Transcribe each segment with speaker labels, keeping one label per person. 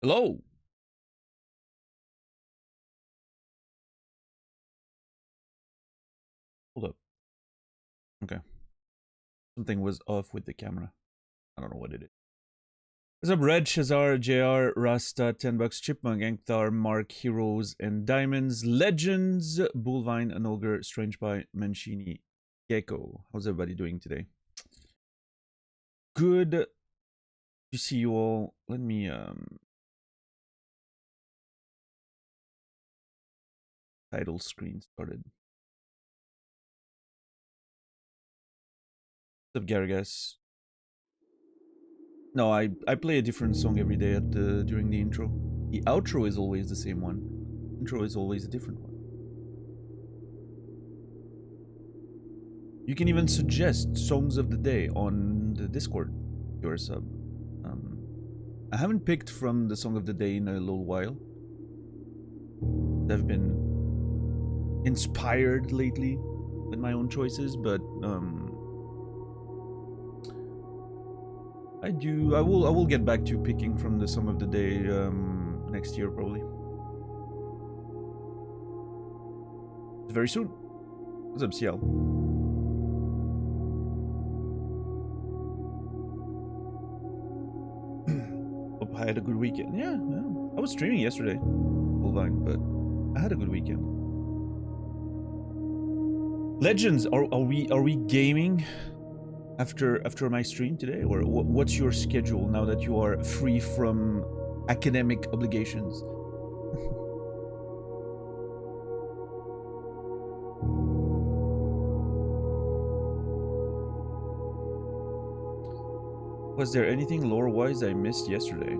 Speaker 1: Hello. Hold up. Okay. Something was off with the camera. I don't know what it is. What's up, Red, Shazar, JR, Rasta, $10, Chipmunk, Ankthar, Mark, Heroes, and Diamonds, Legends, Bullvine, Anogre, Strange Pie, Mancini, Gecko. How's everybody doing today? Good to see you all. Let me title screen started. What's up, Garagas? No, I play a different song every day at the during the intro. The outro is always the same one. Intro is always a different one. You can even suggest songs of the day on the Discord. Your sub. I haven't picked from the song of the day in a little while. I've been inspired lately with my own choices, but I will get back to picking from the song of the day next year probably. Very soon. What's up, CL? Hope I had a good weekend. Yeah. I was streaming yesterday, Bullvine, but I had a good weekend. Legends, are we gaming after my stream today, or what's your schedule now that you are free from academic obligations? Was there anything lore-wise I missed yesterday?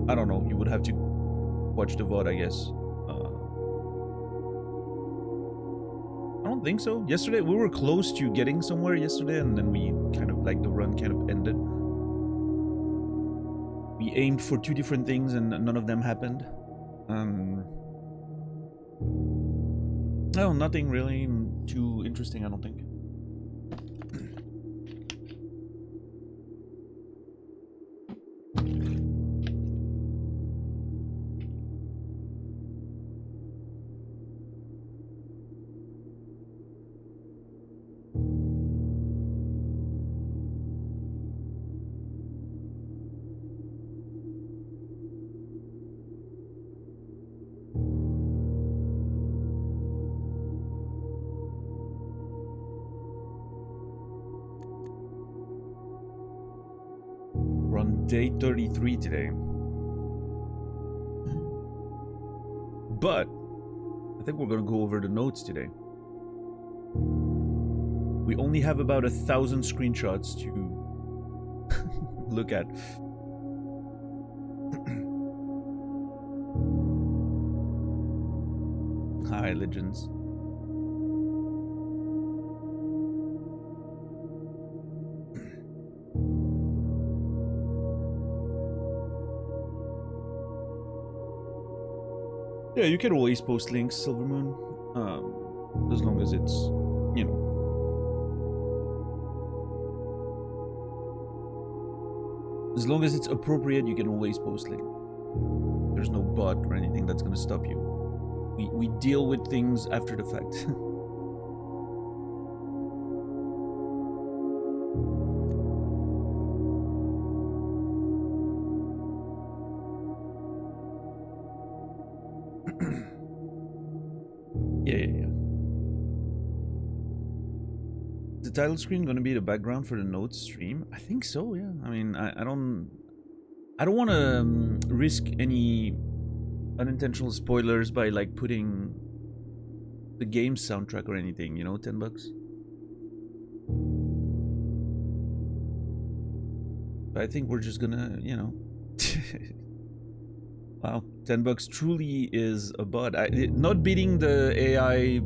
Speaker 1: I don't know. You would have to watch the VOD, I guess. I don't think so. Yesterday, we were close to getting somewhere yesterday, and then we kind of, like, the run kind of ended. We aimed for 2 different things, and none of them happened. No, nothing really too interesting, I don't think. Day 33 today. But I think we're gonna go over the notes today. We only have about 1,000 screenshots to look at. Hi, Legends. Yeah, you can always post links, Silvermoon, as long as it's, you know. As long as it's appropriate, you can always post link. There's no bot or anything that's gonna stop you. We deal with things after the fact. Yeah. The title screen gonna be the background for the notes stream? I think so, yeah. I mean, I don't want to risk any unintentional spoilers by, like, putting the game soundtrack or anything, you know, $10. But I think we're just gonna, you know. Wow, $10 truly is a bot. Not beating the AI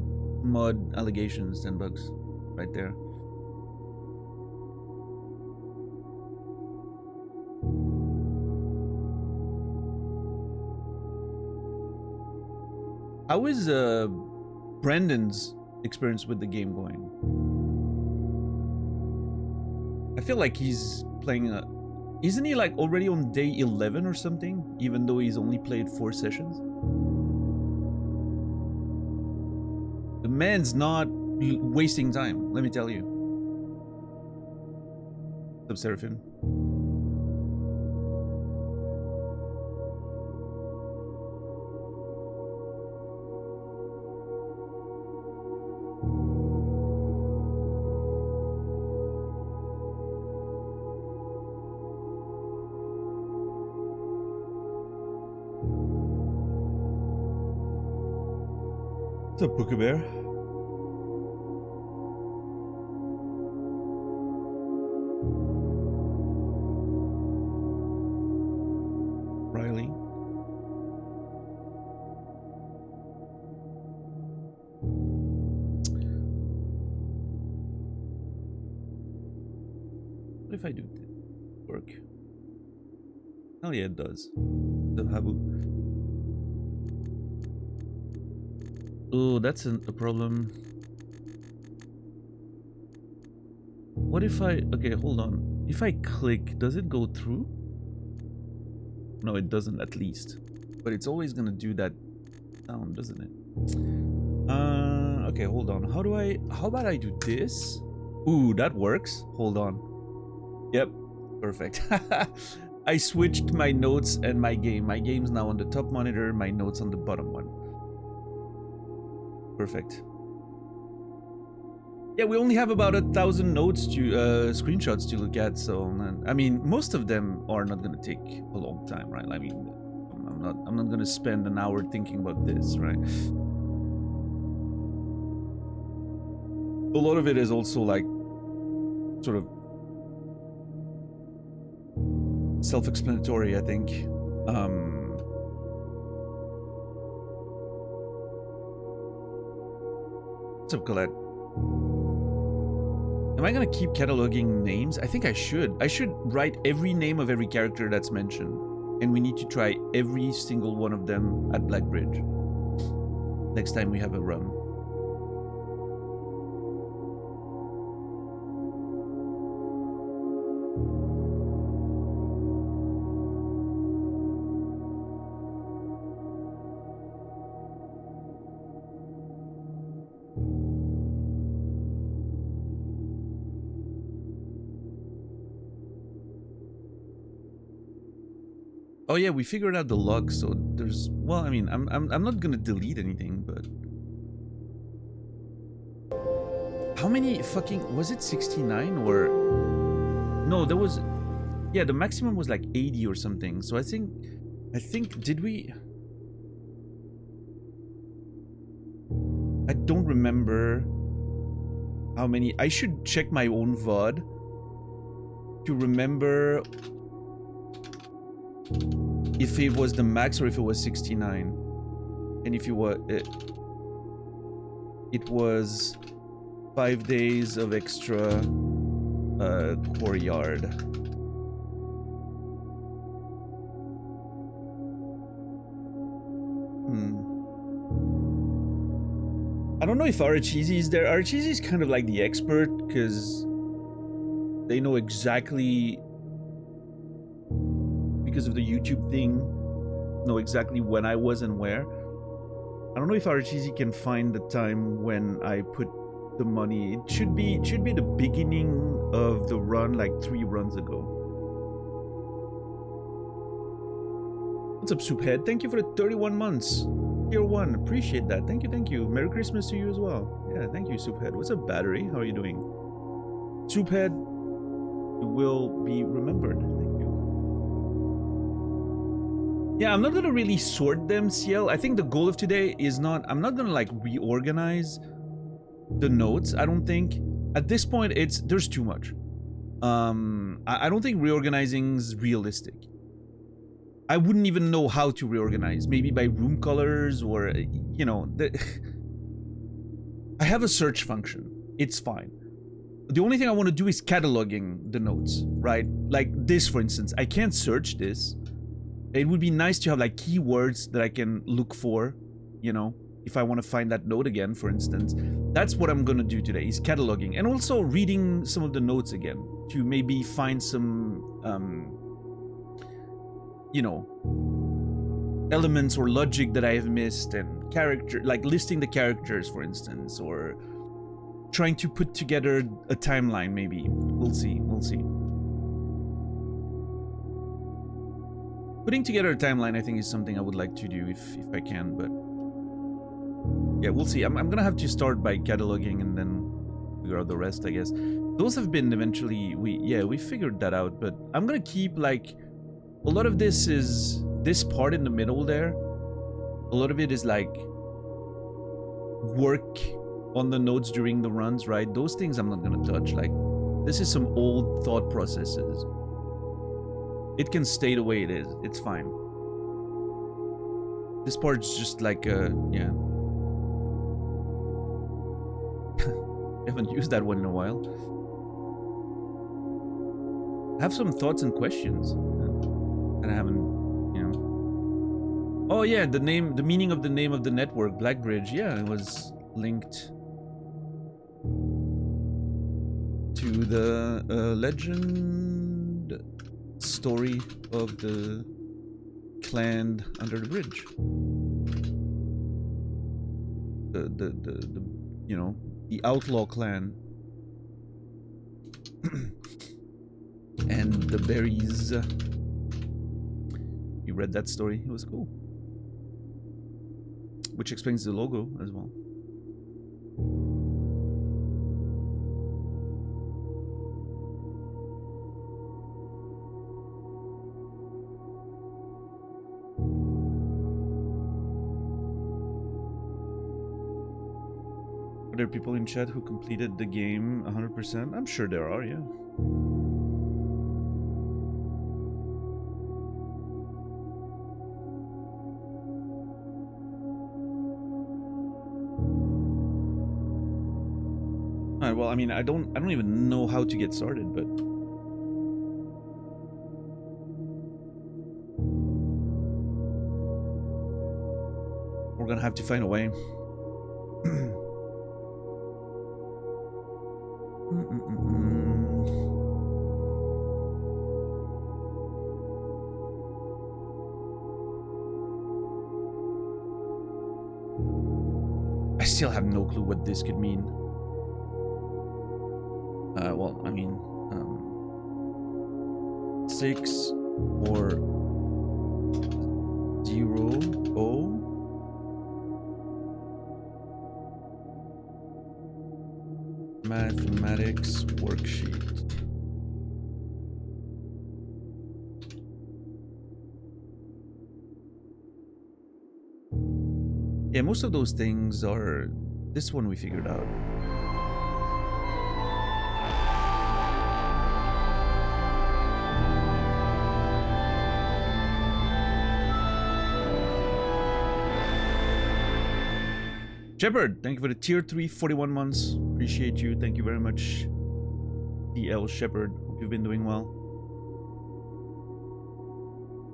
Speaker 1: mod allegations, $10 right there. How is Brandon's experience with the game going? I feel like he's playing Isn't he like already on day 11 or something? Even though he's only played 4 sessions? The man's not wasting time, let me tell you. What's up, Seraphim? What's up, Booker Bear? Riley. What if I do work? Oh yeah, it does. The Habu. Oh, that's a problem. What if I... Okay, hold on. If I click, does it go through? No, it doesn't, at least. But it's always gonna do that sound, doesn't it? Okay, hold on. How about I do this? Ooh, that works. Hold on. Yep, perfect. I switched my notes and my game. My game's now on the top monitor, my notes on the bottom one. Perfect. Yeah, we only have about 1,000 notes to screenshots to look at, so I mean, most of them are not gonna take a long time, right? I mean, I'm not gonna spend an hour thinking about this, right? A lot of it is also like sort of self-explanatory, I think. What's up, Colette? Am I gonna keep cataloging names? I think I should. I should write every name of every character that's mentioned. And we need to try every single one of them at Blackbridge. Next time we have a run. Oh yeah, we figured out the log, so there's... Well, I mean, I'm not gonna delete anything, but... How many fucking... Was it 69 or... No, there was... Yeah, the maximum was like 80 or something, so I think... Did we... I don't remember how many... I should check my own VOD to remember if it was the max or if it was 69. And if it was... It was 5 days of extra core yard. I don't know if Arachizi is there. Arachizi is kind of like the expert because they know exactly, because of the YouTube thing, know exactly when I was and where. I don't know if Arachizi can find the time when I put the money. It should be the beginning of the run, like 3 runs ago. What's up, Souphead? Thank you for the 31 months. Tier 1, appreciate that. Thank you, thank you. Merry Christmas to you as well. Yeah, thank you, Souphead. What's up, Battery? How are you doing? Souphead, you will be remembered. Thank you. Yeah, I'm not gonna really sort them, CL. I think the goal of today is not... I'm not gonna, like, reorganize the notes, I don't think. At this point, there's too much. I don't think reorganizing is realistic. I wouldn't even know how to reorganize. Maybe by room colors or, you know... I have a search function. It's fine. The only thing I want to do is cataloging the notes, right? Like this, for instance. I can't search this. It would be nice to have, like, keywords that I can look for, you know? If I want to find that note again, for instance. That's what I'm going to do today, is cataloging. And also reading some of the notes again. To maybe find some... you know, elements or logic that I have missed, and character, like listing the characters, for instance, or trying to put together a timeline. Maybe we'll see. Putting together a timeline, I think, is something I would like to do if I can, but yeah, we'll see. I'm gonna have to start by cataloging and then figure out the rest, I guess. Those have been eventually, we figured that out, but I'm gonna keep, like, a lot of this is, this part in the middle there, a lot of it is like work on the notes during the runs, right? Those things I'm not gonna touch. Like, this is some old thought processes. It can stay the way it is. It's fine. This part's just like yeah. I haven't used that one in a while. I have some thoughts and questions that I haven't, you know. Oh yeah, the meaning of the name of the network, Blackbridge. Yeah, it was linked to the legend story of the clan under the bridge. The you know, the outlaw clan. And the berries. You read that story? It was cool. Which explains the logo as well. Are there people in chat who completed the game 100%? I'm sure there are, yeah. Alright, well, I mean, I don't even know how to get started, but we're gonna have to find a way. I still have no clue what this could mean. Well, I mean, 6 or 0 O. Mathematics worksheet. Yeah, most of those things are... This one we figured out. Shepard, thank you for the tier 3, 41 months. Appreciate you. Thank you very much. DL Shepard, hope you've been doing well.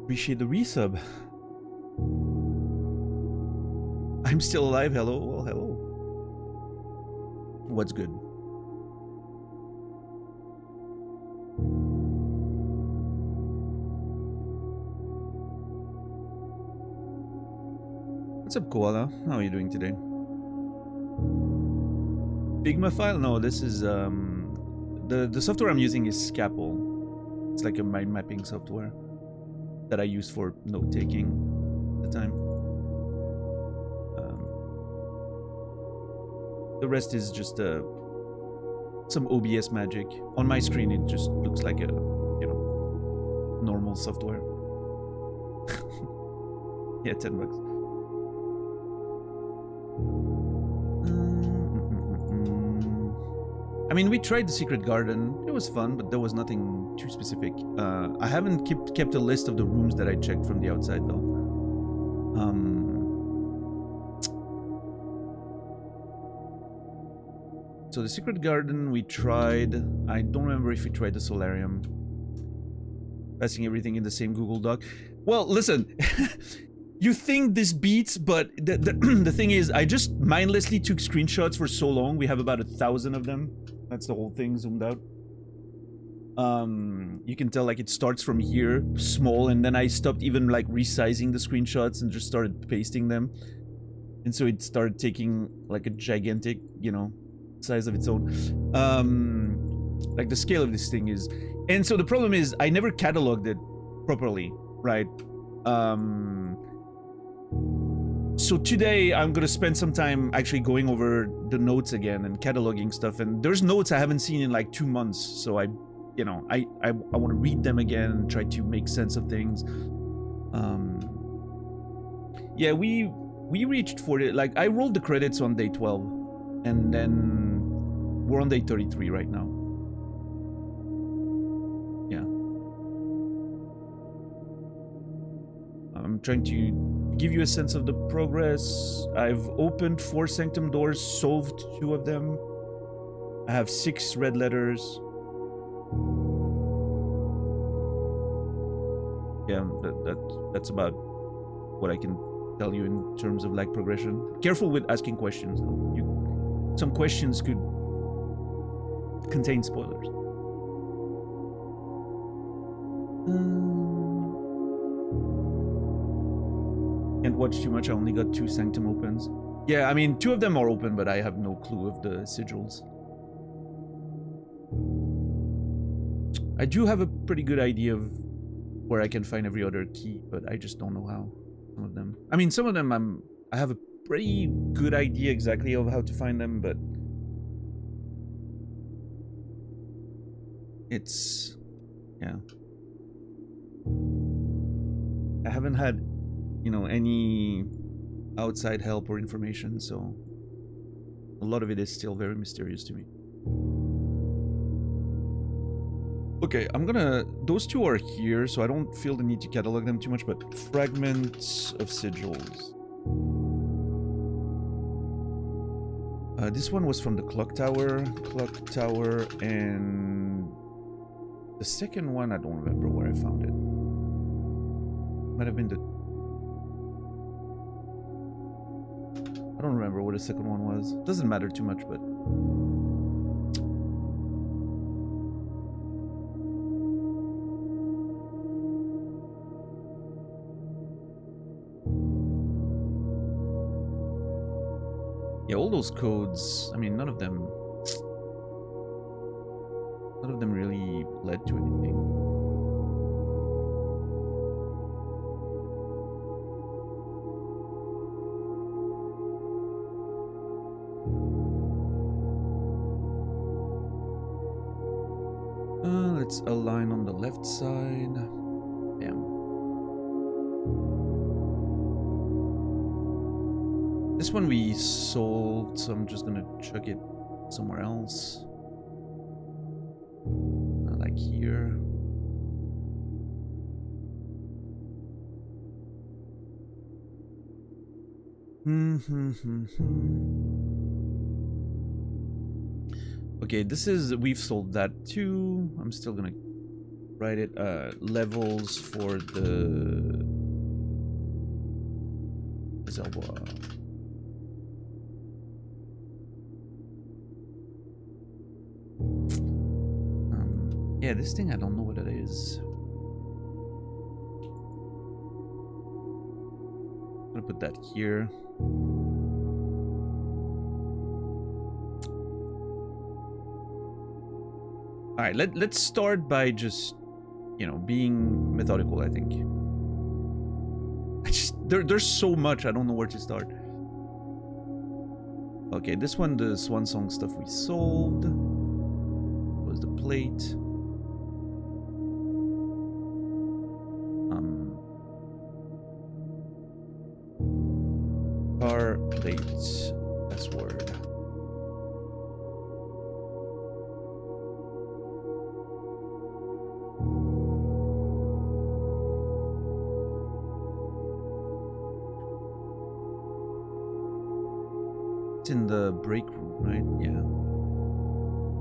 Speaker 1: Appreciate the resub. I'm still alive. Hello. Well, hello. What's good? What's up, Koala? How are you doing today? Figma file? No, this is the software I'm using is Scapple. It's like a mind mapping software that I use for note taking at the time. The rest is just some OBS magic. On my screen, it just looks like a, you know, normal software. Yeah, $10. I mean, we tried the Secret Garden. It was fun, but there was nothing too specific. I haven't kept a list of the rooms that I checked from the outside, though. So the Secret Garden we tried. I don't remember if we tried the Solarium. Passing everything in the same Google Doc. Well, listen. You think this beats, but the thing is, I just mindlessly took screenshots for so long. We have about 1,000 of them. That's the whole thing zoomed out. You can tell like it starts from here, small, and then I stopped even like resizing the screenshots and just started pasting them. And so it started taking like a gigantic, you know, size of its own. Like the scale of this thing is... And so the problem is I never cataloged it properly, right? So today I'm gonna spend some time actually going over the notes again and cataloging stuff. And there's notes I haven't seen in like 2 months. So I want to read them again and try to make sense of things. Yeah, we reached 40. Like I rolled the credits on day 12, and then we're on day 33 right now. Yeah, I'm trying to give you a sense of the progress. I've opened 4 Sanctum doors, solved 2 of them. I have 6 red letters. Yeah, that's about what I can tell you in terms of like progression. Careful with asking questions though. Some questions could contain spoilers. Can't watch too much. I only got 2 Sanctum opens. Yeah, I mean 2 of them are open, but I have no clue of the sigils. I do have a pretty good idea of where I can find every other key, but I just don't know how. Some of them. I mean, some of them I have a pretty good idea exactly of how to find them, but it's... yeah. I haven't had, you know, any outside help or information, so a lot of it is still very mysterious to me. Okay, I'm gonna... those 2 are here, so I don't feel the need to catalog them too much, but fragments of sigils. This one was from the clock tower, and the second one, I don't remember where I found it. Might have been the... I don't remember what the second one was. Doesn't matter too much, but... yeah, all those codes, I mean, none of them really led to anything. Let's align on the left side. Damn. This one we solved, so I'm just gonna chuck it somewhere else. Like here. Okay, this is... we've solved that too. I'm still gonna write it. Levels for the... Zelwa. Yeah, this thing, I don't know what it is. I'm gonna put that here. Alright, let's start by just, you know, being methodical, I think. There's so much, I don't know where to start. Okay, this one, the Swan Song stuff we solved. Was the plate. Car plate password. It's in the break room, right? Yeah.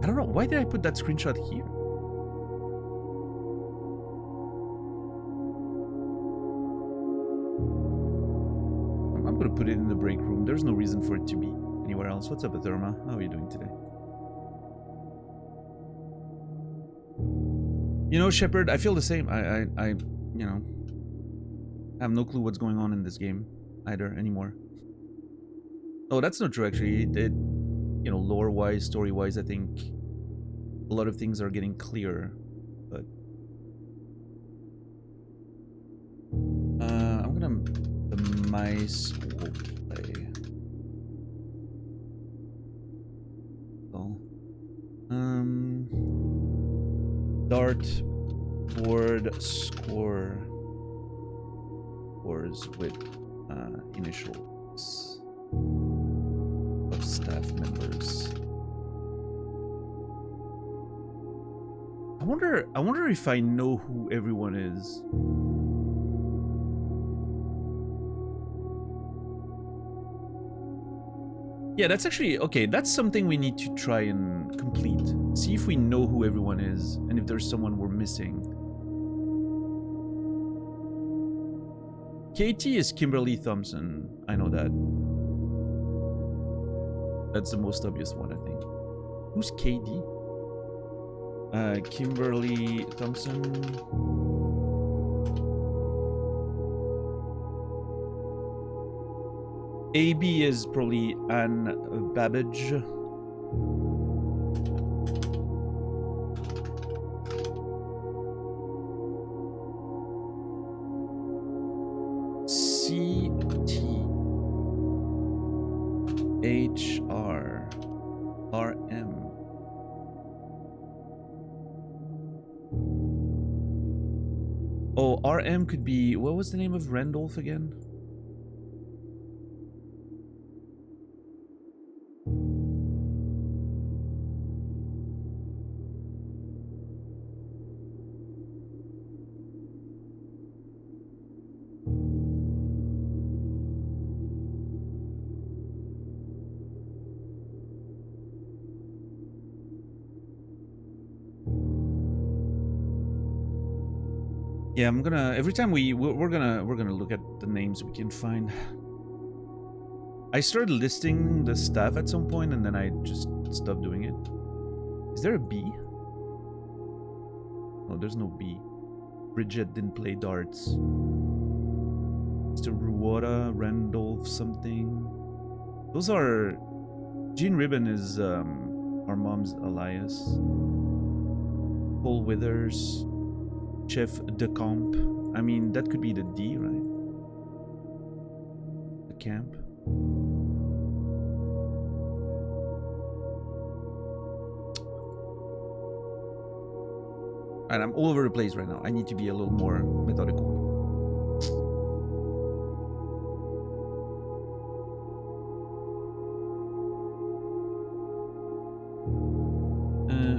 Speaker 1: I don't know. Why did I put that screenshot here? I'm gonna put it in the break room. There's no reason for it to be anywhere else. What's up, Atherma? How are you doing today? You know, Shepard, I feel the same. I you know, have no clue what's going on in this game either anymore. Oh, that's not true, actually. It you know, lore-wise, story-wise, I think a lot of things are getting clearer. But I'm gonna the mice will play. Oh. Dart board scores with initials of staff members. I wonder if I know who everyone is. Yeah, that's actually okay. That's something we need to try and complete. See if we know who everyone is and if there's someone we're missing. Katie is Kimberly Thompson. I know that. That's the most obvious one, I think. Who's KD? Kimberly Thompson. AB is probably Anne Babbage. CTHRRM. Oh, RM could be... What was the name of Randolph again? Yeah, I'm gonna every time we're gonna look at the names we can find. I started listing the staff at some point and then I just stopped doing it. Is there a B? No, there's no B. Bridget didn't play darts. Mr. Ruota, Randolph something. Those are... Jean Ribbon is our mom's alias. Paul Withers. Chef de Camp. I mean, that could be the D, right? The camp. And I'm all over the place right now. I need to be a little more methodical.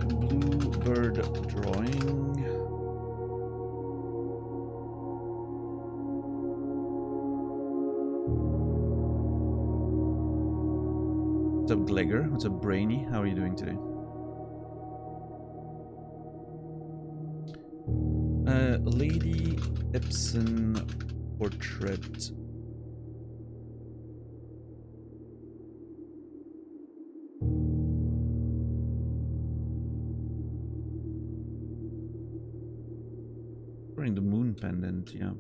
Speaker 1: Bluebird drawing. What's up, Glegor? What's up, Brainy? How are you doing today? Lady Epson portrait. Wearing the moon pendant, yeah.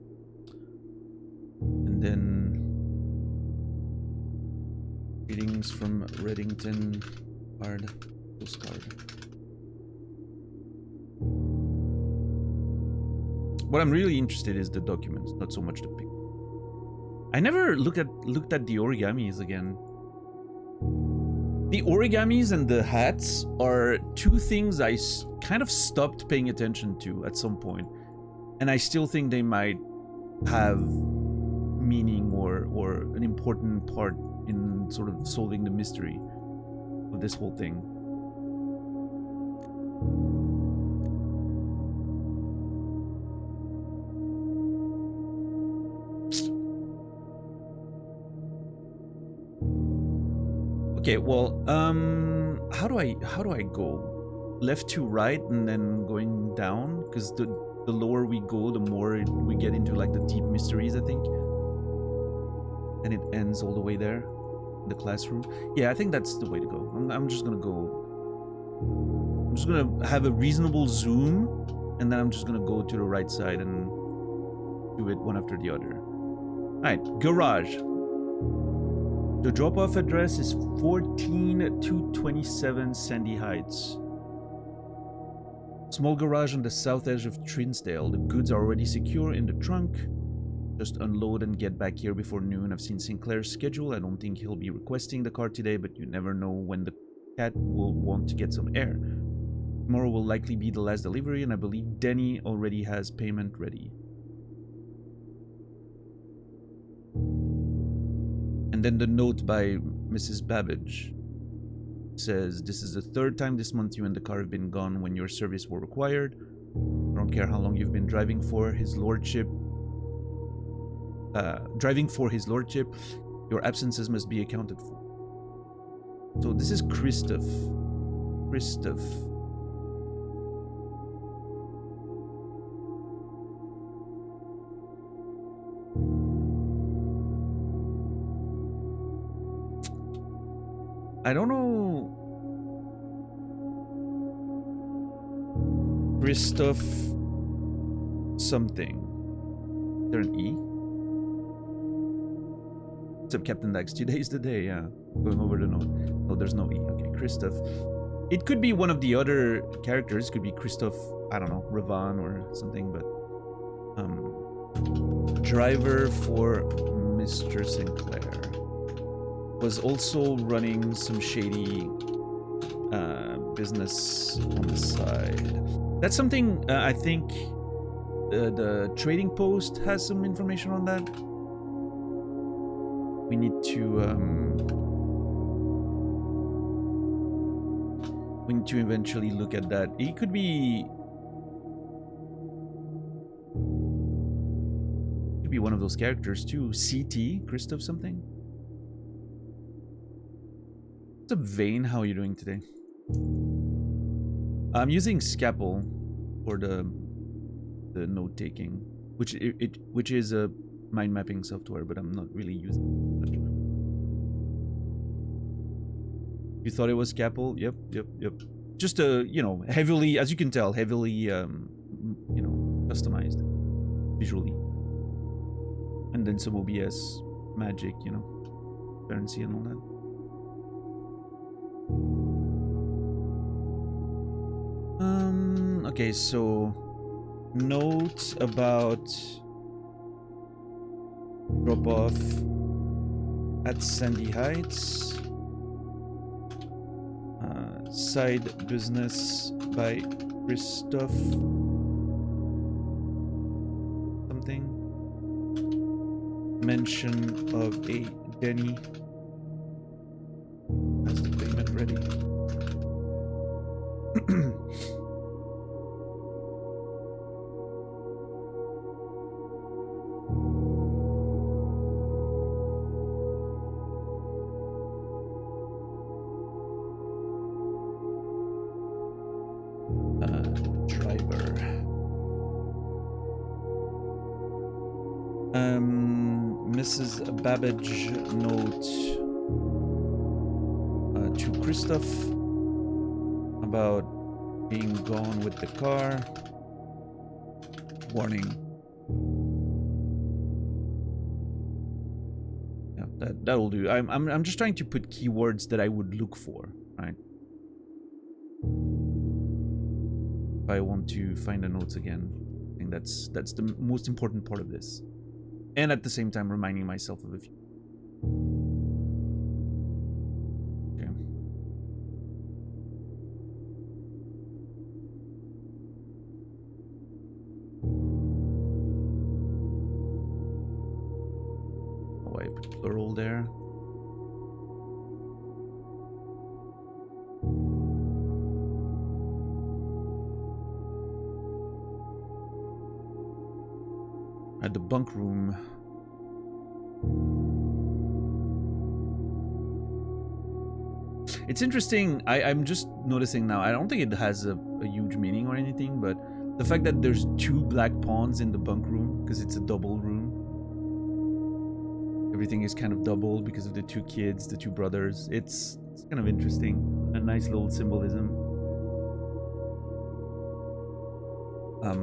Speaker 1: And then greetings from Reddington card, postcard. What I'm really interested in is the documents, not so much the pic. I never looked at the origamis again. The origamis and the hats are two things I kind of stopped paying attention to at some point, and I still think they might have meaning or an important part in sort of solving the mystery of this whole thing. Okay, well, how do I go? Left to right and then going down? Because the lower we go, the more we get into like the deep mysteries, I think. And it ends all the way there, in the classroom. Yeah, I think that's the way to go. I'm just gonna go. I'm just gonna have a reasonable zoom and then I'm just gonna go to the right side and do it one after the other. Alright, garage. The drop-off address is 14227 Sandy Heights. Small garage on the south edge of Trinsdale. The goods are already secure in the trunk. Just unload and get back here before noon. I've seen Sinclair's schedule. I don't think he'll be requesting the car today, but you never know when the cat will want to get some air. Tomorrow will likely be the last delivery, and I believe Denny already has payment ready. And then the note by Mrs. Babbage says, this is the third time this month you and the car have been gone when your service were required. I don't care how long you've been driving for his lordship. Your absences must be accounted for. So this is Christoph. I don't know. Christoph something. Is there an E? What's up, Captain Dax? Today's the day, yeah. Going over the note. Oh, there's no E. Okay, Christoph. It could be one of the other characters. It could be Christoph, I don't know, Ravan or something, but driver for Mr. Sinclair. Was also running some shady business on the side. That's something I think the trading post has some information on that. We need to eventually look at that. It could be one of those characters too. CT, Christoph something. What's up, Vane? How are you doing today? I'm using Scapple for the note taking, which is a mind mapping software, but I'm not really using it. You thought it was Scapple? Yep. Just heavily, as you can tell, heavily customized visually, and then some OBS magic, transparency and all that. Okay, so note about drop off at Sandy Heights. Side business by Christoph something. Mention of a Denny. Has the payment ready. Mrs. Babbage note to Christoph about being gone with the car. Warning. Yeah, that'll do. I'm just trying to put keywords that I would look for, right? If I want to find the notes again. I think that's the most important part of this. And at the same time, reminding myself of a few. Okay. Oh, I put plural there. At the bunk room. It's interesting. I'm just noticing now. I don't think it has a huge meaning or anything, but the fact that there's 2 black pawns in the bunk room because it's a double room. Everything is kind of doubled because of the 2 kids, the 2 brothers. It's kind of interesting. A nice little symbolism. Okay,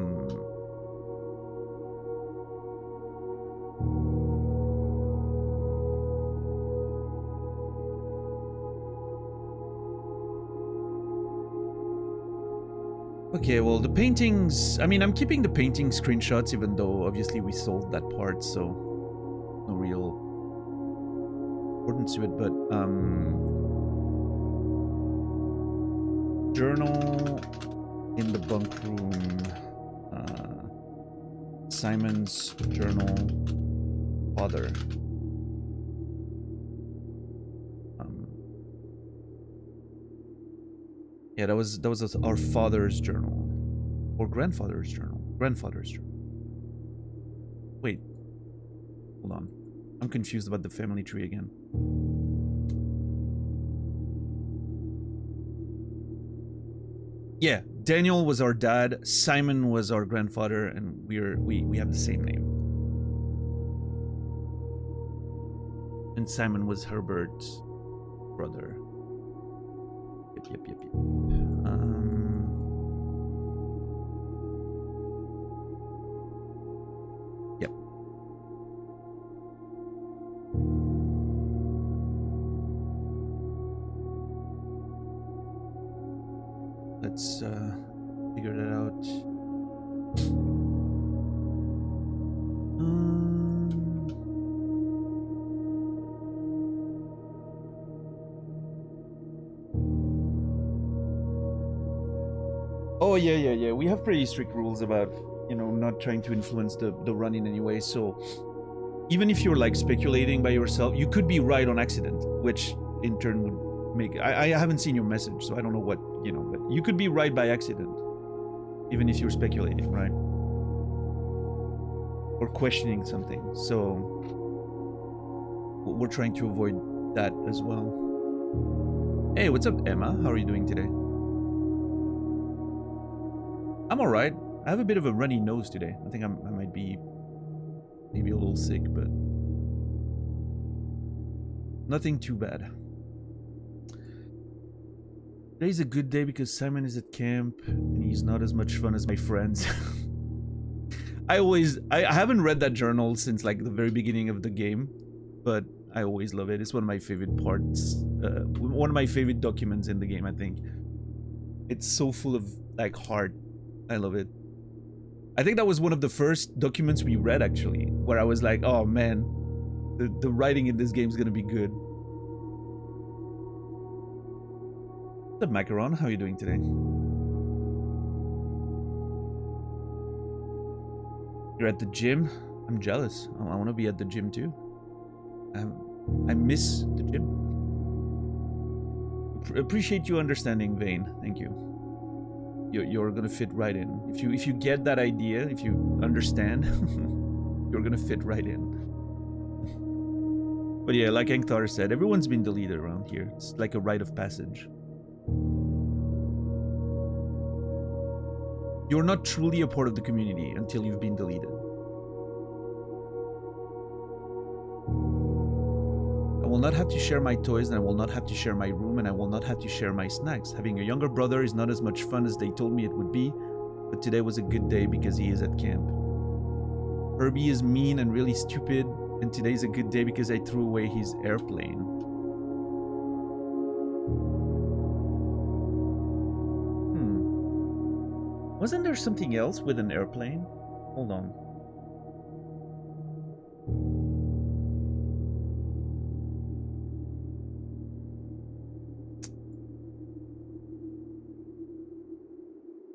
Speaker 1: well, the paintings... I mean, I'm keeping the painting screenshots, even though, obviously, we solved that part, so... no real importance to it, but, journal in the bunk room. Simon's journal. Father. Yeah, that was our father's journal. Or grandfather's journal. Grandfather's journal. Wait. Hold on. I'm confused about the family tree again. Yeah, Daniel was our dad, Simon was our grandfather, and we have the same name. And Simon was Herbert's brother. Yep. Yep. Let's figure that out. Oh yeah. We have pretty strict rules about, you know, not trying to influence the run in any way. So even if you're like speculating by yourself, you could be right on accident, which in turn would make... I haven't seen your message, so I don't know what, you know, but you could be right by accident, even if you're speculating, right? Or questioning something. So we're trying to avoid that as well. Hey, what's up, Emma? How are you doing today? I'm alright. I have a bit of a runny nose today. I think I might be maybe a little sick, but nothing too bad. Today's a good day because Simon is at camp and he's not as much fun as my friends. I haven't read that journal since like the very beginning of the game, but I always love it. It's one of my favorite parts, one of my favorite documents in the game, I think. It's so full of like heart. I love it. I think that was one of the first documents we read, actually, where I was like, oh man, the writing in this game is gonna be good. What's up, Macaron? How are you doing today? You're at the gym? I'm jealous. I want to be at the gym too. I miss the gym. Appreciate you understanding, Vane. Thank you. You're gonna fit right in. If you get that idea, if you understand, you're gonna fit right in. But yeah, like Ankthar said, everyone's been deleted around here. It's like a rite of passage. You're not truly a part of the community until you've been deleted. I will not have to share my toys, and I will not have to share my room, and I will not have to share my snacks. Having a younger brother is not as much fun as they told me it would be, but today was a good day because he is at camp. Herbie is mean and really stupid, and today's a good day because I threw away his airplane. Wasn't there something else with an airplane? Hold on.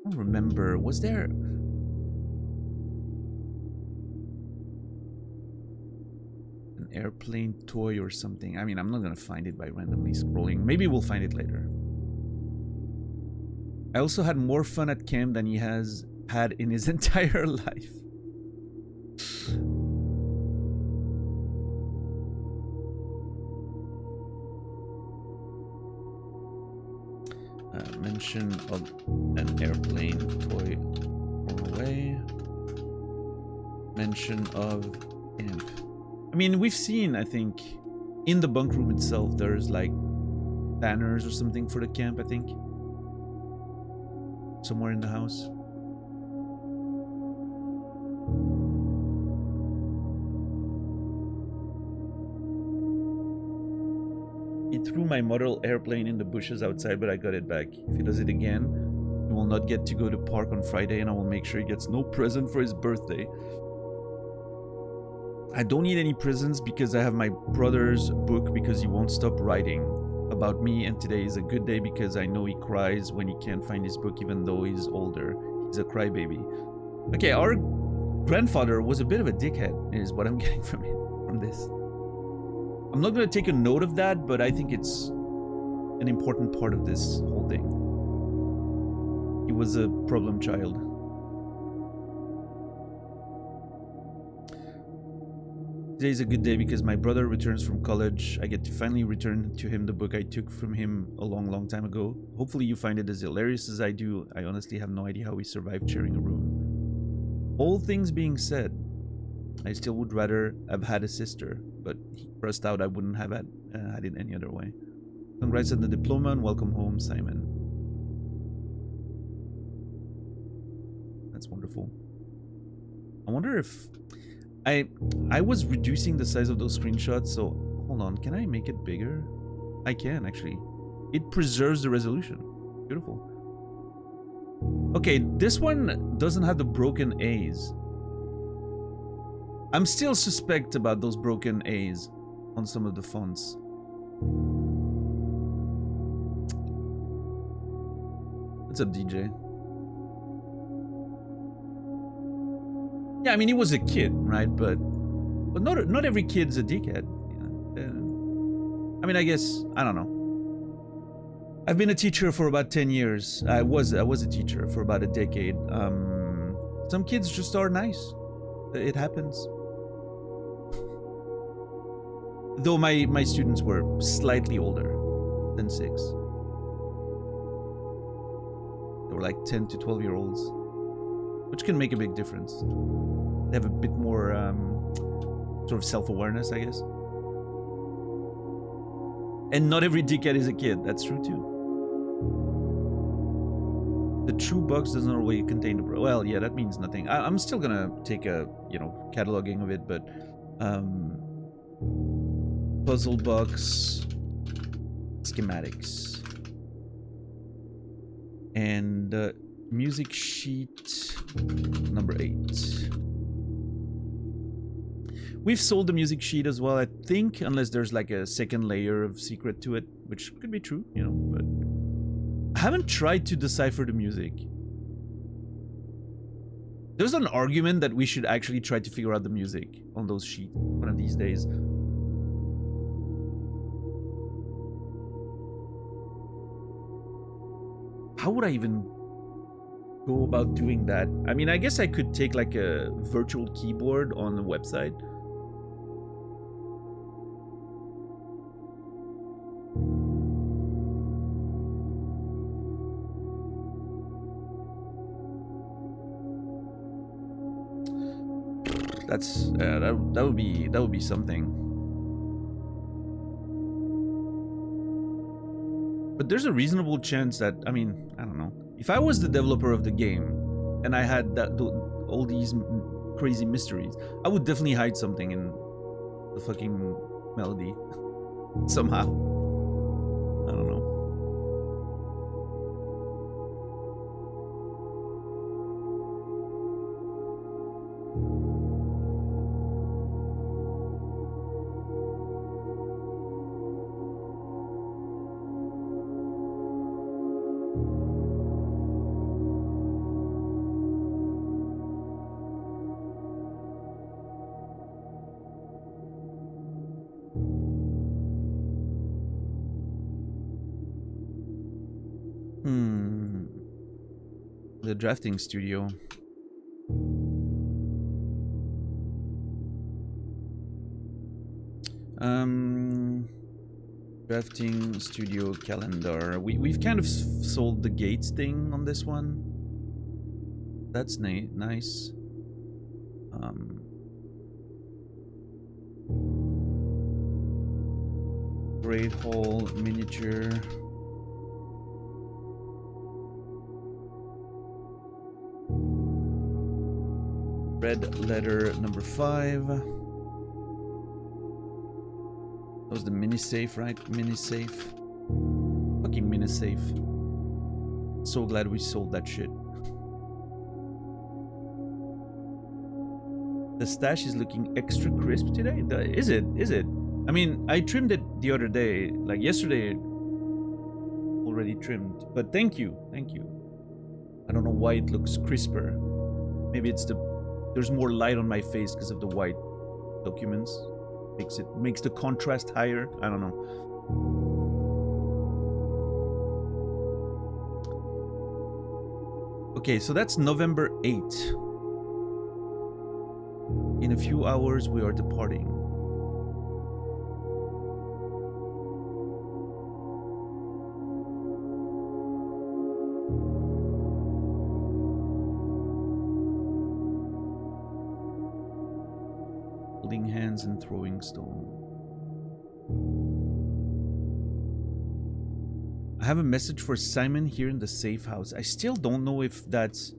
Speaker 1: I don't remember. Was there... an airplane toy or something? I mean, I'm not gonna find it by randomly scrolling. Maybe we'll find it later. I also had more fun at camp than he has had in his entire life. Mention of an airplane toy thrown away. Mention of camp. I mean, we've seen, I think, in the bunk room itself, there's like banners or something for the camp, I think. Somewhere in the house. threw my model airplane in the bushes outside, but I got it back. If he does it again, he will not get to go to park on Friday, and I will make sure he gets no present for his birthday. I don't need any presents because I have my brother's book because he won't stop writing about me, and today is a good day because I know he cries when he can't find his book even though he's older. He's a crybaby. Okay, our grandfather was a bit of a dickhead, is what I'm getting from this. I'm not going to take a note of that, but I think it's an important part of this whole thing. He was a problem child. Today's a good day because my brother returns from college. I get to finally return to him the book I took from him a long time ago. Hopefully you find it as hilarious as I do. I honestly have no idea how we survived sharing a room. All things being said, I still would rather have had a sister, but he crossed out I wouldn't have had it any other way. Congrats on the diploma and welcome home, Simon. That's wonderful. I wonder if... I was reducing the size of those screenshots, so hold on, can I make it bigger? I can actually. It preserves the resolution. Beautiful. Okay, this one doesn't have the broken A's. I'm still suspect about those broken A's on some of the fonts. What's up, DJ? Yeah, I mean, he was a kid, right? But not every kid's a dickhead. I mean, I guess, I don't know. I've been a teacher for about 10 years. I was a teacher for about a decade. Some kids just are nice. It happens. Though my students were slightly older than 6. They were like 10 to 12-year-olds, which can make a big difference. They have a bit more sort of self-awareness, I guess. And not every dickhead is a kid. That's true too. The true box does not always contain the... Well, yeah, that means nothing. I'm still gonna take a, cataloging of it, but... puzzle box... schematics. And music sheet number 8. We've sold the music sheet as well, I think, unless there's like a second layer of secret to it, which could be true, but I haven't tried to decipher the music. There's an argument that we should actually try to figure out the music on those sheets one of these days. How would I even go about doing that? I mean, I guess I could take like a virtual keyboard on the website. That's that would be something. But there's a reasonable chance that, I mean, I don't know. If I was the developer of the game and I had all these crazy mysteries, I would definitely hide something in the fucking melody somehow. I don't know. The drafting studio. Drafting studio calendar. We've kind of solved the gates thing on this one. That's nice. Great Hall miniature. Red letter number 5. was the mini safe, right? Mini safe. Fucking mini safe. So glad we sold that shit. The stash is looking extra crisp today. Is it? Is it? I mean, I trimmed it the other day, like yesterday. Already trimmed, but thank you. I don't know why it looks crisper. Maybe it's there's more light on my face because of the white documents. Makes the contrast higher. I don't know. Okay, so that's November 8th. In a few hours we are departing. Holding hands and throwing stone. I have a message for Simon here in the safe house. I still don't know if that's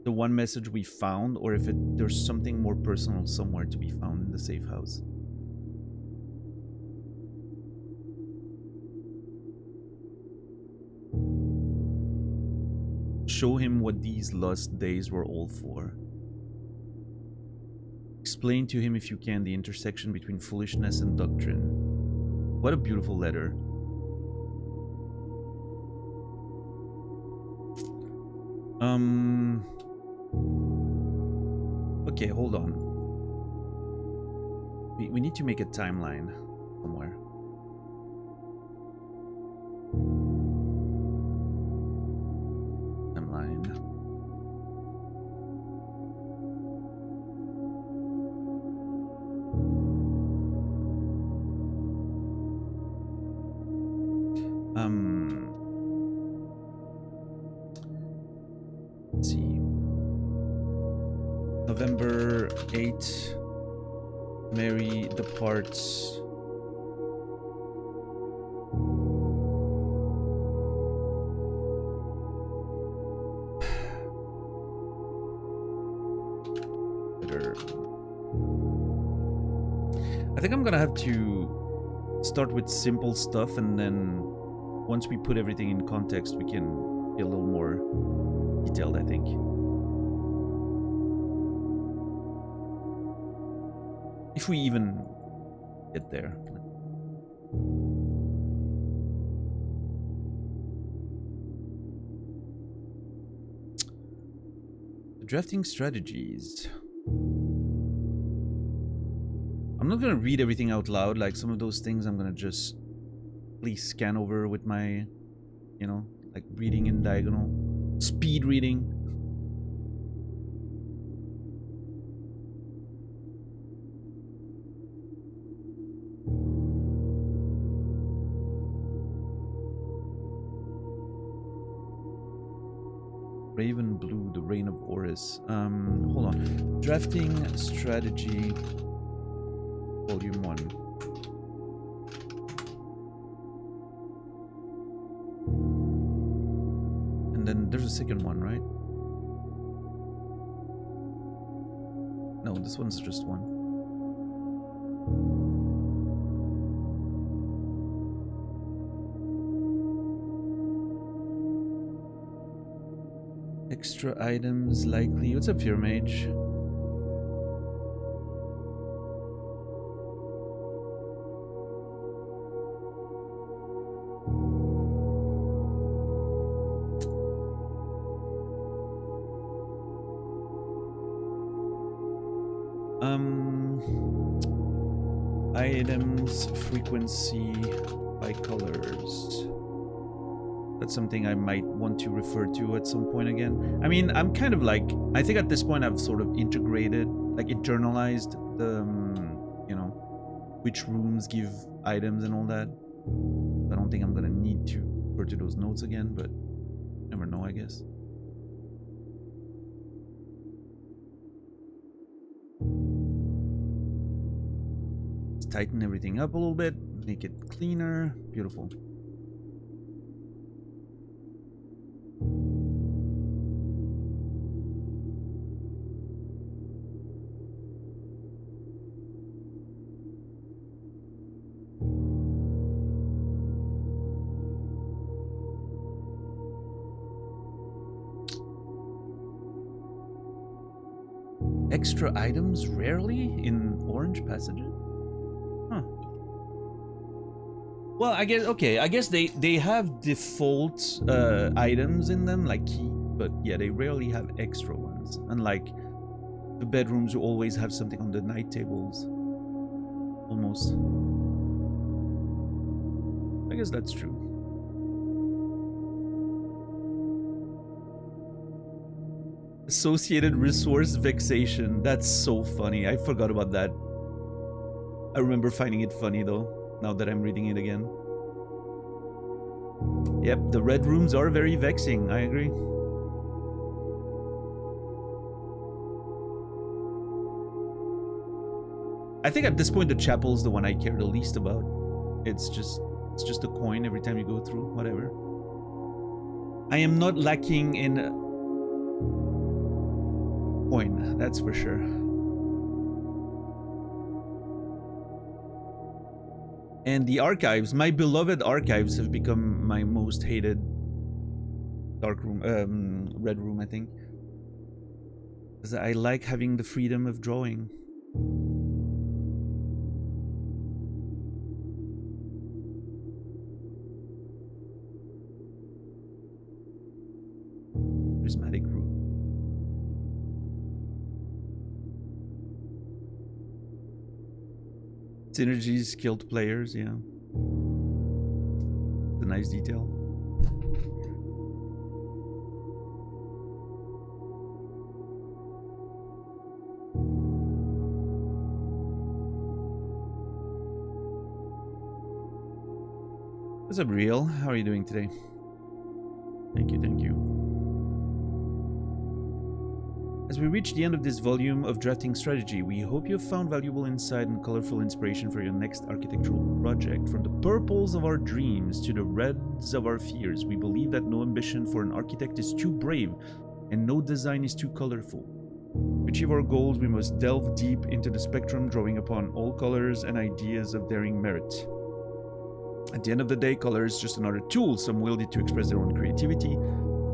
Speaker 1: the one message we found or if there's something more personal somewhere to be found in the safe house. Show him what these lost days were all for. Explain to him if you can the intersection between foolishness and doctrine. What a beautiful letter. Okay, hold on. We need to make a timeline somewhere. Timeline. Let's see. November 8th. Mary departs. I think I'm gonna have to start with simple stuff, and then once we put everything in context, we can be a little more detailed, I think. If we even get there. Drafting strategies. I'm not gonna read everything out loud, like some of those things I'm gonna just please scan over with my, you know, like reading in diagonal. Speed reading. Raven Blue, the Reign of Oris. Hold on. Drafting strategy, volume 1. And then there's a second one, right? No, this one's just one. Extra items likely. What's up, Fear Mage? Items frequency by colors. That's something I might want to refer to at some point again. I mean, I'm kind of like, I think at this point I've sort of integrated, like internalized the, you know, which rooms give items and all that. I don't think I'm gonna need to refer to those notes again, but never know, I guess. Let's tighten everything up a little bit, make it cleaner. Beautiful. Extra items rarely in orange passages? Huh. Well, I guess they have default items in them, like key, but yeah, they rarely have extra ones. Unlike the bedrooms who always have something on the night tables. Almost. I guess that's true. Associated resource vexation. That's so funny. I forgot about that. I remember finding it funny though, now that I'm reading it again. Yep, the red rooms are very vexing. I agree. I think at this point the chapel's the one I care the least about. It's just a coin every time you go through, whatever. I am not lacking in coin, that's for sure. And the archives, my beloved archives, have become my most hated dark room, red room, I think. Because I like having the freedom of drawing. Prismatic room. Synergies, skilled players, yeah. It's a nice detail. What's up, Real? How are you doing today? Thank you, thank you. As we reach the end of this volume of Drafting Strategy, we hope you have found valuable insight and colorful inspiration for your next architectural project. From the purples of our dreams to the reds of our fears, we believe that no ambition for an architect is too brave and no design is too colorful. To achieve our goals, we must delve deep into the spectrum, drawing upon all colors and ideas of daring merit. At the end of the day, color is just another tool. Some wield it to express their own creativity,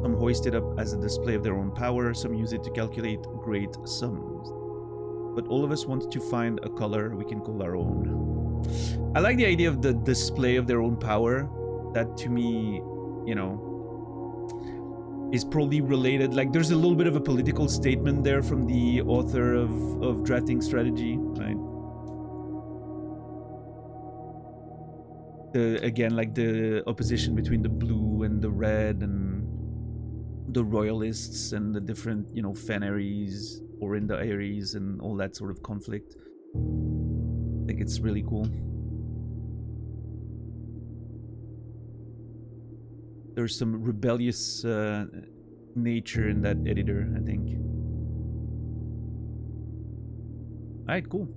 Speaker 1: some hoist it up as a display of their own power, some use it to calculate great sums. But all of us want to find a color we can call our own. I like the idea of the display of their own power. That to me, you know, is probably related. Like there's a little bit of a political statement there from the author of Drafting Strategy, right? Again, like the opposition between the blue and the red and the royalists and the different, you know, Fenaries or in the Aries and all that sort of conflict. I think it's really cool. There's some rebellious nature in that editor, I think. Alright, cool.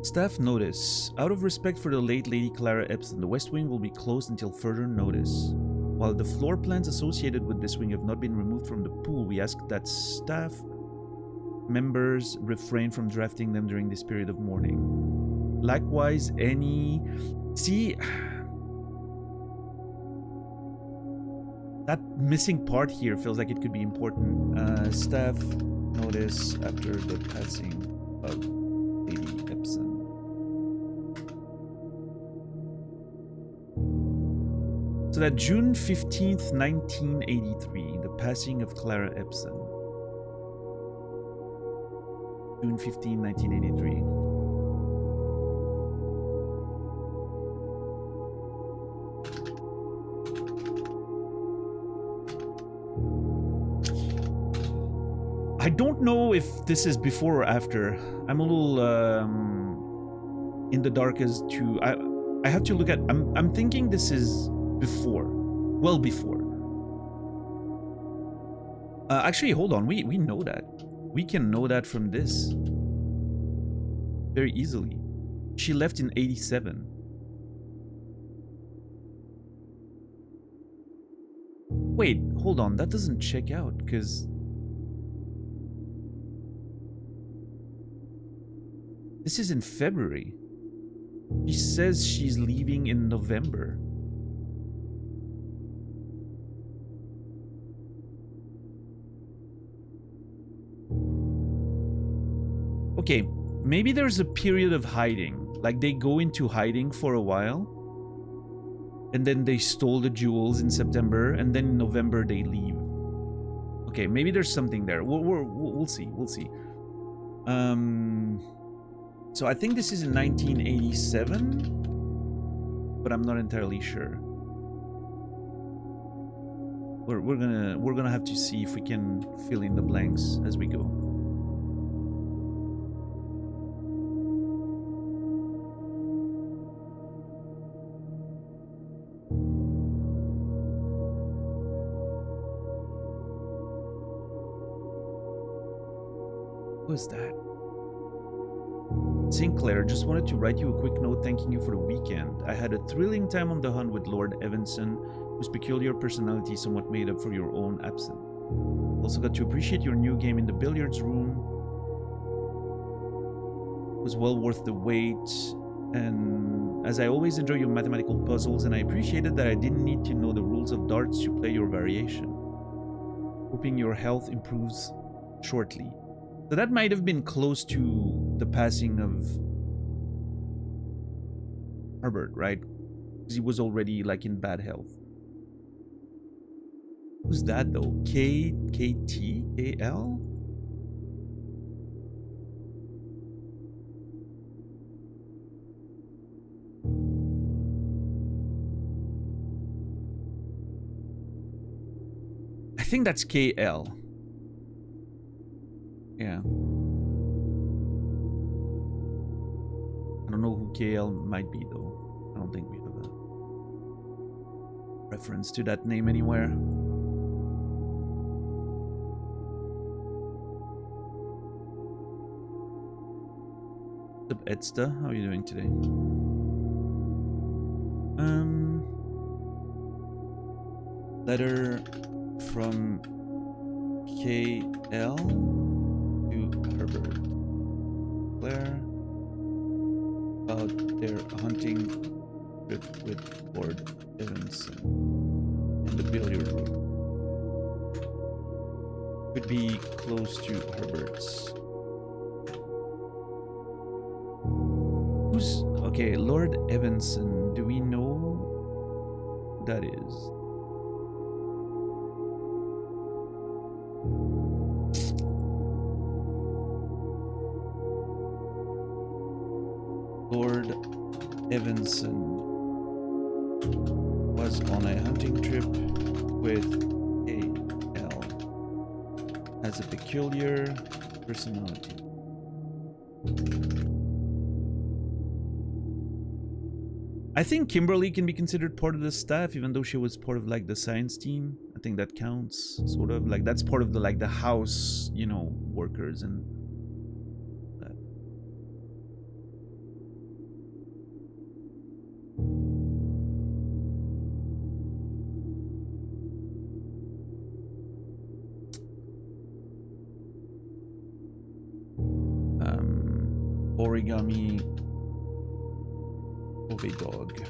Speaker 1: Staff notice. Out of respect for the late Lady Clara Epson, the West Wing will be closed until further notice. While the floor plans associated with this wing have not been removed from the pool, we ask that staff members refrain from drafting them during this period of mourning. Likewise, any... See... That missing part here feels like it could be important. Staff notice after the passing of Lady Epson. So that June 15th, 1983, the passing of Clara Epson. June 15, 1983. I don't know if this is before or after. I'm a little in the dark as to... I have to look at... I'm thinking this is before. Well before. Actually, hold on. We know that. We can know that from this. Very easily. She left in 87. Wait, hold on. That doesn't check out, because... This is in February. She says she's leaving in November. Okay, maybe there's a period of hiding. Like they go into hiding for a while. And then they stole the jewels in September. And then in November they leave. Okay, maybe there's something there. We'll see. We'll see. So I think this is in 1987. But I'm not entirely sure. We're gonna have to see if we can fill in the blanks as we go. Who's that? Sinclair, just wanted to write you a quick note thanking you for the weekend. I had a thrilling time on the hunt with Lord Evanson, whose peculiar personality somewhat made up for your own absence. Also got to appreciate your new game in the billiards room. It was well worth the wait, and as I always enjoy your mathematical puzzles, and I appreciated that I didn't need to know the rules of darts to play your variation. Hoping your health improves shortly. So that might have been close to the passing of Herbert, right? Because he was already like in bad health. Who's that though? KT? I think that's KL. Yeah. I don't know who KL might be though. I don't think we have a reference to that name anywhere. What's up, Edsta? How are you doing today? Letter from KL to Herbert. Claire about their hunting trip with Lord Evanson in the billiard room. Could be close to Herbert's. Who's okay? Lord Evanson. Do we know who that is? Lord Evanson was on a hunting trip with KL. Has a peculiar personality. I think Kimberly can be considered part of the staff, even though she was part of like the science team. I think that counts, sort of. Like that's part of the like the house, you know, workers and that. Origami of a dog.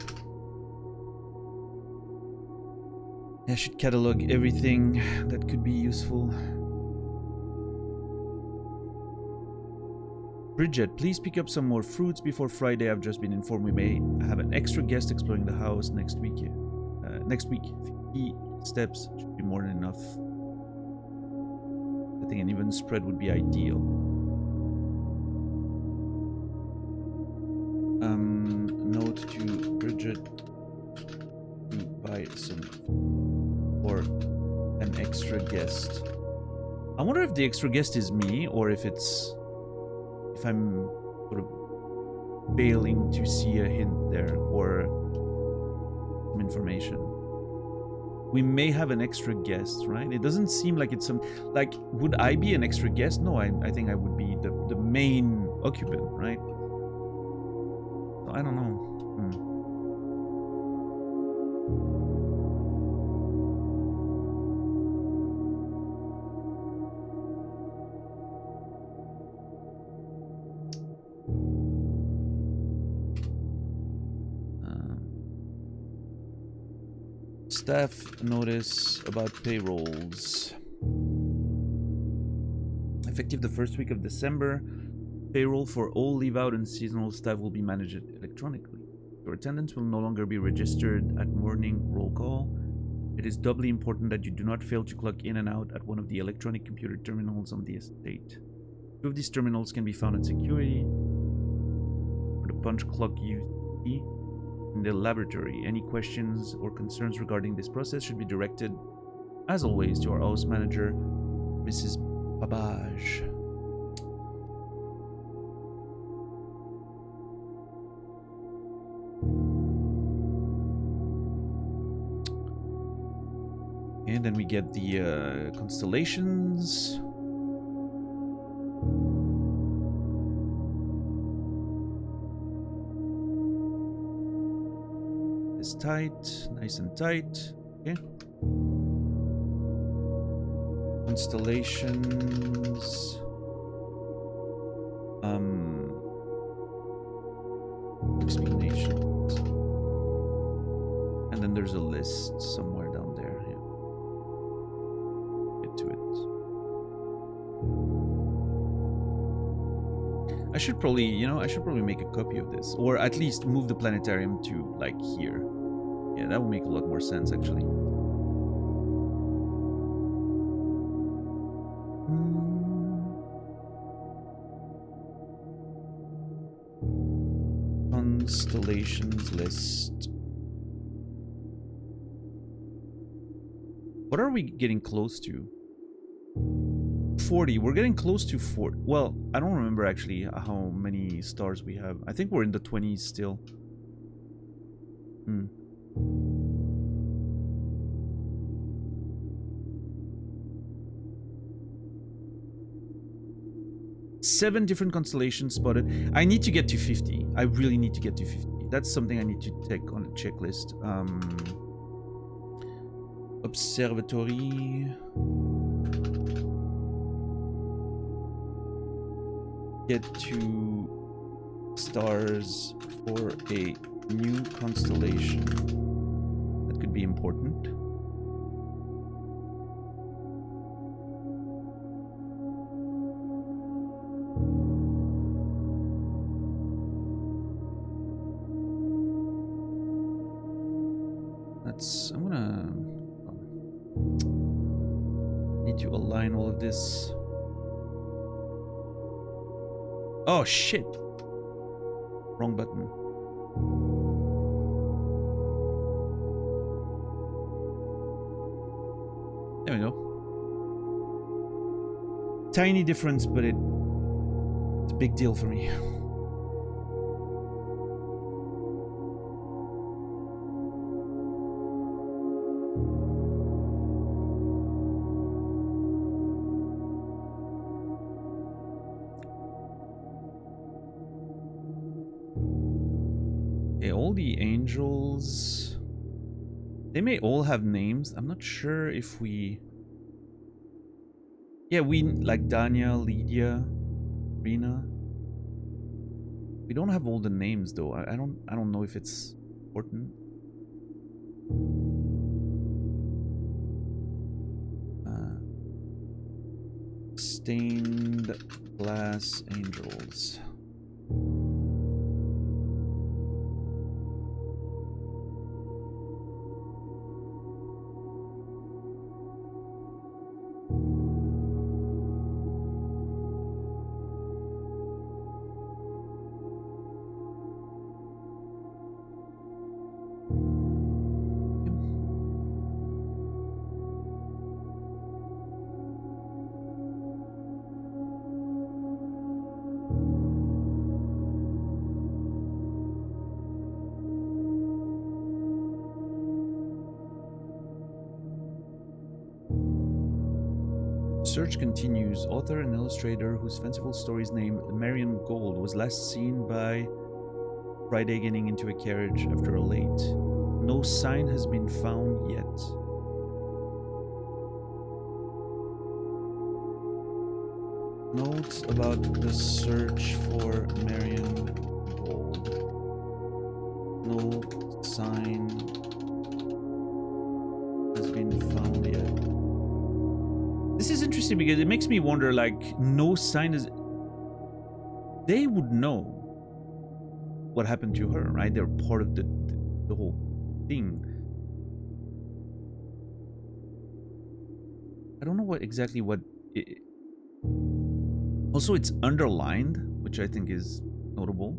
Speaker 1: I should catalog everything that could be useful. Bridget, please pick up some more fruits before Friday. I've just been informed we may have an extra guest exploring the house next week. Next week, 50 steps should be more than enough. I think an even spread would be ideal. Note to Bridget to buy some or an extra guest. I wonder if the extra guest is me or if I'm sort of failing to see a hint there or some information. We may have an extra guest, right? It doesn't seem like it's some like would I be an extra guest? No, I think I would be the main occupant, right? I don't know. Staff notice about payrolls. Effective the first week of December. Payroll for all leave-out and seasonal staff will be managed electronically. Your attendance will no longer be registered at morning roll call. It is doubly important that you do not fail to clock in and out at one of the electronic computer terminals on the estate. 2 of these terminals can be found at security, or the punch clock UC in the laboratory. Any questions or concerns regarding this process should be directed, as always, to our house manager, Mrs. Babage. And then we get the constellations. It's tight, nice and tight. Okay. Constellations. Explanations. And then there's a list somewhere down there. Yeah. Get to it. I should probably, I should probably make a copy of this, or at least move the planetarium to like here. Yeah, that would make a lot more sense actually. Constellations list. What are we getting close to? 40. We're getting close to 40. Well, I don't remember actually how many stars we have. I think we're in the 20s still. 7 different constellations spotted. I need to get to 50. I really need to get to 50. That's something I need to take on the checklist. Observatory. Get 2 stars for a new constellation. That could be important. I'm gonna need to align all of this. Oh shit! Wrong button. There we go. Tiny difference, but it's a big deal for me. Angels, they may all have names. I'm not sure if we... Yeah, we like Dania, Lydia, Rena. We don't have all the names though. I don't know if it's important. Stained glass angels. Search continues. Author and illustrator whose fanciful stories named Marion Gold was last seen by Friday getting into a carriage after a late. No sign has been found yet. Notes about the search for Marion Gold. No sign has been found yet. This is interesting because it makes me wonder, like, no sign is... they would know what happened to her, right? They're part of the whole thing. I don't know what exactly what. Also, it's underlined, which I think is notable.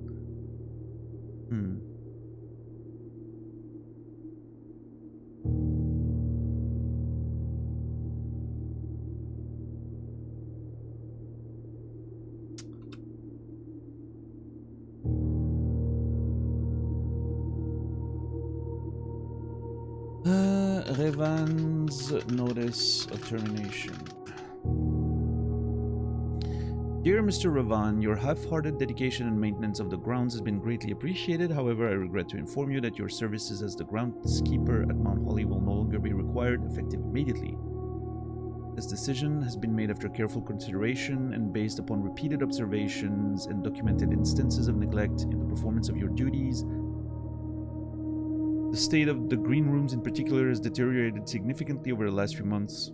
Speaker 1: Revan's notice of termination. Dear Mr. Revan, your half-hearted dedication and maintenance of the grounds has been greatly appreciated. However, I regret to inform you that your services as the groundskeeper at Mount Holly will no longer be required, effective immediately. This decision has been made after careful consideration and based upon repeated observations and documented instances of neglect in the performance of your duties. The state of the green rooms in particular has deteriorated significantly over the last few months,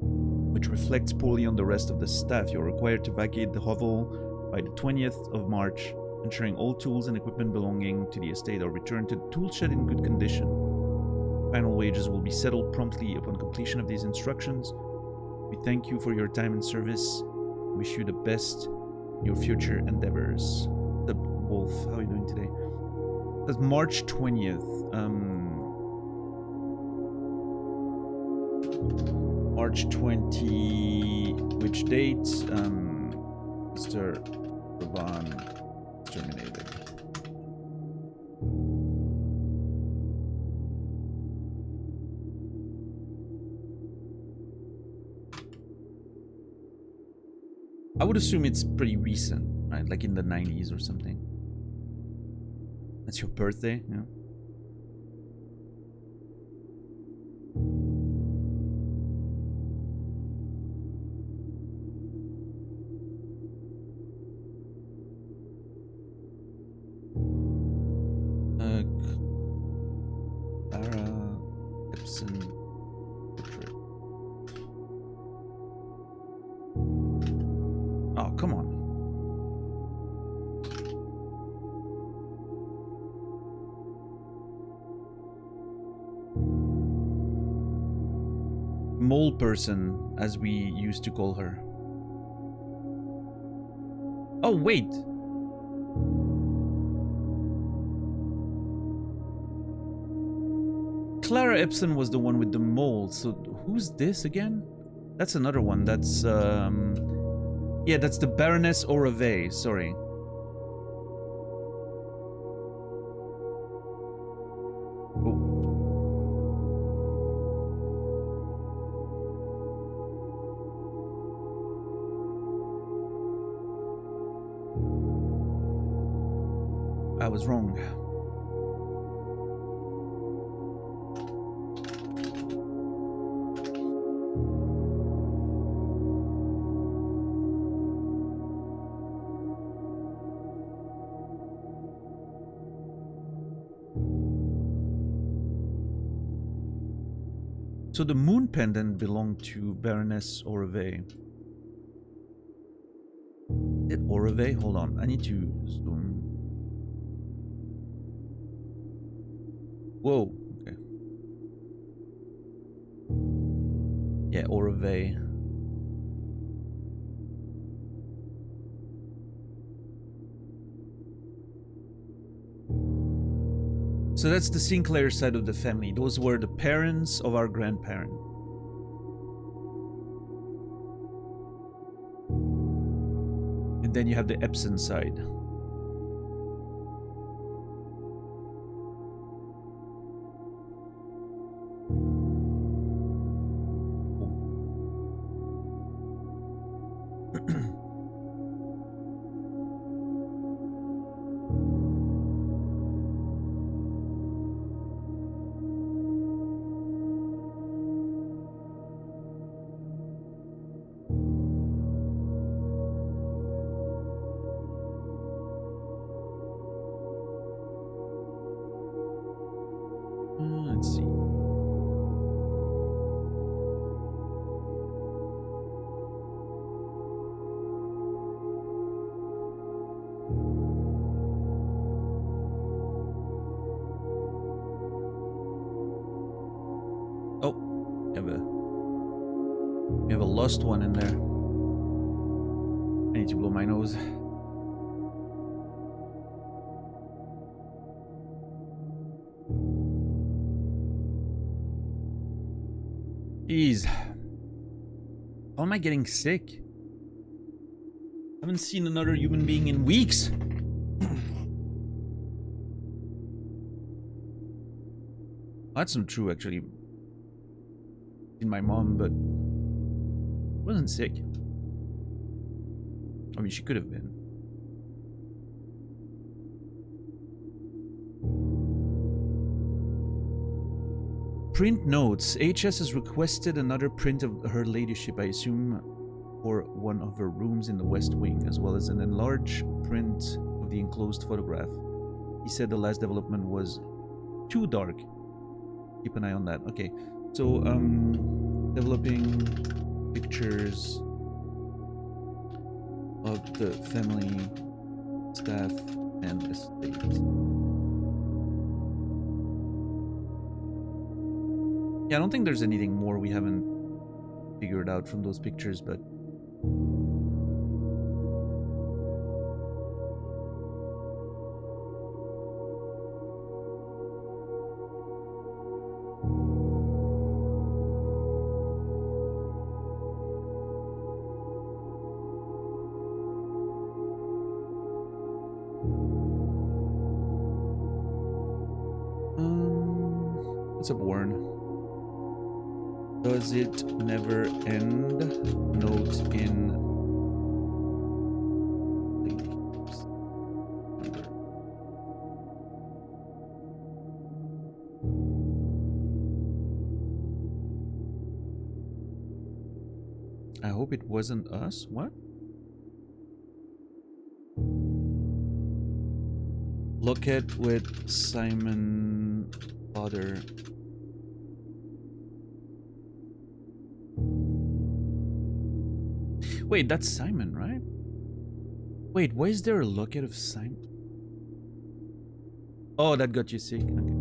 Speaker 1: which reflects poorly on the rest of the staff. You're required to vacate the hovel by the 20th of March, ensuring all tools and equipment belonging to the estate are returned to the tool shed in good condition. Final wages will be settled promptly upon completion of these instructions. We thank you for your time and service. Wish you the best in your future endeavors. The Wolf, how are you doing today? That's March 20th. March 20, which date? Mr. Revan terminated. I would assume it's pretty recent, right? Like in the 90s or something. That's your birthday, yeah? Clara Epson portrait. Oh, come on. Mole person, as we used to call her. Oh, wait. Clara Epson was the one with the mole, so who's this again? That's another one, that's, yeah, that's the Baroness Orave, sorry. I was wrong. So the moon pendant belonged to Baroness Orave. Did Orave? Hold on, I need to zoom. Whoa, okay. Yeah, Orave. So that's the Sinclair side of the family. Those were the parents of our grandparent. And then you have the Epson side. Let's see. Oh, we have a lost one in there. I need to blow my nose. Jeez. How am I getting sick? I haven't seen another human being in weeks. That's not true, actually. In my mom, but wasn't sick. I mean, she could have been. Print notes. HS has requested another print of her ladyship, I assume, for one of her rooms in the West Wing, as well as an enlarged print of the enclosed photograph. He said the last development was too dark. Keep an eye on that. Okay, so developing pictures of the family, staff, and estate. Yeah, I don't think there's anything more we haven't figured out from those pictures, but what's up, Warren? Does it never end? Note in. I hope it wasn't us. What? Look at with Simon father. Wait, that's Simon, right? Wait, why is there a locket of Simon? Oh, that got you sick. Okay.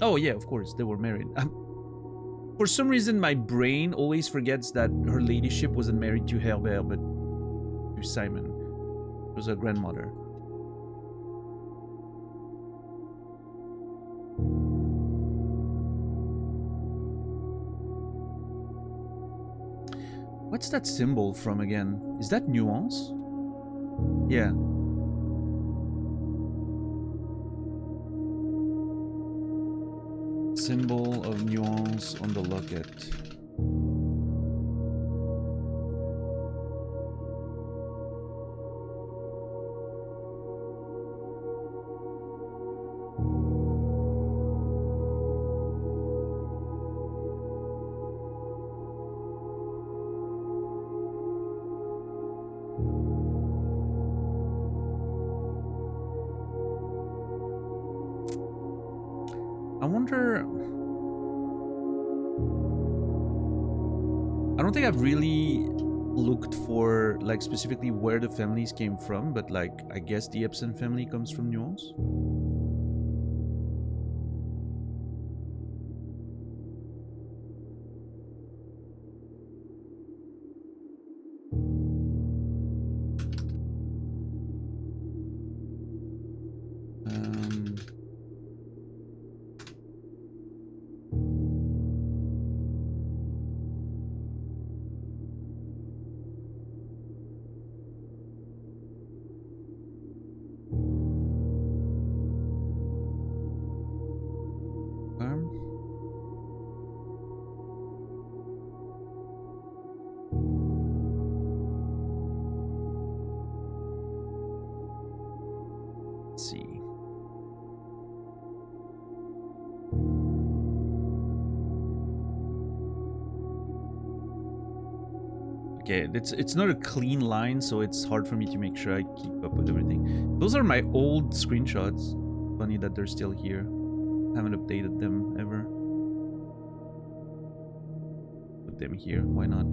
Speaker 1: Oh yeah, of course, they were married. For some reason, my brain always forgets that her ladyship wasn't married to Herbert, but to Simon. It was her grandmother. What's that symbol from again? Is that Nuance? Yeah. Symbol of Nuance on the locket. I wonder... I don't think I've really looked for, like, specifically where the families came from, but, like, I guess the Epson family comes from Nuance. Okay, it's not a clean line, so it's hard for me to make sure I keep up with everything. Those are my old screenshots. Funny that they're still here. Haven't updated them ever. Put them here, why not?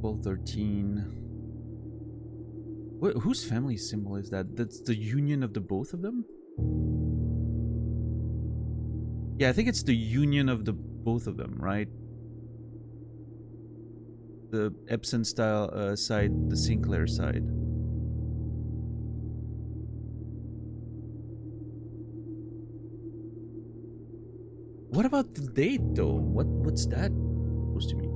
Speaker 1: 1213. Whose family symbol is that? That's the union of the both of them? Yeah, I think it's the union of the both of them, right? The Epson style side, the Sinclair side. What about the date though? What's that supposed to mean?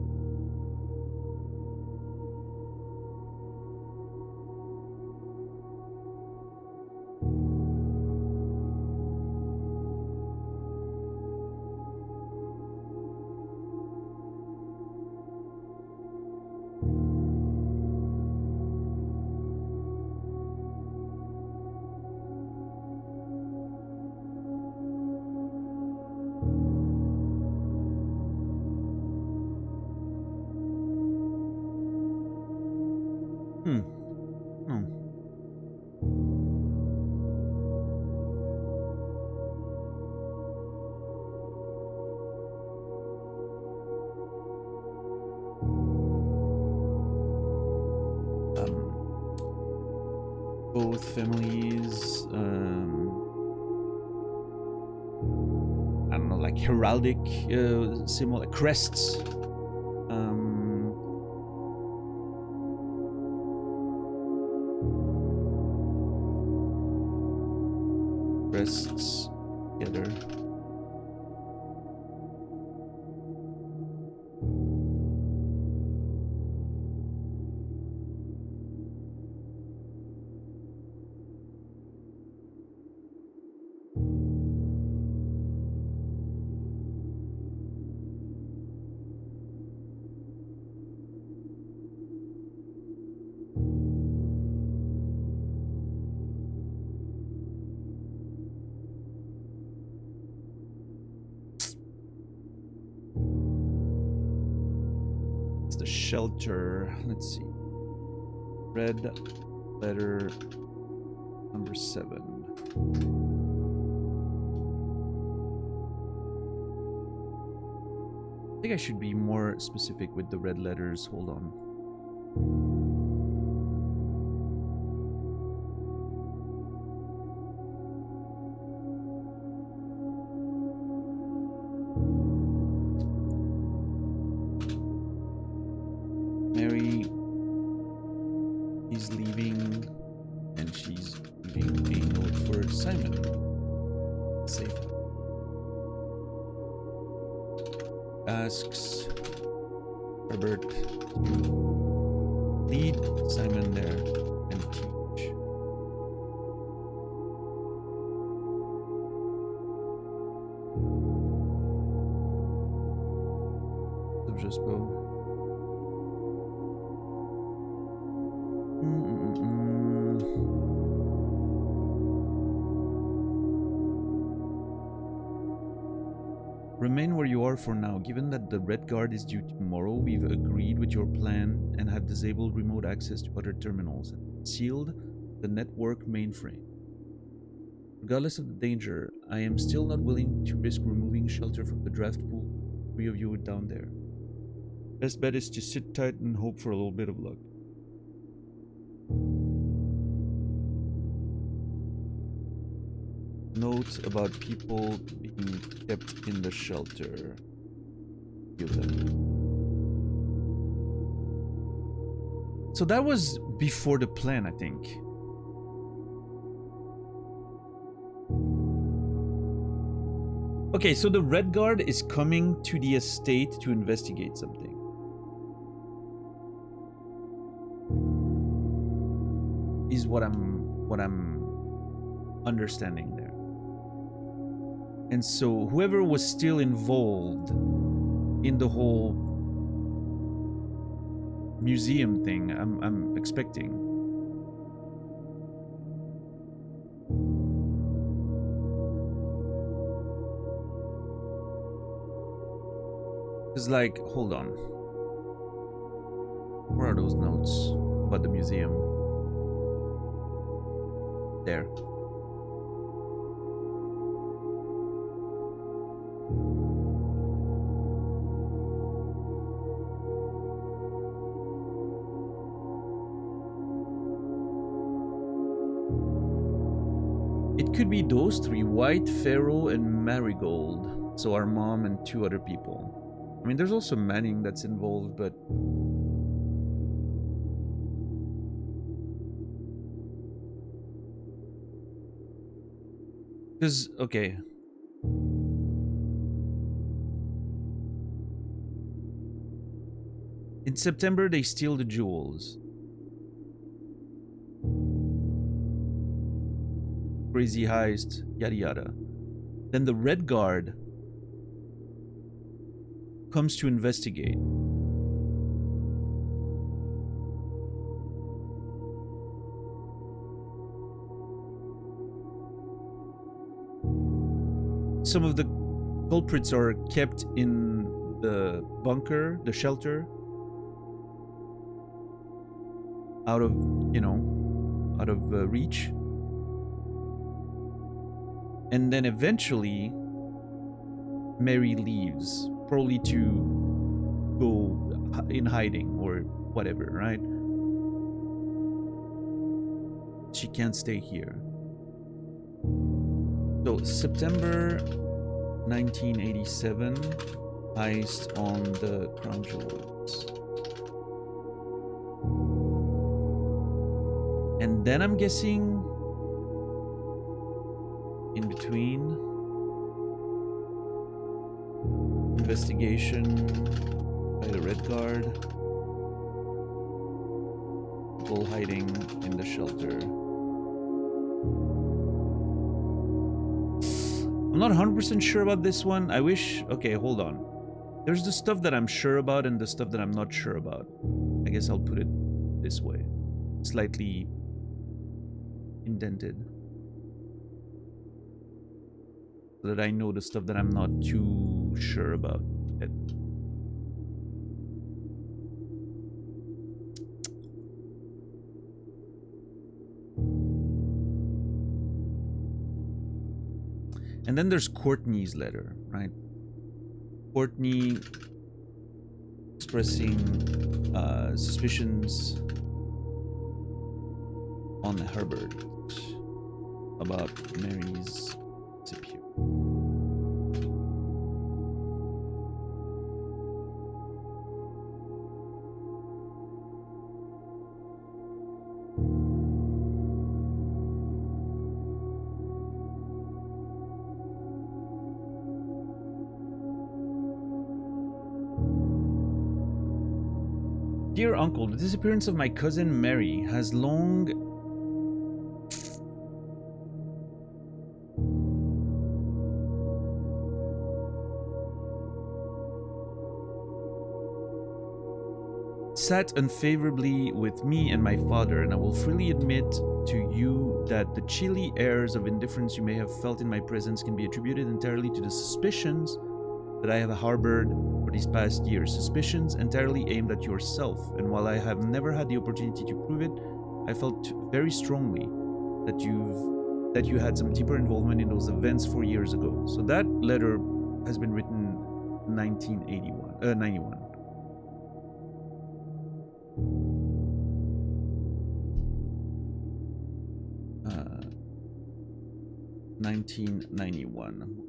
Speaker 1: Both families, I don't know, like heraldic symbol, like crests. Crests together. The shelter, let's see, red letter number 7. I think I should be more specific with the red letters. Hold on. Mary is leaving, and she's leaving a note for Simon. Safe. Asks Herbert to lead Simon there and teach. Subjuspo. Remain where you are for now. Given that the Red Guard is due tomorrow, we've agreed with your plan and have disabled remote access to other terminals and sealed the network mainframe. Regardless of the danger, I am still not willing to risk removing shelter from the draft pool. 3 of you down there. Best bet is to sit tight and hope for a little bit of luck. Note about people being kept in the shelter. So that was before the plan, I think. Okay, so the Red Guard is coming to the estate to investigate something. Is what I'm understanding there. And so whoever was still involved in the whole museum thing, I'm expecting. It's like, hold on. Where are those notes about the museum? There. could be those three: White, Pharaoh, and Marigold. So our mom and 2 other people. I mean, there's also Manning that's involved, but... Because, okay. In September, they steal the jewels. Crazy heist, yada yada. Then the Red Guard comes to investigate. Some of the culprits are kept in the bunker, the shelter, out of, you know, out of reach. And then eventually, Mary leaves, probably to go in hiding or whatever, right? She can't stay here. So, September 1987, heist on the Crown Jewels. And then I'm guessing in between, investigation by the Red Guard, people hiding in the shelter. I'm not 100% sure about this one. I wish... Okay, hold on. There's the stuff that I'm sure about and the stuff that I'm not sure about. I guess I'll put it this way. Slightly indented. So that I know the stuff that I'm not too sure about yet. And then there's Courtney's letter, right? Courtney expressing suspicions on Herbert about Mary's disappearance. Dear Uncle, the disappearance of my cousin Mary has long sat unfavorably with me and my father, and I will freely admit to you that the chilly airs of indifference you may have felt in my presence can be attributed entirely to the suspicions that I have harbored for these past years. Suspicions entirely aimed at yourself, and while I have never had the opportunity to prove it, I felt very strongly that you had some deeper involvement in those events 4 years ago. So that letter has been written 91. 1991.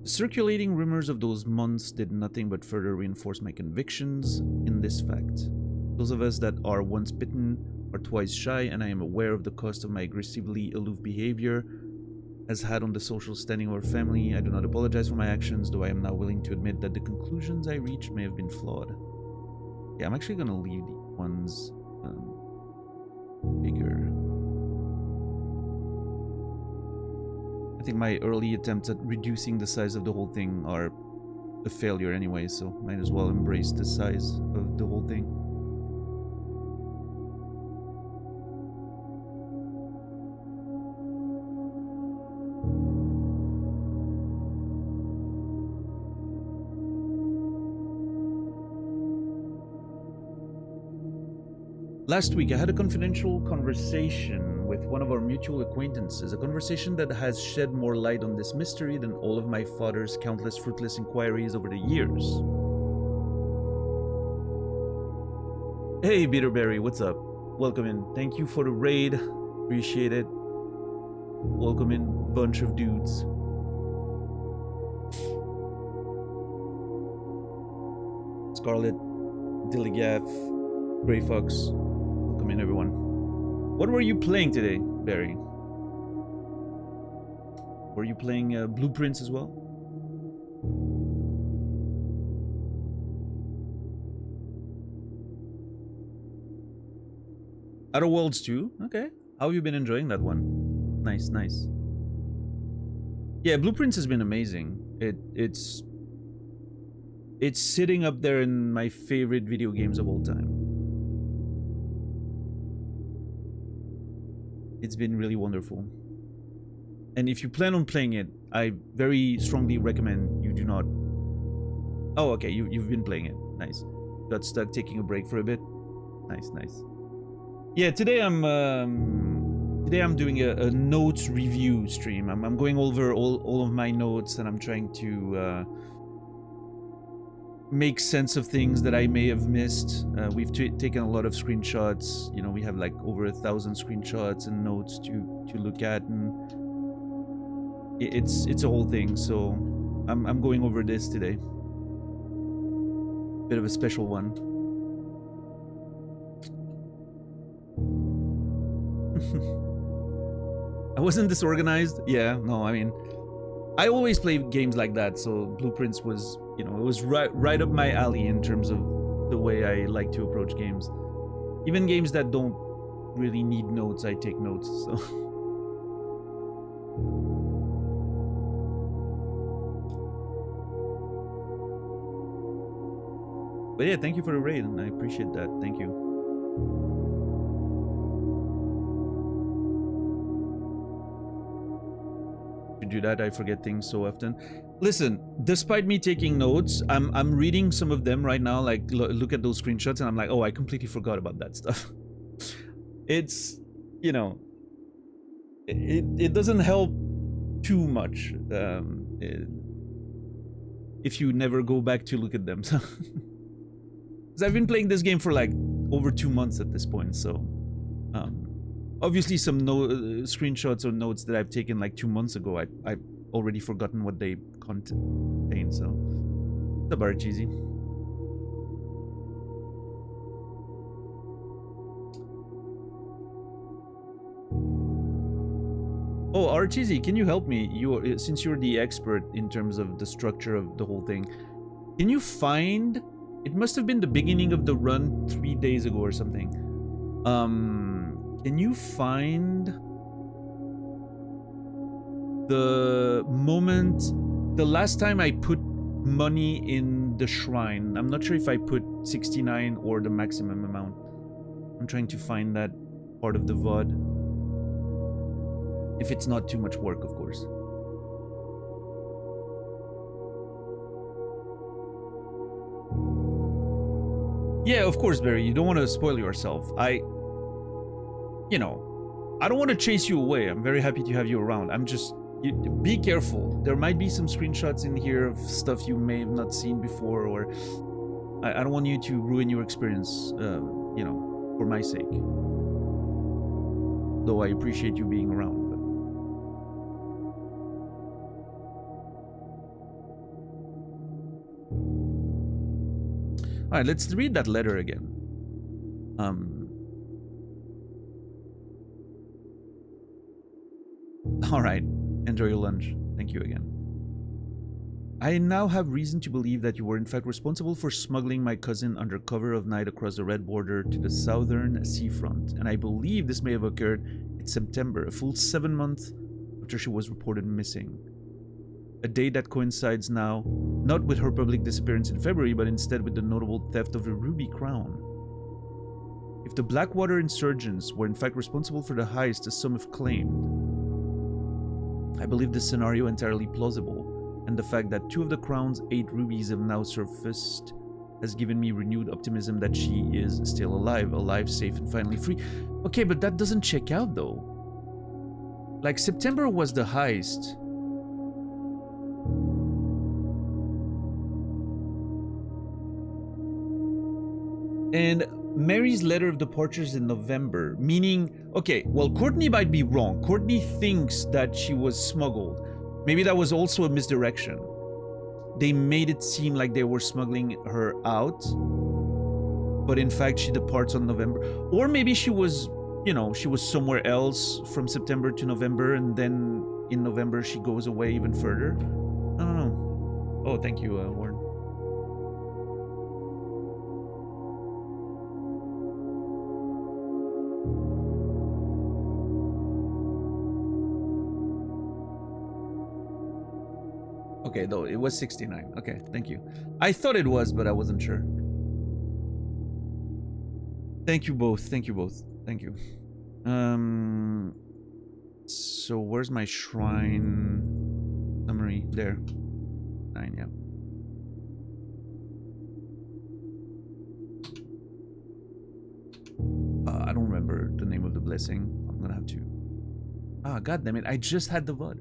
Speaker 1: Circulating rumors of those months did nothing but further reinforce my convictions in this fact. Those of us that are once bitten are twice shy, and I am aware of the cost of my aggressively aloof behavior has had on the social standing of our family. I do not apologize for my actions, though I am now willing to admit that the conclusions I reached may have been flawed. Yeah, I'm actually gonna leave the ones bigger. I think my early attempts at reducing the size of the whole thing are a failure anyway, so might as well embrace the size of the whole thing. Last week, I had a confidential conversation with one of our mutual acquaintances, a conversation that has shed more light on this mystery than all of my father's countless fruitless inquiries over the years. Hey, Bitterberry, what's up? Welcome in. Thank you for the raid. Appreciate it. Welcome in, bunch of dudes. Scarlet, Dilligaff, Grey Fox. Welcome in, everyone. What were you playing today, Barry? Were you playing Blueprints as well? Outer Worlds 2? Okay. How have you been enjoying that one? Nice, nice. Yeah, Blueprints has been amazing. It's sitting up there in my favorite video games of all time. It's been really wonderful. And if you plan on playing it, I very strongly recommend you do not... Oh, okay, you've been playing it. Nice. Got stuck taking a break for a bit. Nice, nice. Yeah, today I'm doing a notes review stream. I'm going over all of my notes, and I'm trying to make sense of things that I may have missed. We've taken a lot of screenshots. You know, we have like over 1,000 screenshots and notes to look at, and it's a whole thing. So I'm going over this today. Bit of a special one. I wasn't disorganized. Yeah, no, I mean, I always play games like that, so Blueprints was, you know, it was right up my alley in terms of the way I like to approach games. Even games that don't really need notes, I take notes, so... But yeah, thank you for the raid, and I appreciate that. Thank you. Do that, I forget things so often. Listen, despite me taking notes, I'm reading some of them right now, like look at those screenshots, and I'm like, oh, I completely forgot about that stuff. It's, you know, it doesn't help too much if you never go back to look at them. So because I've been playing this game for like over 2 months at this point, so obviously some screenshots or notes that I've taken like 2 months ago, I've already forgotten what they contain, so it's about cheesy. Oh, Archeesy, can you help me? Since you're the expert in terms of the structure of the whole thing, can you find... It must have been the beginning of the run 3 days ago or something. Can you find the moment, the last time I put money in the shrine? I'm not sure if I put 69 or the maximum amount. I'm trying to find that part of the VOD. If it's not too much work, of course. Yeah, of course, Barry. You don't want to spoil yourself. You know, I don't want to chase you away. I'm very happy to have you around. I'm just... be careful. There might be some screenshots in here of stuff you may have not seen before, or... I don't want you to ruin your experience, you know, for my sake. Though I appreciate you being around. Alright, let's read that letter again. Alright, enjoy your lunch. Thank you again. I now have reason to believe that you were in fact responsible for smuggling my cousin under cover of night across the Red Border to the southern seafront, and I believe this may have occurred in September, a full 7 months after she was reported missing. A date that coincides now, not with her public disappearance in February, but instead with the notable theft of the Ruby Crown. If the Blackwater insurgents were in fact responsible for the heist as some have claimed, I believe this scenario entirely plausible, and the fact that 2 of the Crown's 8 rubies have now surfaced has given me renewed optimism that she is still alive, safe, and finally free. Okay, but that doesn't check out though. Like, September was the heist. And Mary's letter of departure is in November, meaning, okay, well, Courtney might be wrong. Courtney thinks that she was smuggled. Maybe that was also a misdirection. They made it seem like they were smuggling her out, but in fact, she departs on November. Or maybe she was, you know, she was somewhere else from September to November, and then in November, she goes away even further. I don't know. Oh, thank you, Warren. Okay, though, it was 69. Okay, thank you. I thought it was, but I wasn't sure. Thank you both. Thank you both. Thank you. So where's my shrine summary? There. 9, yeah. I don't remember the name of the blessing. I'm gonna have to. God damn it! I just had the VOD.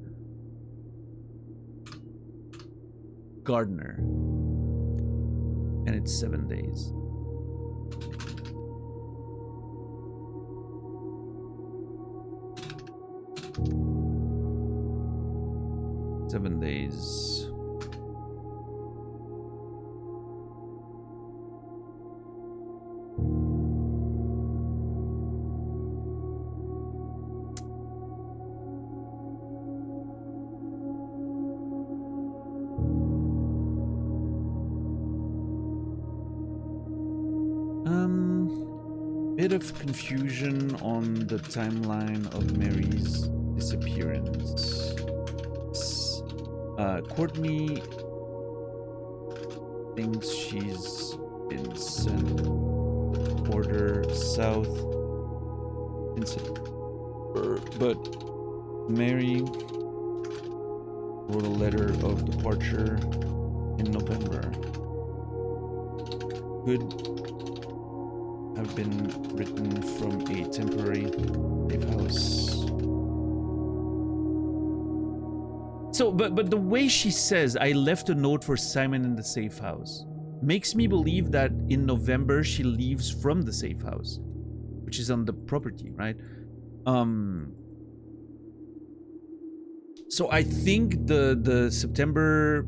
Speaker 1: Gardener, and it's 7 days. Seven days. Bit of confusion on the timeline of Mary's disappearance. Courtney thinks she's been sent border south in September, but Mary wrote a letter of departure in November. Could have been written from a temporary safe house. So, but the way she says, I left a note for Simon in the safe house, makes me believe that in November she leaves from the safe house, which is on the property, right? So I think the September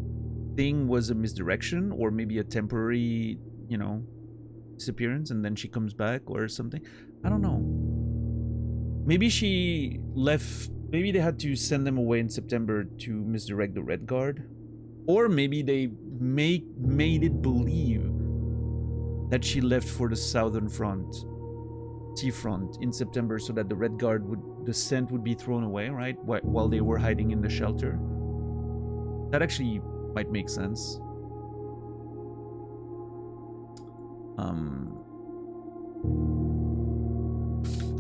Speaker 1: thing was a misdirection, or maybe a temporary, you know, disappearance, and then she comes back or something. I don't know. Maybe she left. Maybe they had to send them away in September to misdirect the Red Guard, or maybe they made it believe that she left for the southern front, seafront, in September, so that the Red Guard the scent would be thrown away, right, while they were hiding in the shelter. That actually might make sense.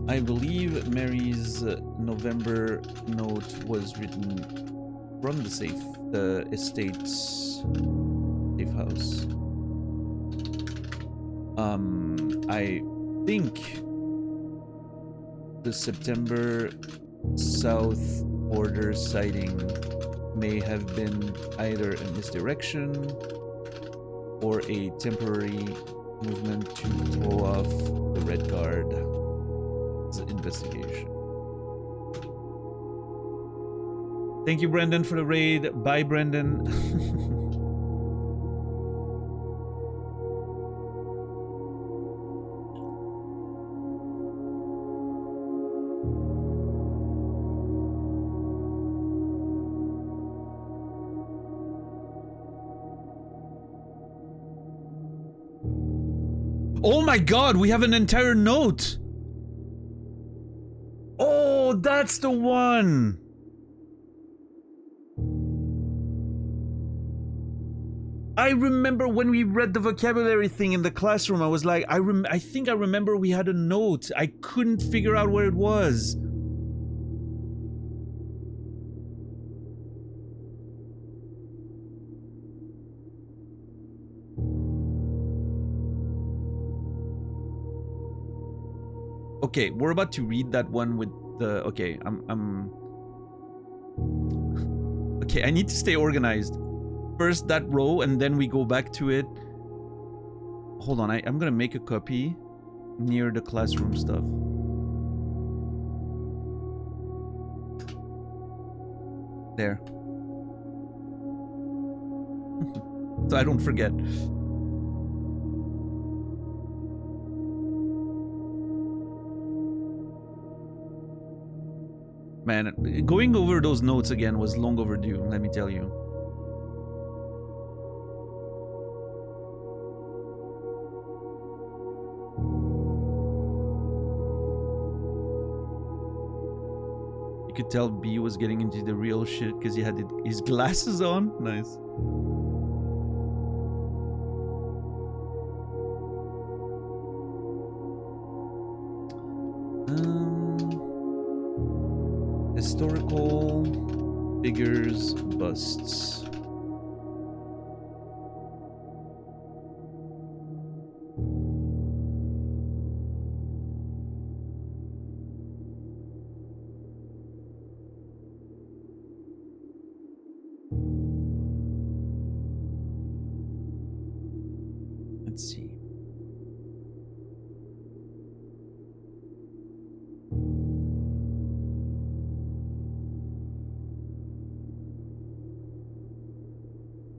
Speaker 1: I believe Mary's November note was written from the estate's safe house. I think the September south border sighting may have been either a misdirection or a temporary movement to throw off the Red Guard investigation. Thank you, Brendan, for the raid. Bye, Brendan. Oh my god, we have an entire note! Oh, that's the one! I remember when we read the vocabulary thing in the classroom, I was like, I think I remember we had a note. I couldn't figure out where it was. Okay, we're about to read that one with the... Okay, Okay, I need to stay organized. First that row, and then we go back to it. Hold on, I'm gonna make a copy. near the classroom stuff. There. So I don't forget. Man, going over those notes again was long overdue, let me tell you. You could tell B was getting into the real shit because he had his glasses on. Nice. Historical figures busts. Let's see.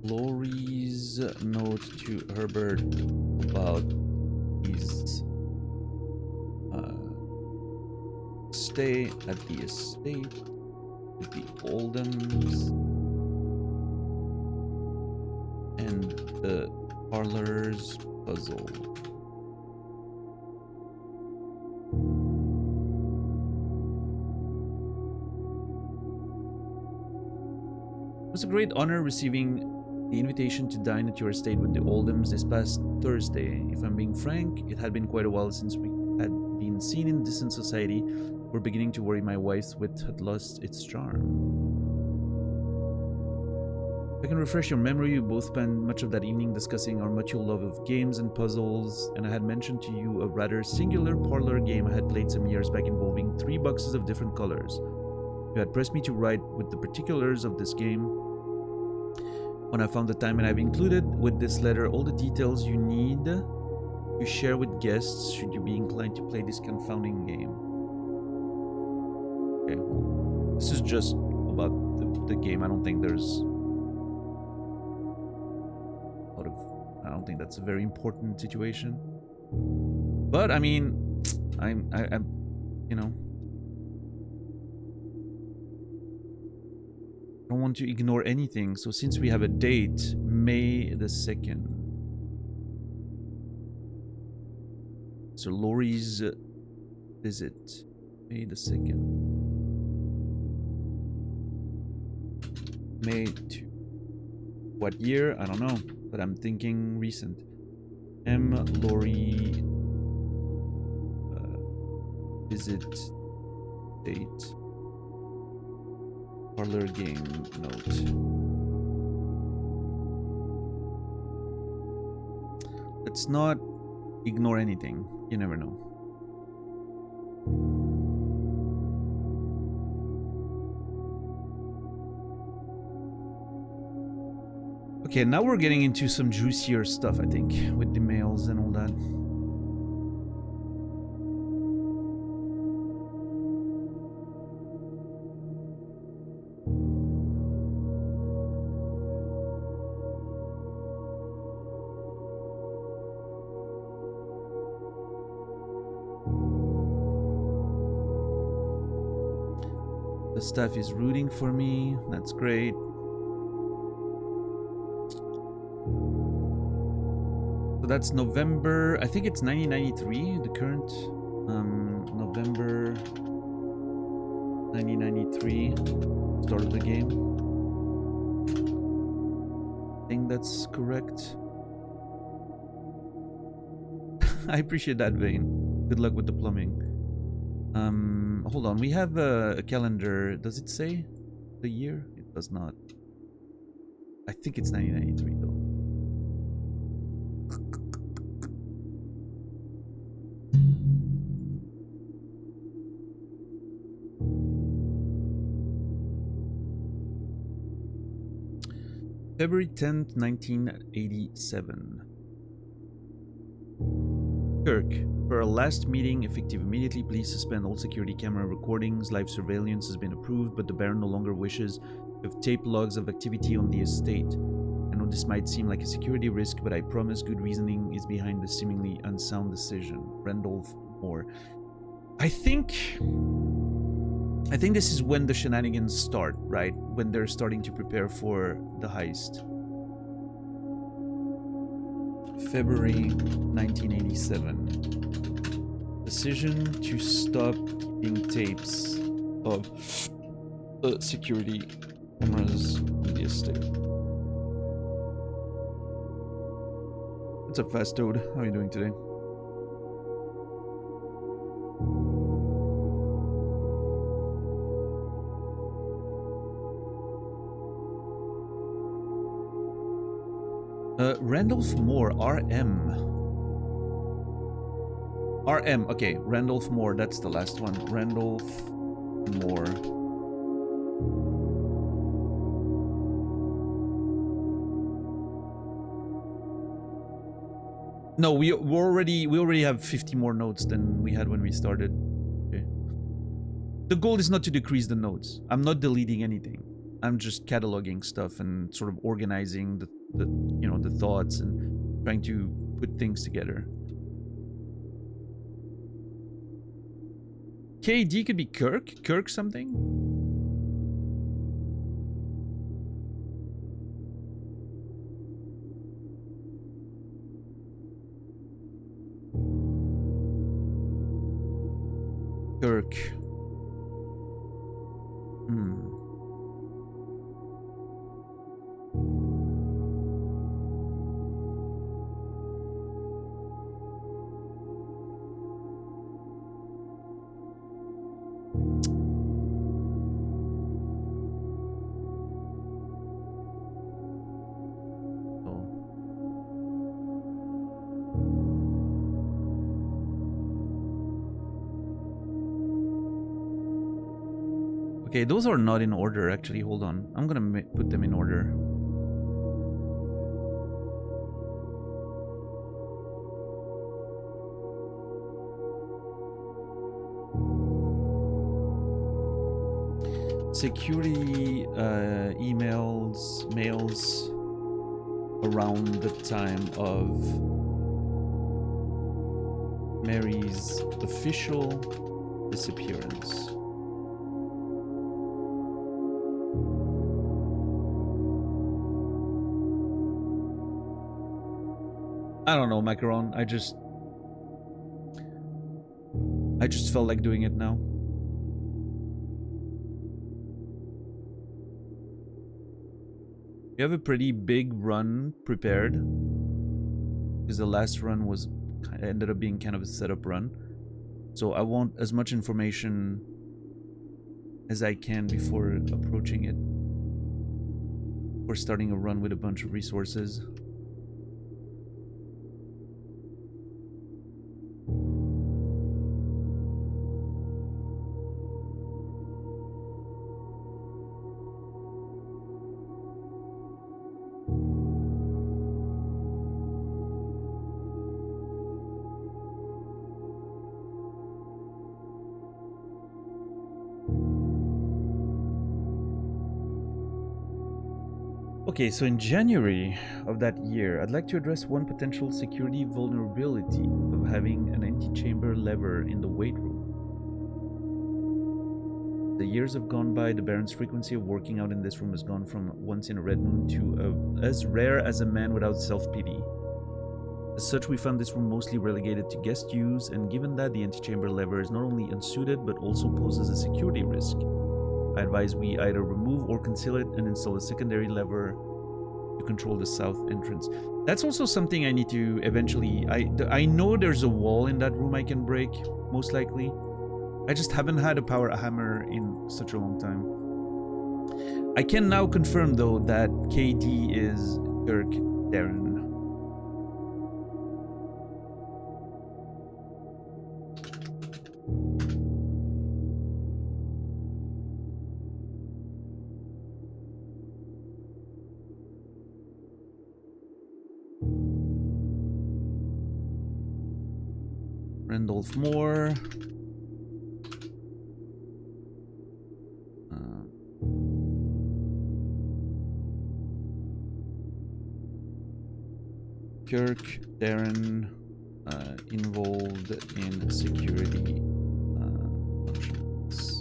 Speaker 1: Laurie's note to Herbert about his stay at the estate with the Oldhams and the parlor's puzzle. It was a great honor receiving the invitation to dine at your estate with the Oldhams this past Thursday. If I'm being frank, it had been quite a while since we had been seen in distant society. We're beginning to worry my wife's wit had lost its charm. If I can refresh your memory, you both spent much of that evening discussing our mutual love of games and puzzles, and I had mentioned to you a rather singular parlor game I had played some years back involving 3 boxes of different colors. You had pressed me to write with the particulars of this game. When I found the time, and I've included with this letter all the details you need to share with guests should you be inclined to play this confounding game. Okay, well, this is just about the game. I don't think there's a lot of... I don't think that's a very important situation. But I mean, I'm you know, I don't want to ignore anything. So since we have a date, May the 2nd. So Laurie's visit, May the 2nd. May 2. What year? I don't know, but I'm thinking recent. M. Laurie visit date. Parlor game note. Let's not ignore anything. You never know. Okay, now we're getting into some juicier stuff, I think, with the mails and all that. The staff is rooting for me. That's great. So that's November, I think it's 1993, the current November 1993 start of the game. I think that's correct. I appreciate that, Vane. Good luck with the plumbing. Hold on, we have a calendar. Does it say the year? It does not. I think it's 1993 though. February 10th, 1987. Kirk, for our last meeting, effective immediately, please suspend all security camera recordings. Live surveillance has been approved, but the Baron no longer wishes to have tape logs of activity on the estate. I know this might seem like a security risk, but I promise good reasoning is behind the seemingly unsound decision. Randolph Moore. I think this is when the shenanigans start, right? When they're starting to prepare for the heist. February 1987. Decision to stop keeping tapes of the security cameras on the estate. What's up, Fast Toad? How are you doing today? Randolph Moore, RM. RM, okay, Randolph Moore, that's the last one. Randolph Moore. No, we already have 50 more notes than we had when we started. Okay. The goal is not to decrease the notes. I'm not deleting anything. I'm just cataloging stuff and sort of organizing the thoughts and trying to put things together. KD could be Kirk? Kirk something? Kirk. Okay, those are not in order, actually. Hold on. I'm gonna put them in order. Security emails, mails around the time of Mary's official disappearance. I don't know, Macaron. I just felt like doing it now. You have a pretty big run prepared, because the last run was ended up being kind of a setup run. So I want as much information as I can before approaching it, or starting a run with a bunch of resources. Okay, so in January of that year, I'd like to address one potential security vulnerability of having an antechamber lever in the weight room. The years have gone by, the Baron's frequency of working out in this room has gone from once in a red moon to as rare as a man without self-pity. As such, we found this room mostly relegated to guest use, and given that the antechamber lever is not only unsuited but also poses a security risk, I advise we either remove or conceal it and install a secondary lever to control the south entrance. That's also something I need to eventually... I know there's a wall in that room I can break, most likely. I just haven't had a power hammer in such a long time. I can now confirm, though, that KD is Kirk Darren. Randolph Moore. Kirk, Darren, involved in security functions.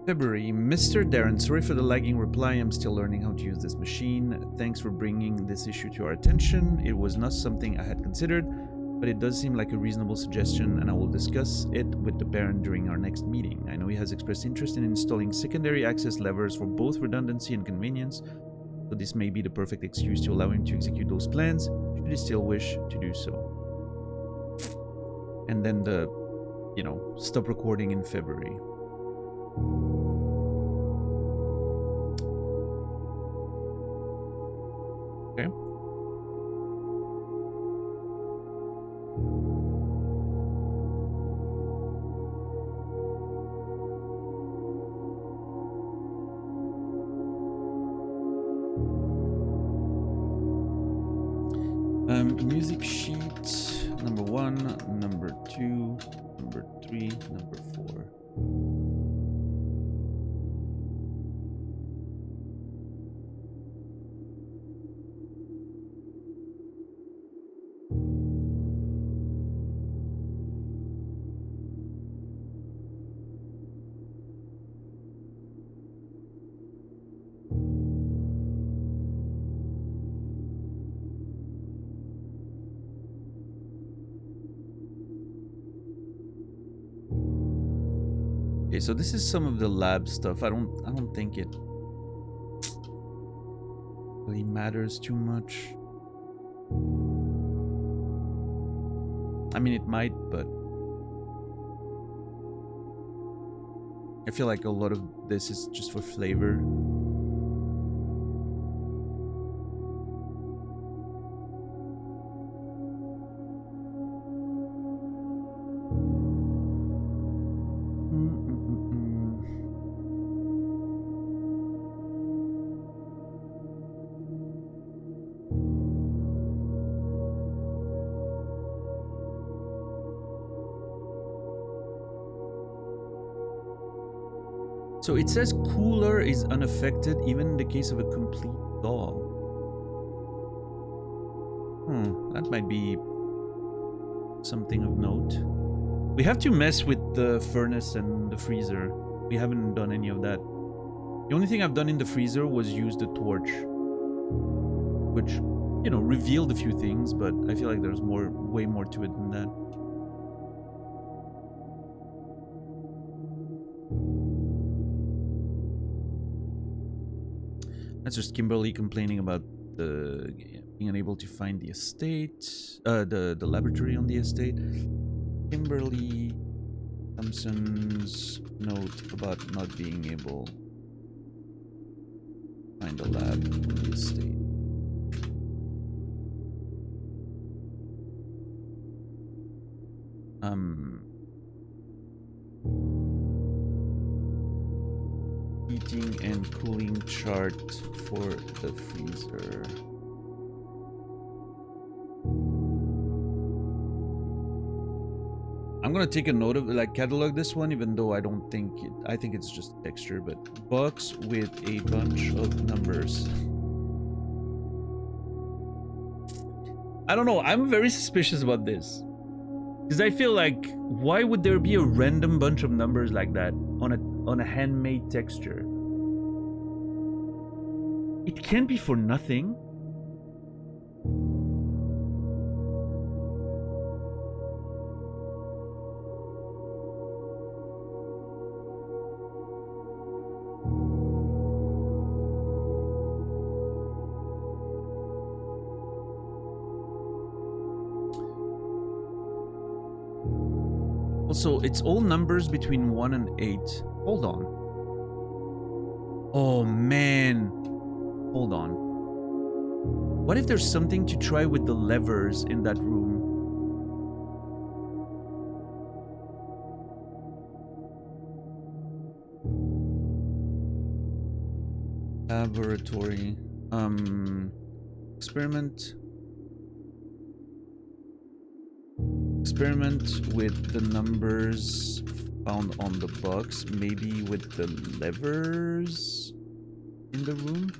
Speaker 1: February. Mr. Darren, sorry for the lagging reply. I'm still learning how to use this machine. Thanks for bringing this issue to our attention. It was not something I had considered, but it does seem like a reasonable suggestion, and I will discuss it with the Baron during our next meeting. I know he has expressed interest in installing secondary access levers for both redundancy and convenience, so this may be the perfect excuse to allow him to execute those plans, should he still wish to do so. And then the, you know, stop recording in February. Okay. Music sheet, number 1, number 2, number 3, number 4. Okay, so this is some of the lab stuff. I don't think it really matters too much. I mean, it might, but I feel like a lot of this is just for flavor. So it says cooler is unaffected even in the case of a complete thaw. That might be something of note. We have to mess with the furnace and the freezer. We haven't done any of that. The only thing I've done in the freezer was use the torch, which, you know, revealed a few things, but I feel like there's way more to it than that. That's just Kimberly complaining about the being unable to find the estate, the laboratory on the estate. Kimberly Thompson's note about not being able to find a lab on the estate. Heating and cooling chart for the freezer. I'm gonna take a note of, like, catalog this one, even though I don't think it, I think it's just texture, but box with a bunch of numbers. I don't know, I'm very suspicious about this. Because I feel like, why would there be a random bunch of numbers like that on a handmade texture? It can't be for nothing. Also, it's all numbers between 1 and 8. Hold on. Oh, man. Hold on. What if there's something to try with the levers in that room? Laboratory. Experiment. Experiment with the numbers found on the box. Maybe with the levers in the room.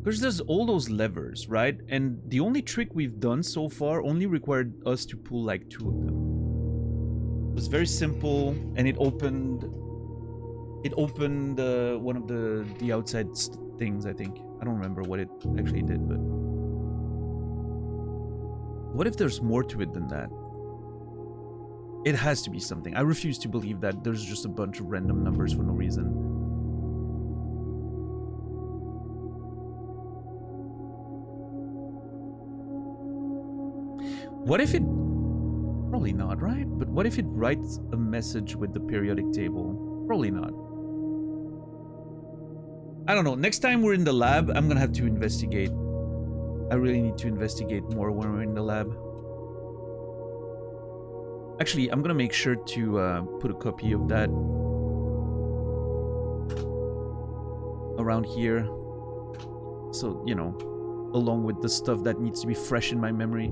Speaker 1: Because there's all those levers, right? And the only trick we've done so far only required us to pull like 2 of them. It was very simple, and it opened one of the outside things, I think. I don't remember what it actually did, but what if there's more to it than that? It has to be something. I refuse to believe that there's just a bunch of random numbers for no reason. What if it... Probably not, right? But what if it writes a message with the periodic table? Probably not. I don't know. Next time we're in the lab, I'm gonna have to investigate. I really need to investigate more when we're in the lab. Actually, I'm gonna make sure to put a copy of that around here. So, you know, along with the stuff that needs to be fresh in my memory.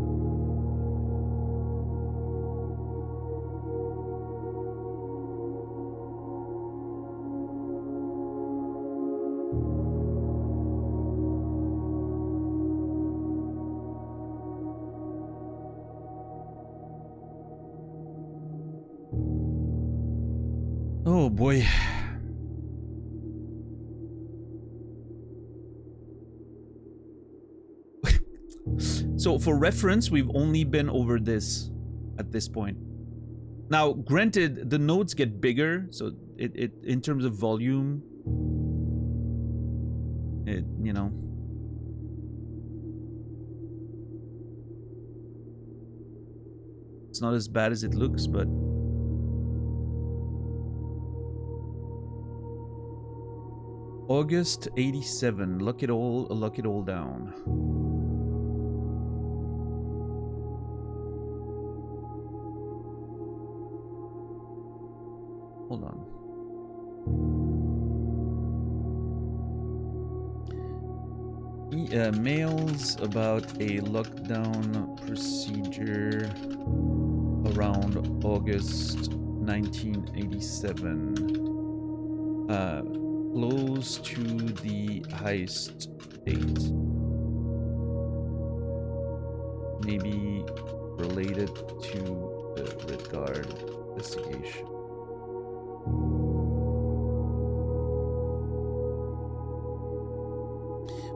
Speaker 1: Oh boy. So for reference, we've only been over this at this point. Now, granted, the nodes get bigger, so it in terms of volume, it, you know, it's not as bad as it looks, but August 87, lock it all down. Hold on. Mails about a lockdown procedure around August 1987. Close to the heist date. Maybe related to the Redguard investigation.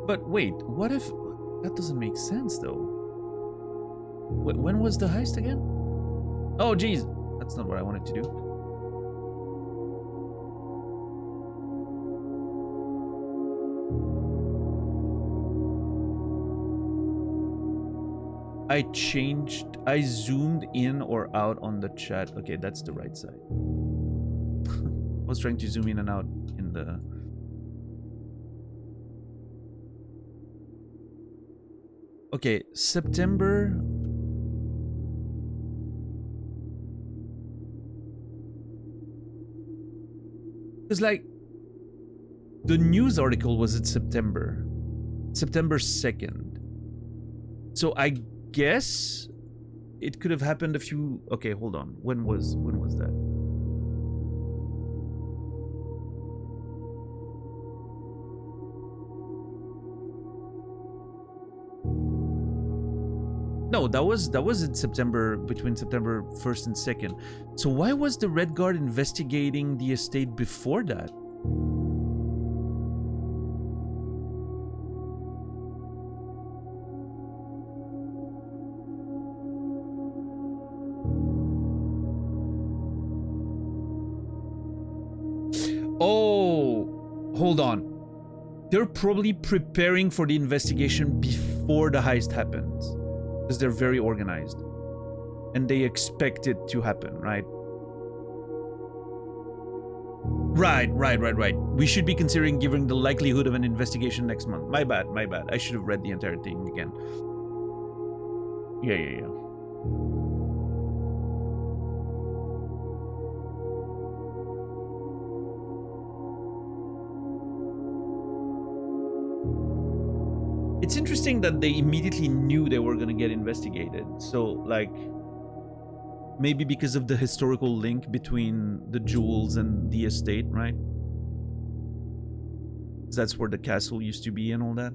Speaker 1: But wait, what if... That doesn't make sense, though. When was the heist again? Oh, geez. That's not what I wanted to do. I zoomed in or out on the chat. Okay, that's the right side. I was trying to zoom in and out in the... Okay, September... Because, like, the news article was in September 2nd. So I guess it could have happened a few... Okay, hold on. When was that? No, that was in September, between September 1st and 2nd. So why was the Redguard investigating the estate before that? Oh, hold on. They're probably preparing for the investigation before the heist happens. Because they're very organized. And they expect it to happen, right? Right. We should be considering giving the likelihood of an investigation next month. My bad. I should have read the entire thing again. Yeah. It's interesting that they immediately knew they were going to get investigated. So, like, maybe because of the historical link between the jewels and the estate, right? That's where the castle used to be and all that.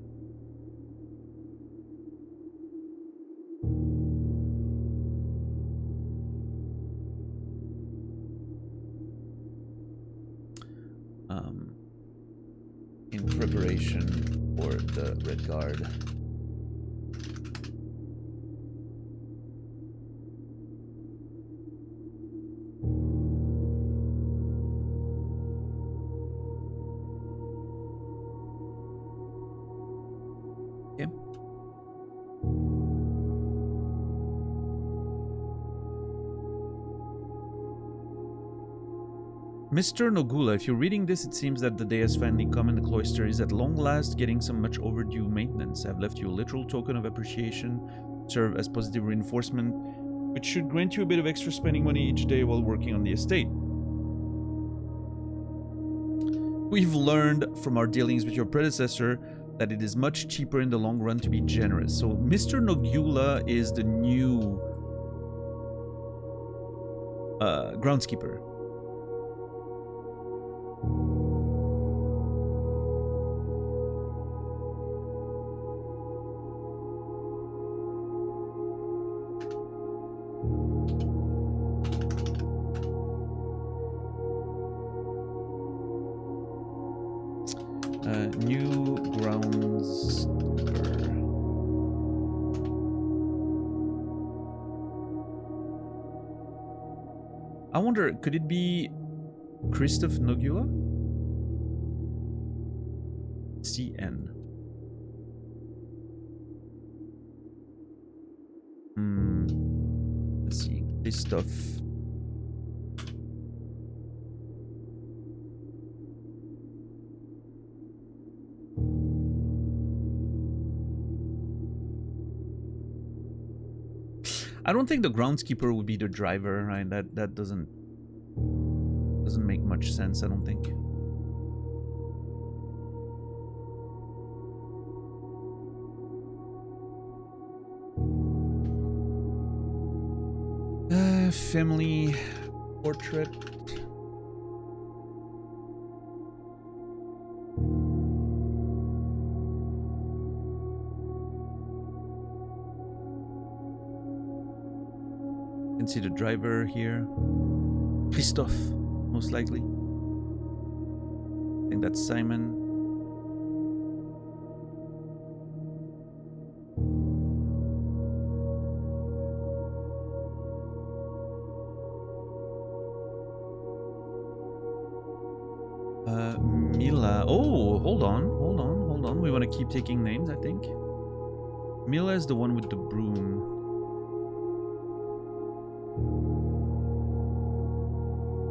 Speaker 1: In preparation for the Red Guard. Okay. Mr. Nogula, if you're reading this, it seems that the day has finally come and the cloister is at long last getting some much overdue maintenance. I've left you a literal token of appreciation, serve as positive reinforcement, which should grant you a bit of extra spending money each day while working on the estate. We've learned from our dealings with your predecessor that it is much cheaper in the long run to be generous. So Mr. Nogula is the new groundskeeper. New groundskeeper. I wonder, could it be Christoph Nogula? CN. Let's see. Christoph. I don't think the groundskeeper would be the driver, right? That doesn't make much sense, I don't think. Family portrait. You can see the driver here. Christoph, most likely. I think that's Simon. Mila. Oh, hold on. We want to keep taking names, I think. Mila is the one with the broom.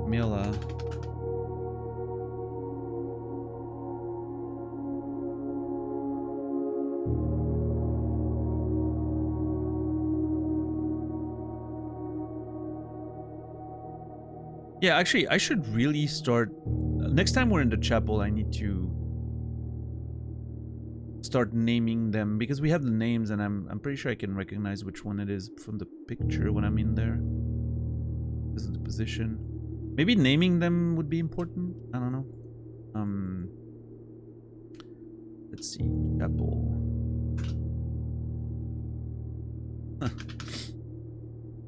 Speaker 1: Mila. Yeah, actually, I should really start... Next time we're in the chapel, I need to start naming them, because we have the names and I'm pretty sure I can recognize which one it is from the picture when I'm in there. This is the position. Maybe naming them would be important. I don't know. Let's see. Chapel.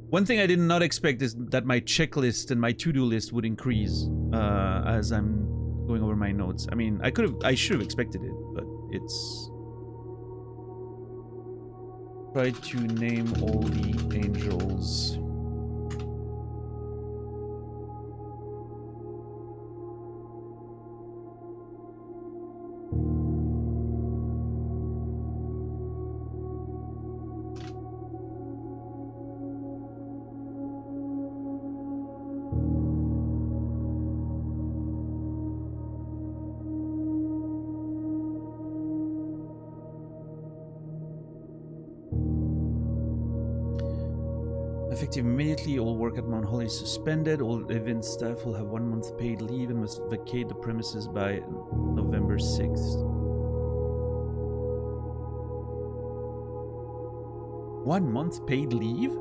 Speaker 1: One thing I did not expect is that my checklist and my to-do list would increase as I'm going over my notes. I mean, I should have expected it, but it's... Try to name all the angels. Effective immediately, all work at Mount Holly is suspended. All event staff will have 1 month paid leave and must vacate the premises by November 6th. 1 month paid leave?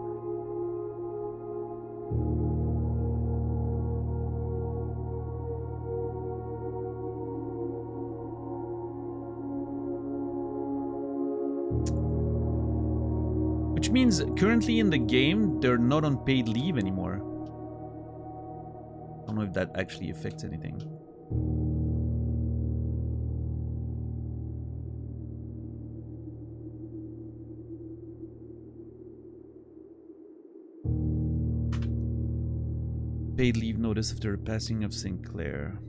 Speaker 1: Which means currently in the game, they're not on paid leave anymore. I don't know if that actually affects anything. Paid leave notice after the passing of Sinclair.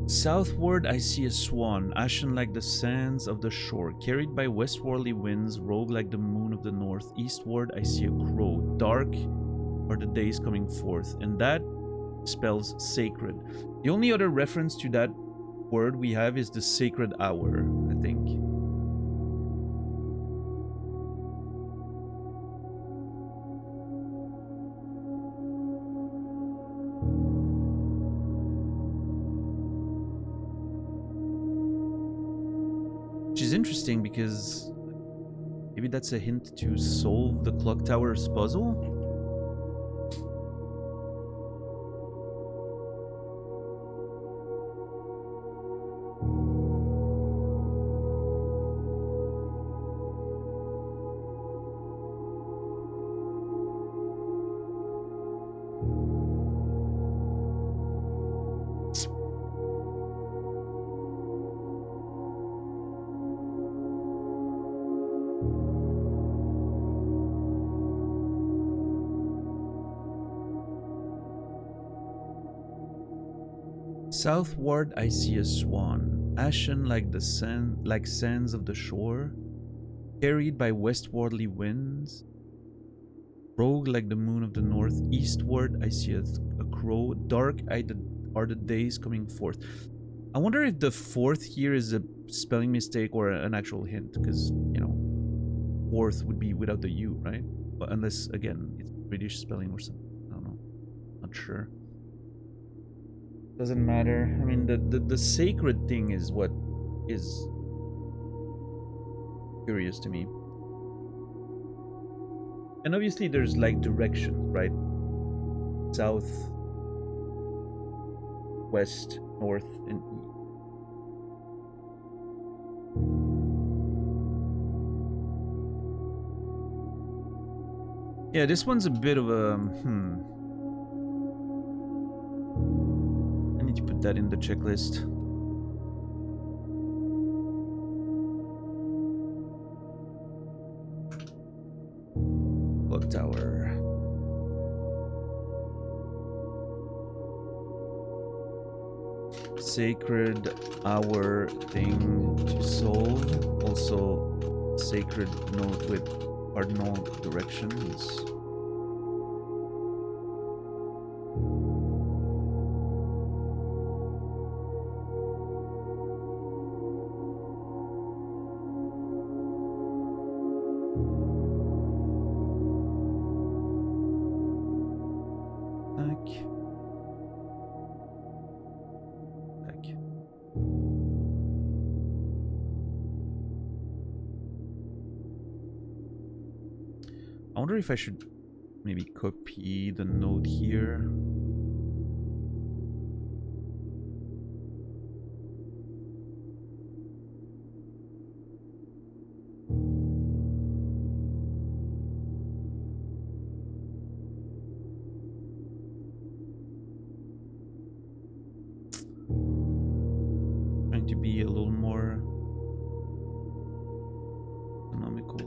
Speaker 1: Southward I see a swan, ashen like the sands of the shore, carried by westwardly winds, rogue like the moon of the north. Eastward I see a crow, dark are the days coming forth, and that spells sacred. The only other reference to that word we have is the sacred hour, I think. Which is interesting because maybe that's a hint to solve the clock tower's puzzle? Southward I see a swan, ashen like the sands of the shore, carried by westwardly winds, rogue like the moon of the north. Eastward I see a crow, dark are the days coming forth. I wonder if the fourth here is a spelling mistake or an actual hint, because, you know, fourth would be without the U, right? But unless, again, it's British spelling or something. I don't know. Not sure. Doesn't matter. I mean, the sacred thing is what is curious to me. And obviously there's like directions, right? South, west, north, and east. Yeah, this one's a bit of a I need to put that in the checklist. Clock tower. Sacred hour thing to solve. Also, sacred note with cardinal directions. I wonder if I should maybe copy the note here. Trying to be a little more economical.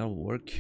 Speaker 1: that'll work.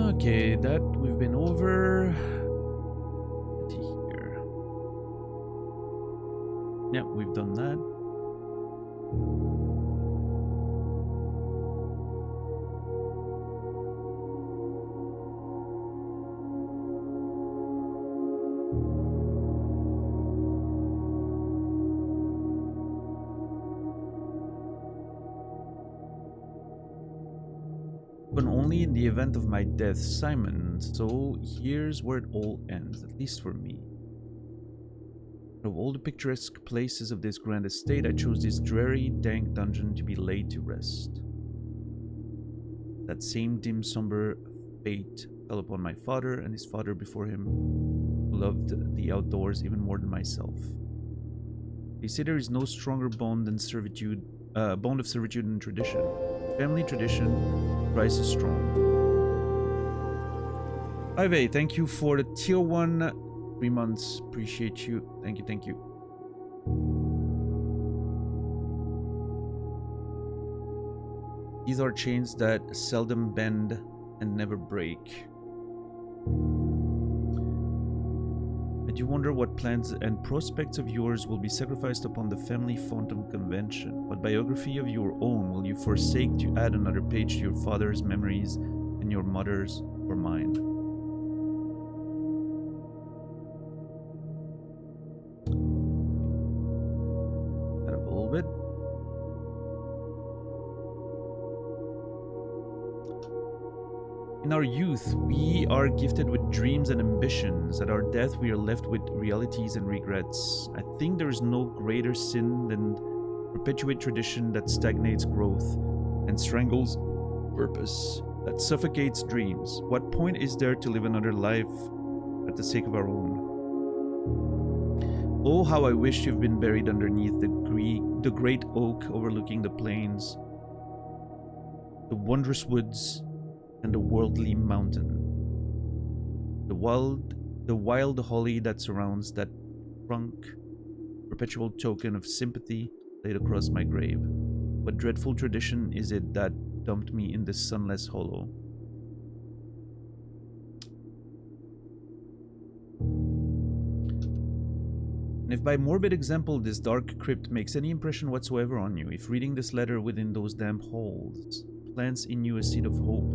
Speaker 1: Okay, that we've been over. Here. Yeah, we've done that. But only in the event of my death, Simon. So here's where it all ends, at least for me. Of all the picturesque places of this grand estate, I chose this dreary, dank dungeon to be laid to rest. That same dim, somber fate fell upon my father and his father before him, who loved the outdoors even more than myself. They say there is no stronger bond than servitude, bond of servitude and tradition. Family tradition, Christ is strong. 5A, thank you for the tier 1 3 months. Appreciate you. Thank you, thank you. These are chains that seldom bend and never break. I do wonder what plans and prospects of yours will be sacrificed upon the family phantom convention. What biography of your own will you forsake to add another page to your father's memories and your mother's or mine? That up a little bit. In our youth, we are gifted with dreams and ambitions. At our death, we are left with realities and regrets. I think there is no greater sin than perpetuate tradition that stagnates growth and strangles purpose, that suffocates dreams. What point is there to live another life at the sake of our own? Oh, how I wish you've been buried underneath the great oak overlooking the plains, the wondrous woods, and the worldly mountain. The wild holly that surrounds that trunk, perpetual token of sympathy laid across my grave. What dreadful tradition is it that dumped me in this sunless hollow? And if by morbid example this dark crypt makes any impression whatsoever on you, if reading this letter within those damp halls plants in you a seed of hope,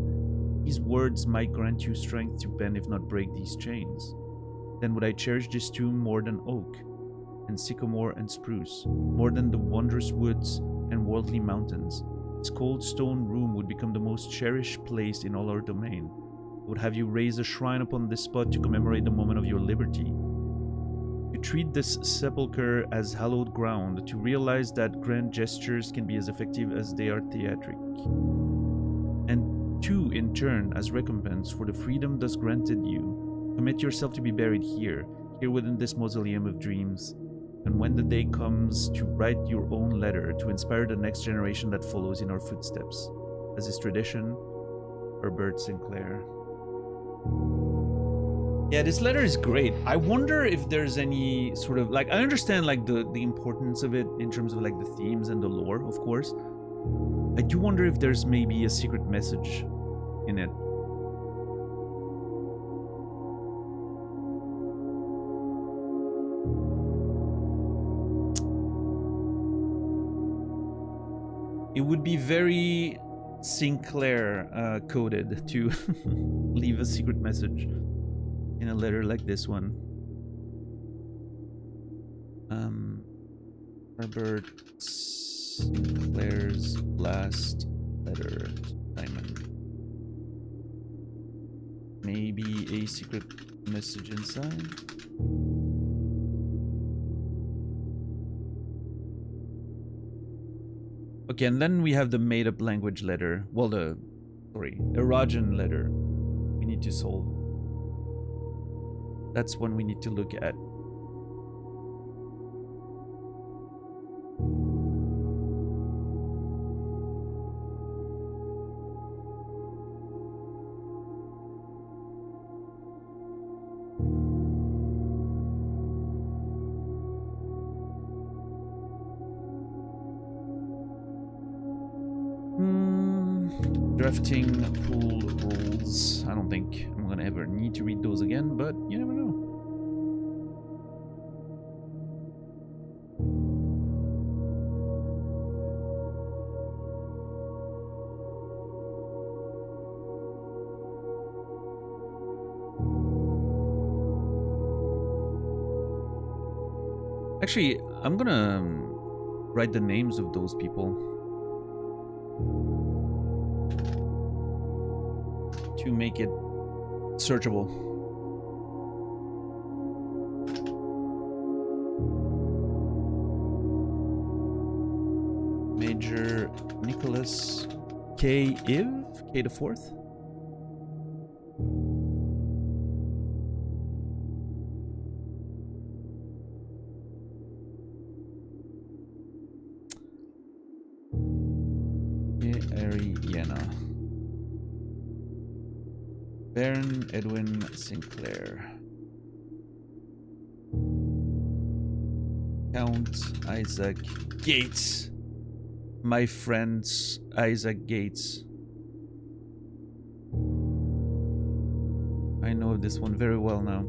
Speaker 1: these words might grant you strength to bend if not break these chains. Then would I cherish this tomb more than oak and sycamore and spruce, more than the wondrous woods and worldly mountains. This cold stone room would become the most cherished place in all our domain. I would have you raise a shrine upon this spot to commemorate the moment of your liberty. To treat this sepulchre as hallowed ground, to realize that grand gestures can be as effective as they are theatric. And to, in turn, as recompense for the freedom thus granted you, commit yourself to be buried here within this mausoleum of dreams. And when the day comes to write your own letter to inspire the next generation that follows in our footsteps, as is tradition, Herbert Sinclair. Yeah, this letter is great. I wonder if there's any sort of, like, I understand, like, the importance of it in terms of, like, the themes and the lore, of course. I do wonder if there's maybe a secret message in it. It would be very Sinclair coded to leave a secret message in a letter like this one. Herbert Sinclair's last letter to Simon. Maybe a secret message inside. Okay, and then we have the made-up language letter. Well, the Erogen letter we need to solve. That's one we need to look at. Drafting pool rules. I don't think I'm gonna ever need to read those again, but you never know. Actually, I'm gonna write the names of those people to make it searchable. Major Nicholas K. Iv? K the fourth? Ariana. Baron Edwin Sinclair. Count Isaac Gates. My friend Isaac Gates. I know this one very well now.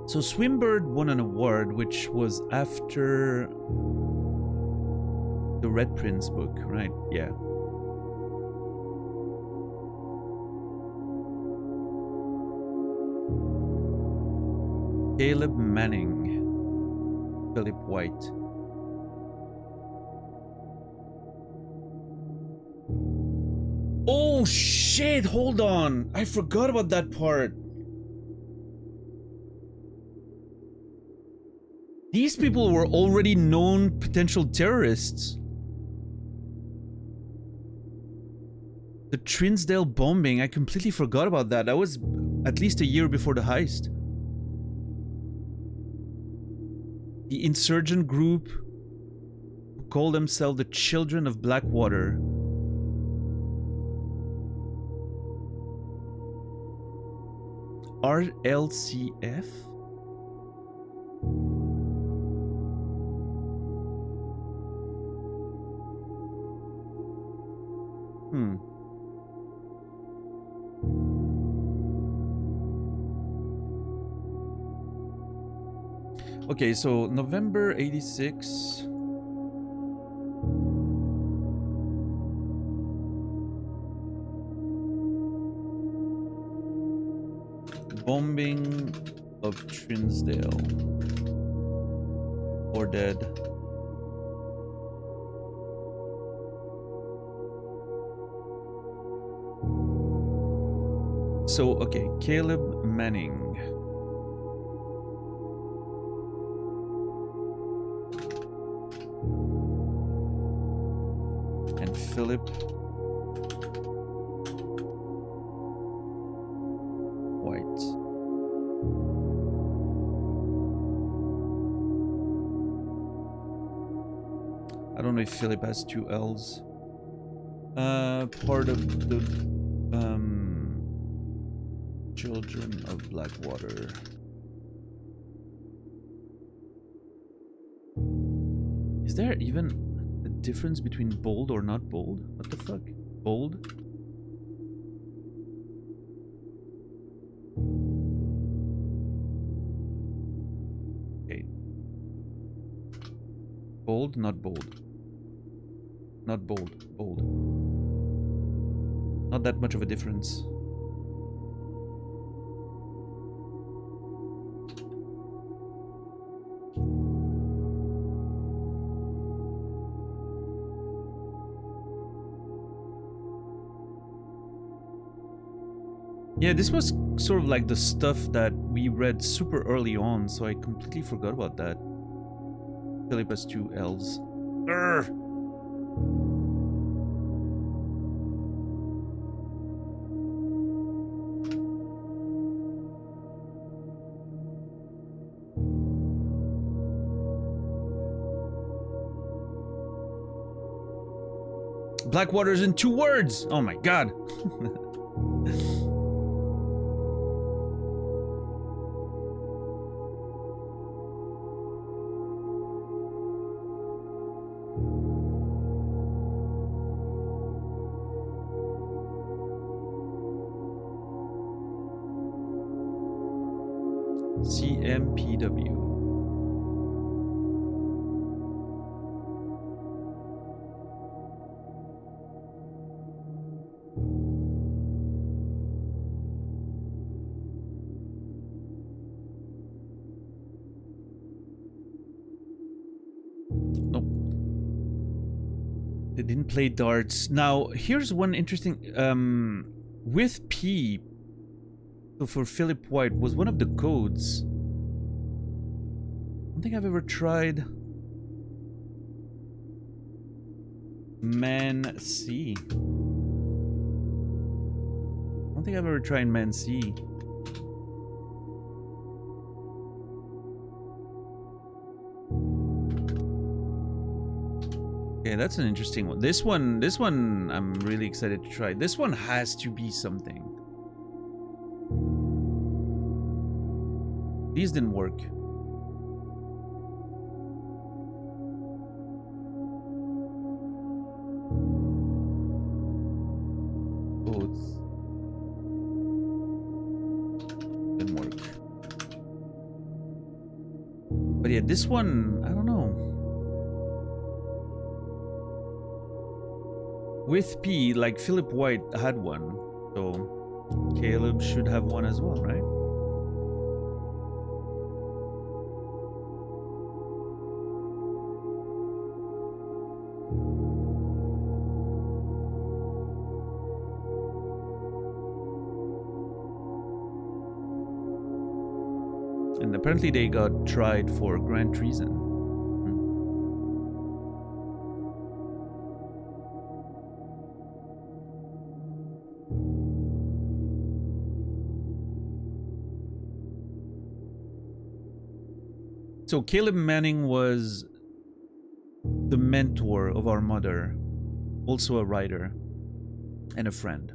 Speaker 1: So Swimbird won an award, which was after the Red Prince book, right? Yeah. Caleb Manning. Philip White. Oh shit, hold on. I forgot about that part. These people were already known potential terrorists. The Trinsdale bombing, I completely forgot about that. That was at least a year before the heist. The insurgent group who call themselves the Children of Blackwater. RLCF? Okay, so November 86. Bombing of Trinsdale. Or dead. So, okay, Caleb Manning. And Philip White. I don't know if Philip has two L's. Part of the Children of Blackwater. Is there even a difference between bold or not bold? What the fuck? Bold? Okay. Bold, not bold. Not bold, bold. Not that much of a difference. Yeah, this was sort of like the stuff that we read super early on, so I completely forgot about that. Philip has two L's. Urgh! Blackwater's in 2 words! Oh my god! CMPW. Nope. They didn't play darts. Now, here's one interesting... with P, so for Philip White, was one of the codes. I don't think I've ever tried... Man C. I don't think I've ever tried Man C. Okay, that's an interesting one. This one I'm really excited to try. This one has to be something. These didn't work. Both didn't work. But yeah, this one, I don't know. With P, like Philip White had one, so Caleb should have one as well, right? And apparently they got tried for grand treason. So Caleb Manning was the mentor of our mother, also a writer and a friend.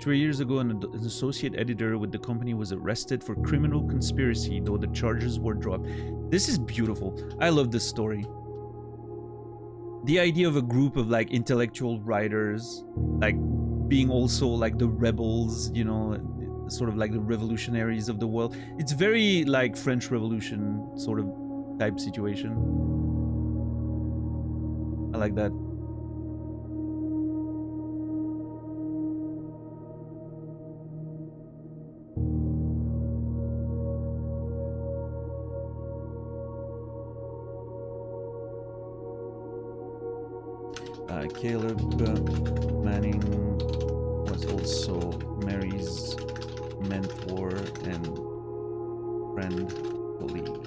Speaker 1: Three years ago, an associate editor with the company was arrested for criminal conspiracy, though the charges were dropped. This is beautiful. I love this story. The idea of a group of like intellectual writers, like being also like the rebels, you know, sort of like the revolutionaries of the world. It's very like French Revolution sort of type situation. I like that. Caleb Manning was also Mary's mentor and friend colleague.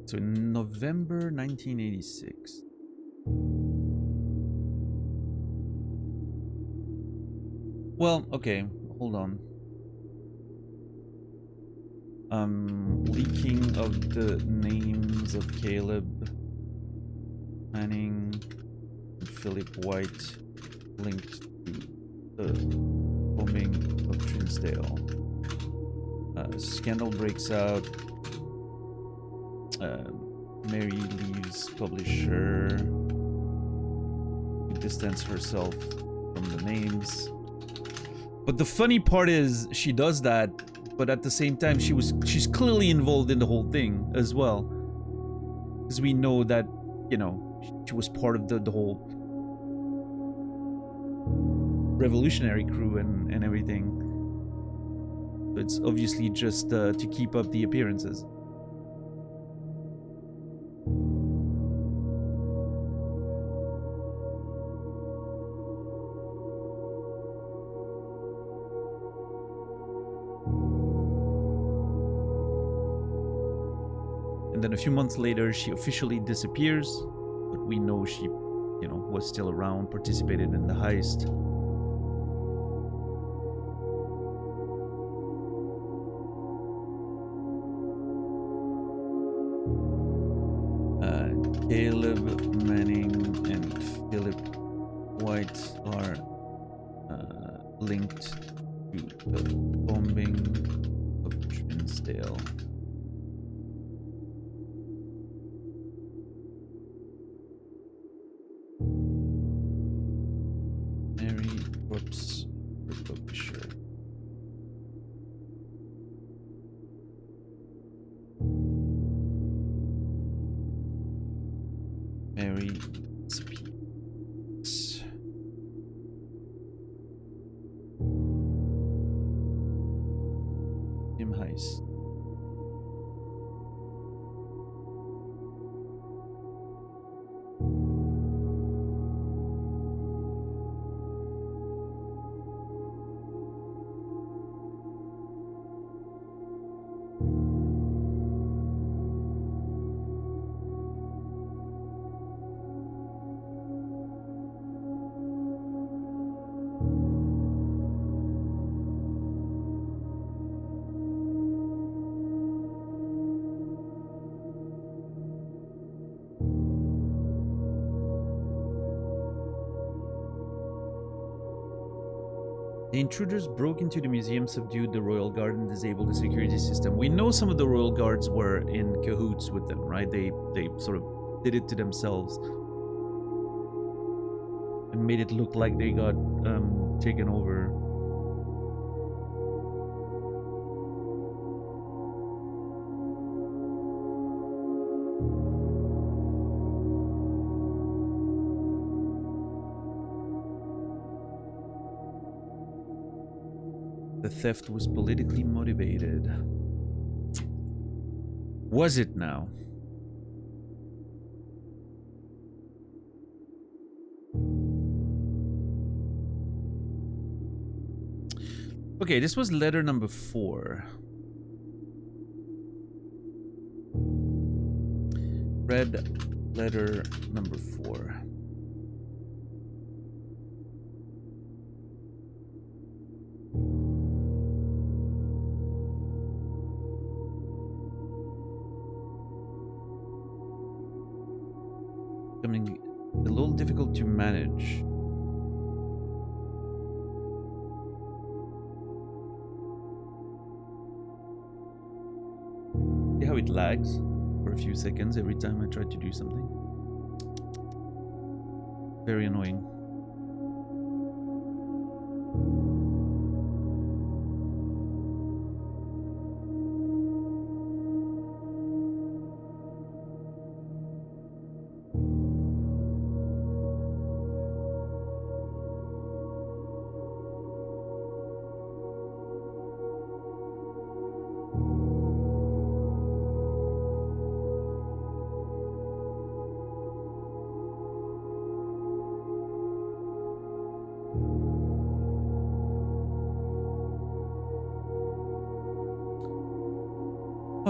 Speaker 1: So in November 1986. Well, okay, hold on. Leaking of the names of Caleb Manning and Philip White linked to the bombing of Trinsdale. Scandal breaks out. Mary leaves publisher to distance herself from the names. But the funny part is she does that, but at the same time she's clearly involved in the whole thing as well. Because we know that, you know, she was part of the whole revolutionary crew and everything. It's obviously just to keep up the appearances. And then a few months later, she officially disappears, but we know she, you know, was still around, participated in the heist. Caleb Manning and Philip White are linked to the bombing of Trinsdale. Mary Brooks, publisher. Mary Speaks. Tim Heist. The intruders broke into the museum, subdued the royal guard, and disabled the security system. We know some of the royal guards were in cahoots with them, right? They sort of did it to themselves and made it look like they got taken over. The theft was politically motivated. Was it now? Okay, this was letter number 4. Read letter number 4. Becoming a little difficult to manage. See how it lags for a few seconds every time I try to do something? Very annoying.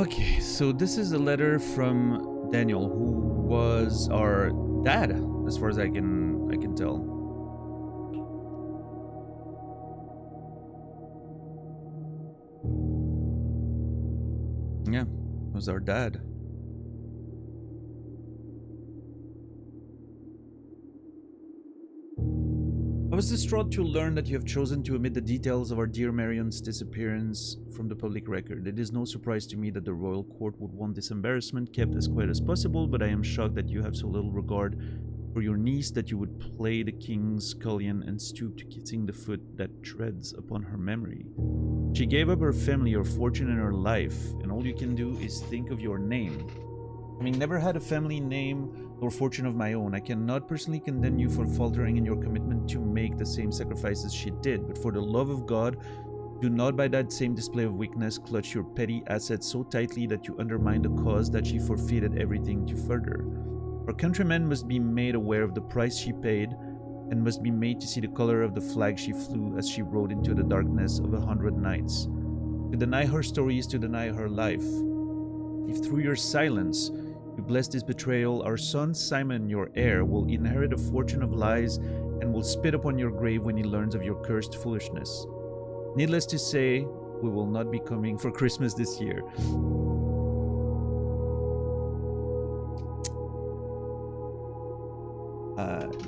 Speaker 1: Okay, so this is a letter from Daniel, who was our dad, as far as I can tell. Yeah, was our dad. I was distraught to learn that you have chosen to omit the details of our dear Marion's disappearance from the public record. It is no surprise to me that the royal court would want this embarrassment kept as quiet as possible, but I am shocked that you have so little regard for your niece that you would play the king's scullion and stoop to kissing the foot that treads upon her memory. She gave up her family, her fortune, and her life, and all you can do is think of your name. Having never had a family name or fortune of my own, I cannot personally condemn you for faltering in your commitment to make the same sacrifices she did, but for the love of God, do not by that same display of weakness clutch your petty assets so tightly that you undermine the cause that she forfeited everything to further. Our countrymen must be made aware of the price she paid, and must be made to see the color of the flag she flew as she rode into the darkness of 100 nights. To deny her story is to deny her life. If through your silence you bless this betrayal, our son Simon, your heir, will inherit a fortune of lies and will spit upon your grave when he learns of your cursed foolishness. Needless to say, we will not be coming for Christmas this year.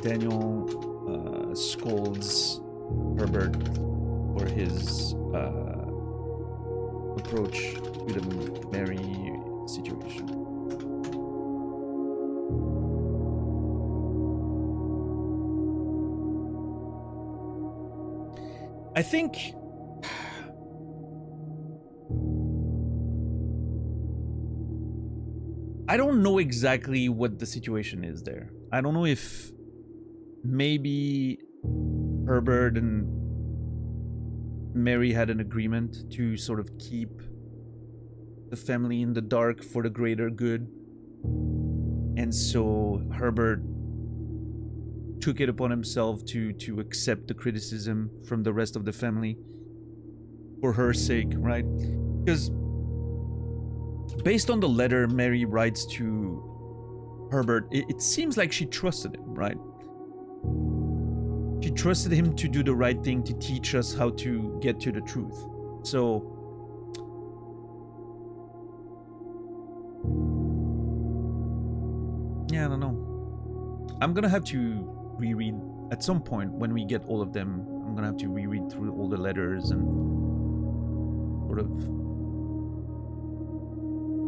Speaker 1: Daniel scolds Herbert for his approach to the Mary situation. I think I don't know exactly what the situation is there. I don't know if maybe Herbert and Mary had an agreement to sort of keep the family in the dark for the greater good. And so Herbert took it upon himself to accept the criticism from the rest of the family for her sake, right? Because based on the letter Mary writes to Herbert, it seems like she trusted him, right? She trusted him to do the right thing, to teach us how to get to the truth. So yeah, I don't know. I'm gonna have to reread at some point when we get all of them. I'm gonna have to reread through all the letters and sort of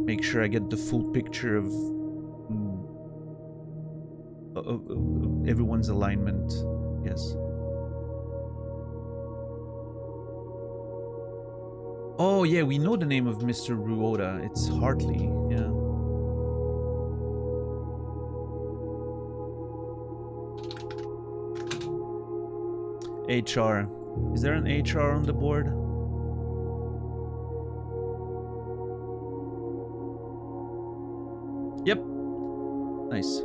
Speaker 1: make sure I get the full picture of everyone's alignment. Yes. Oh yeah, we know the name of Mr. Ruoda. It's Hartley. Yeah. HR. Is there an HR on the board? Yep. Nice.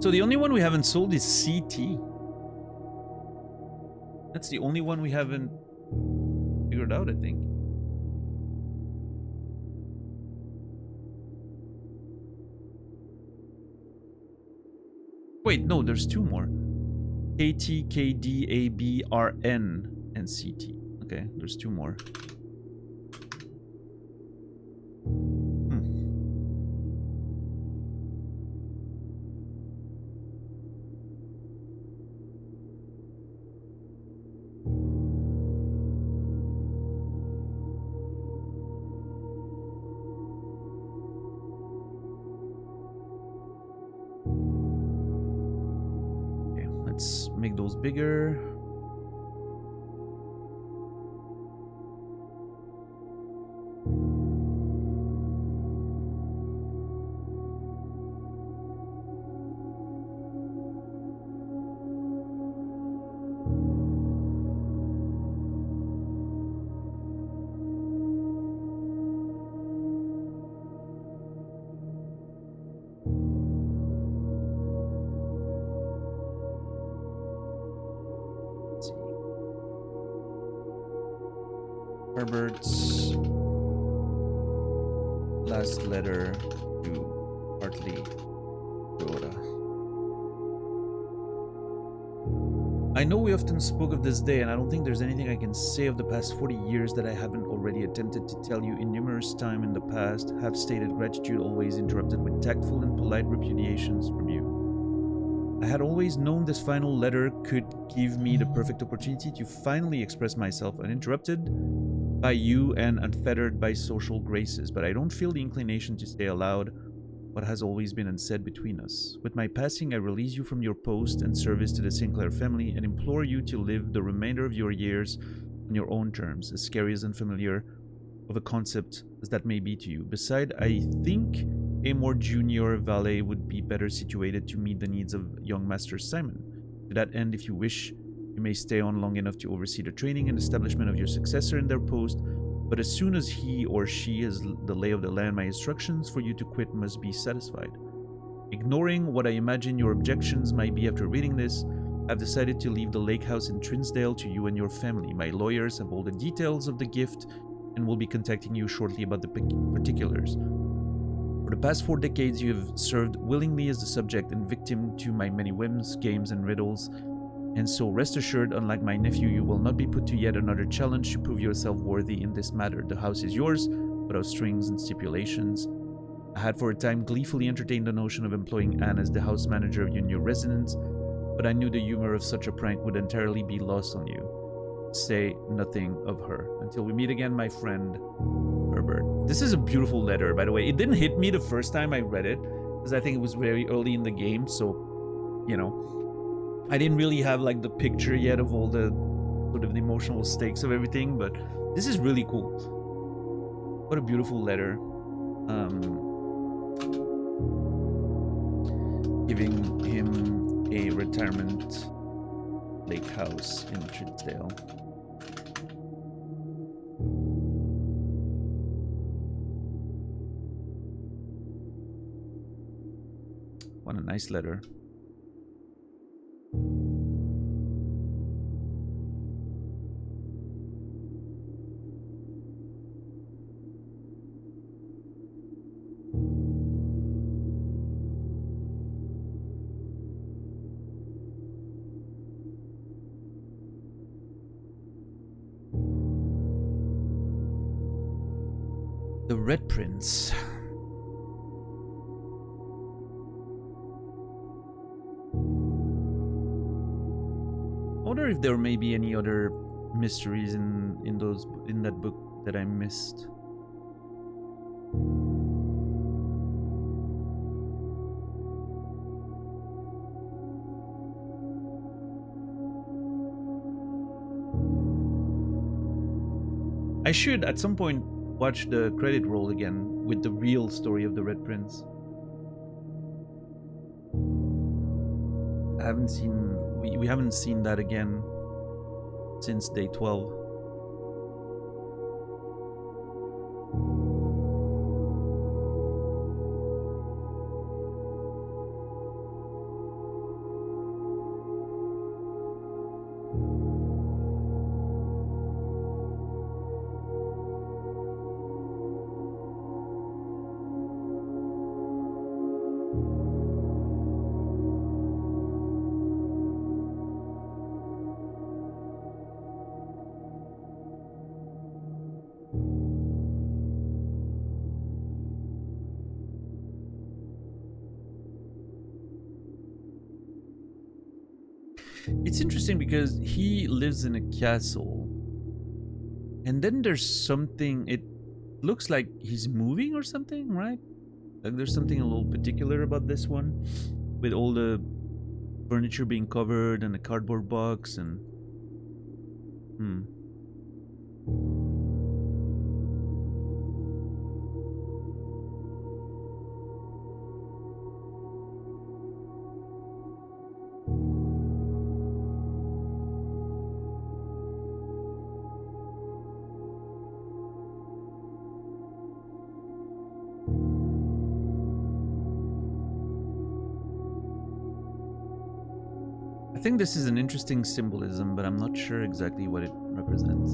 Speaker 1: So the only one we haven't sold is CT. That's the only one we haven't figured out, I think. Wait, no, there's two more. KT, KD, AB, RN, and CT. Okay, there's two more. Let's make those bigger. Herbert's last letter to Hartley Toyota. I know we often spoke of this day, and I don't think there's anything I can say of the past 40 years that I haven't already attempted to tell you in numerous times in the past, have stated gratitude always interrupted with tactful and polite repudiations from you. I had always known this final letter could give me the perfect opportunity to finally express myself uninterrupted by you and unfettered by social graces, but I don't feel the inclination to say aloud what has always been unsaid between us. With my passing, I release you from your post and service to the Sinclair family and implore you to live the remainder of your years on your own terms, as scary as unfamiliar of a concept as that may be to you. Besides, I think a more junior valet would be better situated to meet the needs of young Master Simon. To that end, if you wish, you may stay on long enough to oversee the training and establishment of your successor in their post, but as soon as he or she has the lay of the land, my instructions for you to quit must be satisfied. Ignoring what I imagine your objections might be after reading this, I've decided to leave the lake house in Trinsdale to you and your family. My lawyers have all the details of the gift and will be contacting you shortly about the particulars. For the past 4 decades, you have served willingly as the subject and victim to my many whims, games, and riddles, and so rest assured, unlike my nephew, you will not be put to yet another challenge to prove yourself worthy in this matter. The house is yours, without strings and stipulations. I had for a time gleefully entertained the notion of employing Anne as the house manager of your new residence, but I knew the humor of such a prank would entirely be lost on you. Say nothing of her. Until we meet again, my friend, Herbert. This is a beautiful letter, by the way. It didn't hit me the first time I read it, because I think it was very early in the game, so, you know, I didn't really have like the picture yet of all the sort of the emotional stakes of everything, but this is really cool. What a beautiful letter. Giving him a retirement lake house in Trinsdale. What a nice letter. The Red Prince. I wonder if there may be any other mysteries in that book that I missed. I should at some point watch the credit roll again with the real story of the Red Prince. I haven't seen we haven't seen that again since day 12. It's interesting because he lives in a castle, and then there's something, it looks like he's moving or something, right? Like there's something a little particular about this one, with all the furniture being covered and the cardboard box and I think this is an interesting symbolism, but I'm not sure exactly what it represents.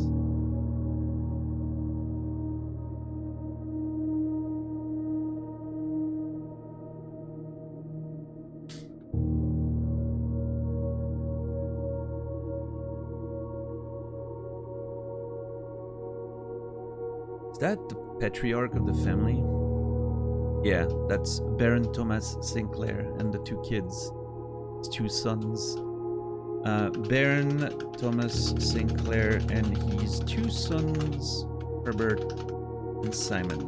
Speaker 1: that the patriarch of the family? Yeah, that's Baron Thomas Sinclair and the two kids. His two sons. Baron Thomas Sinclair and his two sons, Herbert and Simon.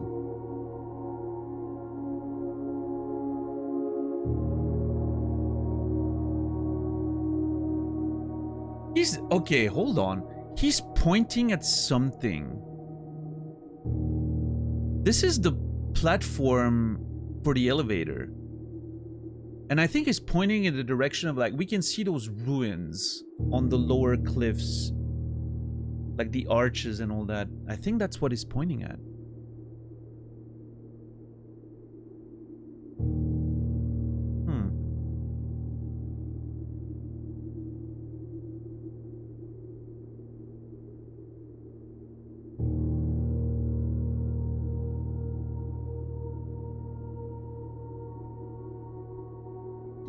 Speaker 1: He's okay, hold on. He's pointing at something. This is the platform for the elevator. And I think he's pointing in the direction of, like, we can see those ruins on the lower cliffs. Like the arches and all that. I think that's what he's pointing at.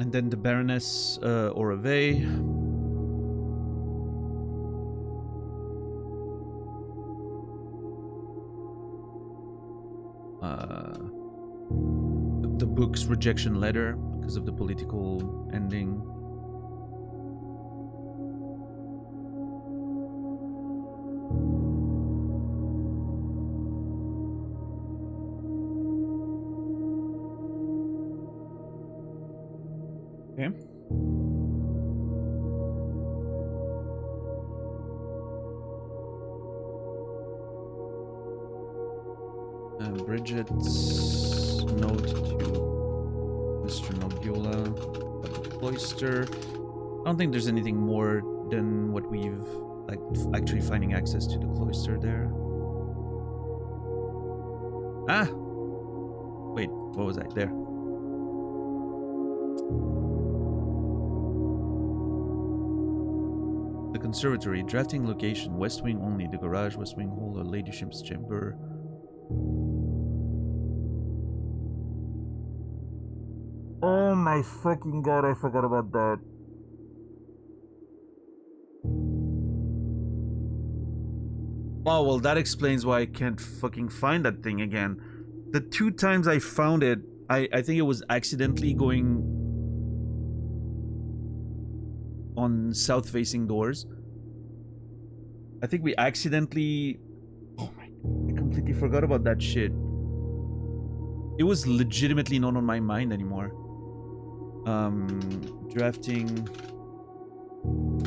Speaker 1: And then the Baroness Orave. The book's rejection letter because of the political ending. Okay. Bridget's note to Mr. Nogula about the cloister. I don't think there's anything more than what we've, like, actually finding access to the cloister there. Ah! Wait, what was I? There. The conservatory, drafting location, west wing only, the garage, west wing hall, a ladyship's chamber.
Speaker 2: Oh my fucking god, I forgot about that.
Speaker 1: Oh, well, that explains why I can't fucking find that thing again. The two times I found it, I think it was accidentally going on south-facing doors. I think we accidentally... Oh my... I completely forgot about that shit. It was legitimately not on my mind anymore. Drafting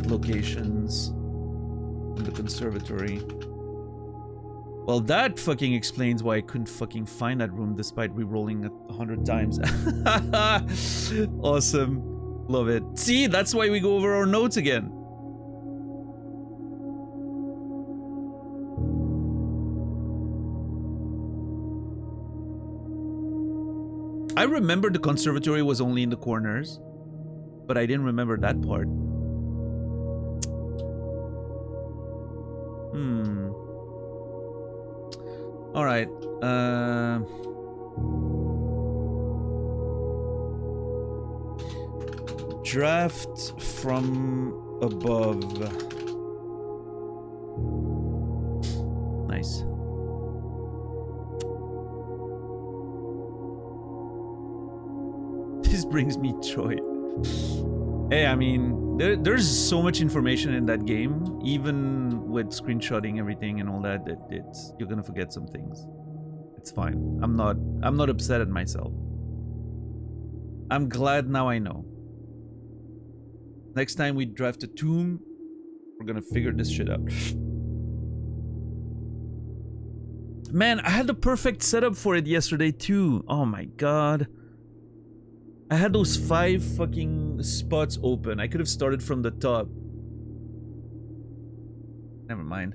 Speaker 1: locations in the conservatory. Well, that fucking explains why I couldn't fucking find that room despite re-rolling it 100 times. Awesome. Love it. See, that's why we go over our notes again. I remember the conservatory was only in the corners, but I didn't remember that part. All right. Draft from above. Nice. This brings me joy. Hey, I mean, there's so much information in that game, even with screenshotting everything and all that, you're gonna forget some things. It's fine. I'm not upset at myself. I'm glad now I know. Next time we draft a tomb, we're gonna figure this shit out. Man, I had the perfect setup for it yesterday too. Oh my god. I had those 5 fucking spots open. I could have started from the top. Never mind.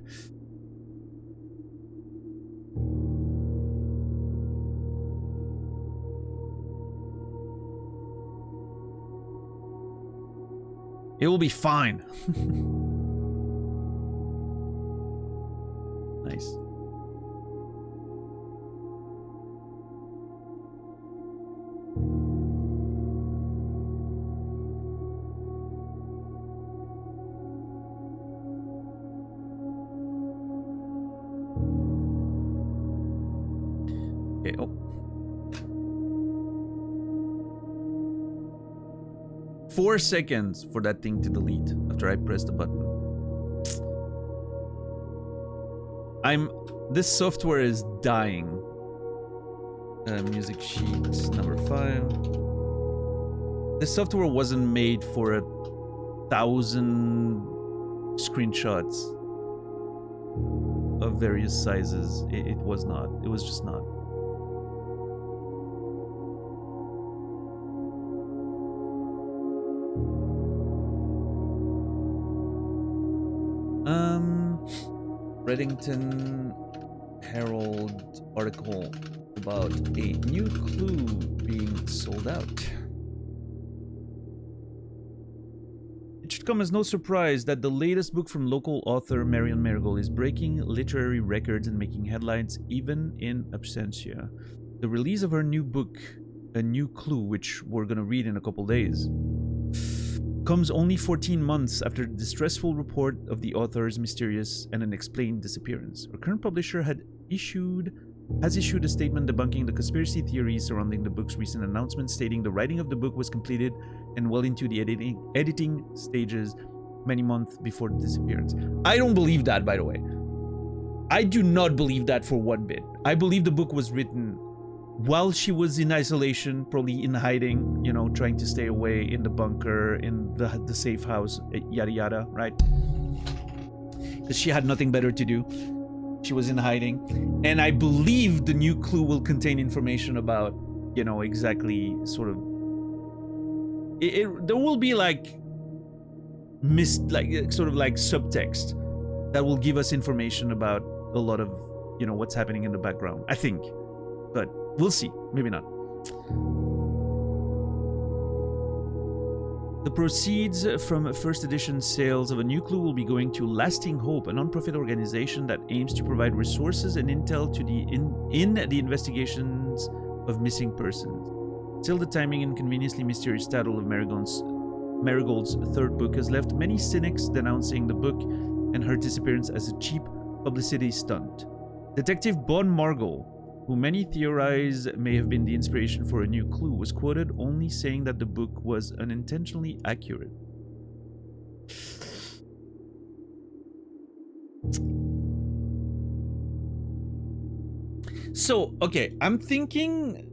Speaker 1: It will be fine. Nice. 4 seconds for that thing to delete after I press the button. This software is dying. Music sheets number 5. This software wasn't made for 1,000 screenshots of various sizes. It was not. It was just not. Reddington Herald article about a new clue being sold out. It should come as no surprise that the latest book from local author Marion Marigold is breaking literary records and making headlines even in absentia. The release of her new book, A New Clue, which we're gonna read in a couple days, comes only 14 months after the distressful report of the author's mysterious and unexplained disappearance. Her current publisher has issued a statement debunking the conspiracy theories surrounding the book's recent announcement, stating the writing of the book was completed and well into the editing stages many months before the disappearance. I don't believe that, by the way. I do not believe that for one bit. I believe the book was written while she was in isolation, probably in hiding, you know, trying to stay away in the bunker, in the safe house, yada yada, right? Because she had nothing better to do. She was in hiding. And I believe the new clue will contain information about, you know, exactly sort of... there will be like sort of like subtext that will give us information about a lot of, you know, what's happening in the background, I think. But we'll see. Maybe not. The proceeds from first edition sales of A New Clue will be going to Lasting Hope, a non-profit organization that aims to provide resources and intel to in the investigations of missing persons. Still, the timing and conveniently mysterious title of Marigold's third book has left many cynics denouncing the book and her disappearance as a cheap publicity stunt. Detective Bon Margot, who many theorize may have been the inspiration for A New Clue, was quoted only saying that the book was unintentionally accurate. So, okay, I'm thinking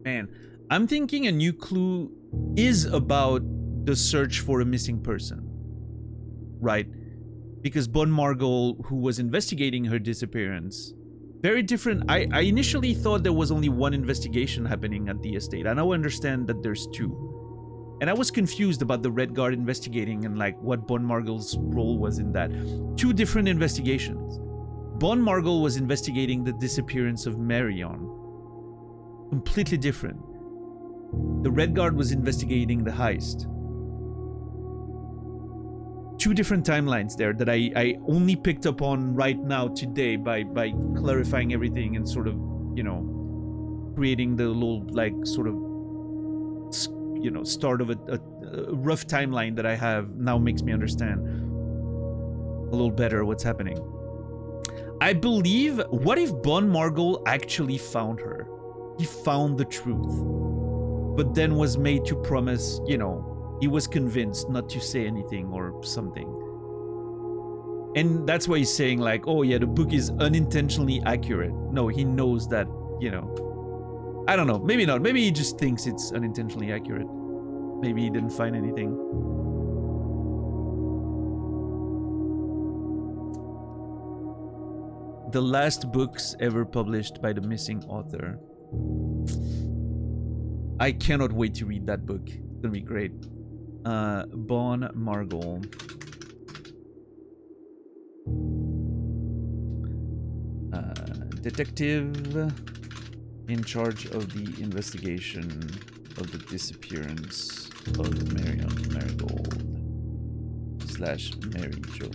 Speaker 1: A New Clue is about the search for a missing person, right? Because Bon Margot, who was investigating her disappearance, very different. I initially thought there was only one investigation happening at the estate. I now understand that there's two. And I was confused about the Red Guard investigating and like what Bon Margot's role was in that. Two different investigations. Bon Margot was investigating the disappearance of Marion. Completely different. The Red Guard was investigating the heist. Two different timelines there that I only picked up on right now today by clarifying everything and sort of, you know, creating the little like sort of, you know, start of a rough timeline that I have now makes me understand a little better what's happening. I believe, what if Bon Margot actually found her? He found the truth, but then was made to promise, you know, he was convinced not to say anything or something. And that's why he's saying like, oh yeah, the book is unintentionally accurate. No, he knows that, you know. I don't know, maybe not. Maybe he just thinks it's unintentionally accurate. Maybe he didn't find anything. The last books ever published by the missing author. I cannot wait to read that book. It's gonna be great. Bon Margot. Detective in charge of the investigation of the disappearance of Marion Marigold / Mary Jo.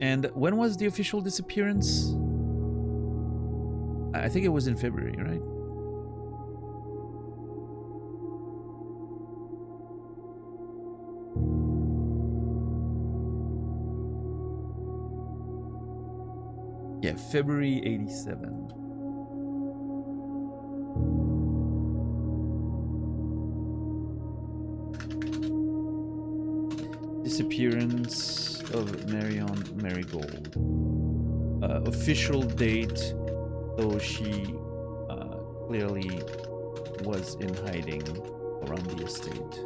Speaker 1: And when was the official disappearance? I think it was in February, right? Yeah, February 87. Disappearance of Marion Marigold. Official date, though she clearly was in hiding around the estate.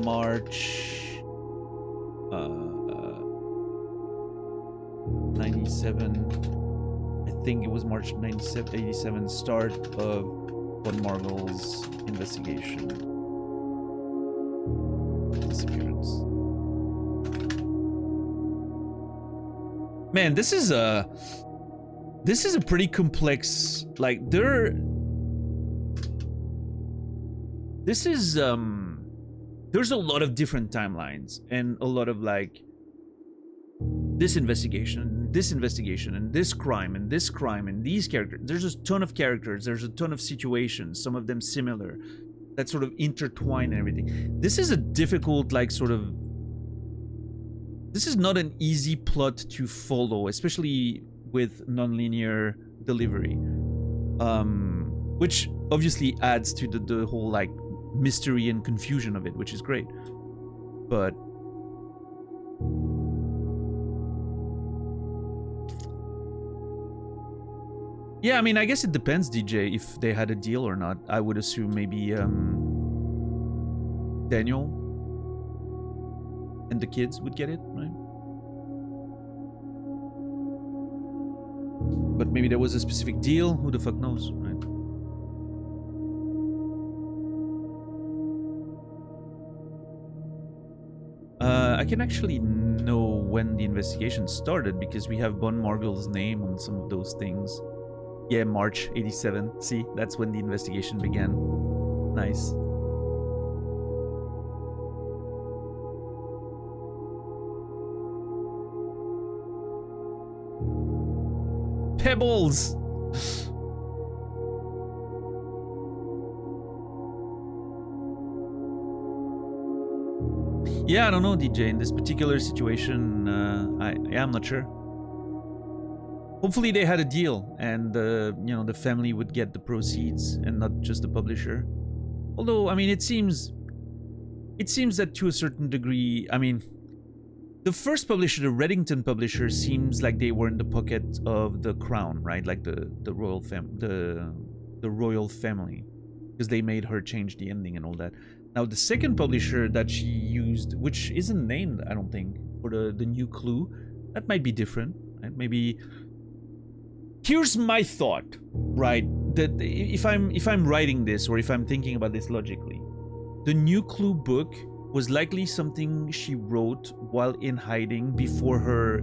Speaker 1: March 97. I think it was March 87, start of Von Marvel's investigation. Disappearance. Man, this is a pretty complex, like, there's a lot of different timelines and a lot of, like, this investigation, and this crime, and this crime, and these characters. There's a ton of characters, there's a ton of situations, some of them similar, that sort of intertwine and everything. This is a difficult, like, sort of... This is not an easy plot to follow, especially with non-linear delivery. Which obviously adds to the whole, like, mystery and confusion of it, which is great. But yeah, I mean, I guess it depends, DJ, if they had a deal or not. I would assume maybe Daniel and the kids would get it, right? But maybe there was a specific deal. Who the fuck knows, right? I can actually know when the investigation started because we have Von Marvel's name on some of those things. Yeah, March 87. See, that's when the investigation began. Nice. Pebbles! Yeah, I don't know, DJ. In this particular situation, I'm not sure. Hopefully they had a deal and, you know, the family would get the proceeds and not just the publisher. Although, I mean, it seems that to a certain degree, I mean, the first publisher, the Reddington publisher, seems like they were in the pocket of the crown, right? Like the royal the royal family, because they made her change the ending and all that. Now, the second publisher that she used, which isn't named, I don't think, for the new clue, that might be different, right? Maybe... Here's my thought, right? That if I'm writing this, or if I'm thinking about this logically, the new clue book was likely something she wrote while in hiding before her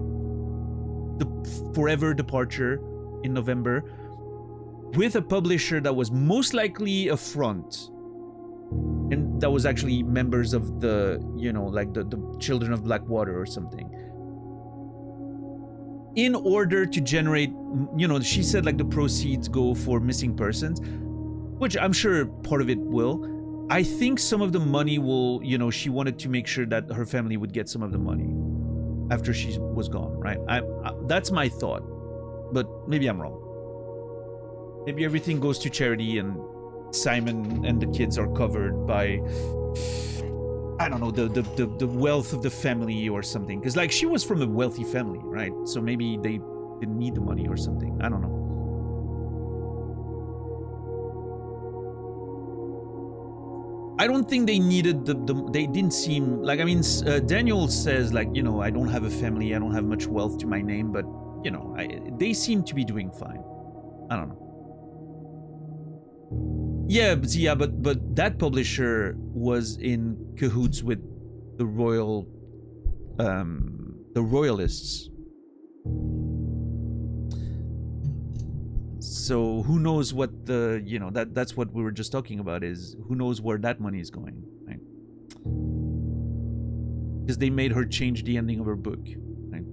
Speaker 1: forever departure in November, with a publisher that was most likely a front, and that was actually members of the, you know, like the Children of Blackwater or something, in order to generate, you know, she said like the proceeds go for missing persons, which I'm sure part of it will. I think some of the money will, you know, she wanted to make sure that her family would get some of the money after she was gone, right? That's my thought, but maybe I'm wrong. Maybe everything goes to charity and Simon and the kids are covered by, I don't know, the wealth of the family or something. Because, like, she was from a wealthy family, right? So maybe they didn't need the money or something. I don't know. I don't think they needed they didn't seem like, I mean, Daniel says, like, you know, I don't have a family, I don't have much wealth to my name, but, you know, they seem to be doing fine. I don't know. Yeah, but that publisher was in cahoots with the royalists. So who knows what the, you know, that's what we were just talking about, is who knows where that money is going, right? Because they made her change the ending of her book, right?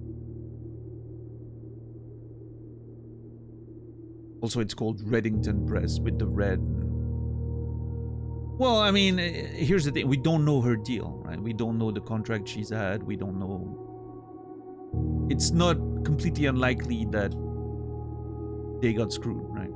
Speaker 1: Also, it's called Reddington Press with the red. Well, I mean, here's the thing. We don't know her deal, right? We don't know the contract she's had. We don't know. It's not completely unlikely that they got screwed, right?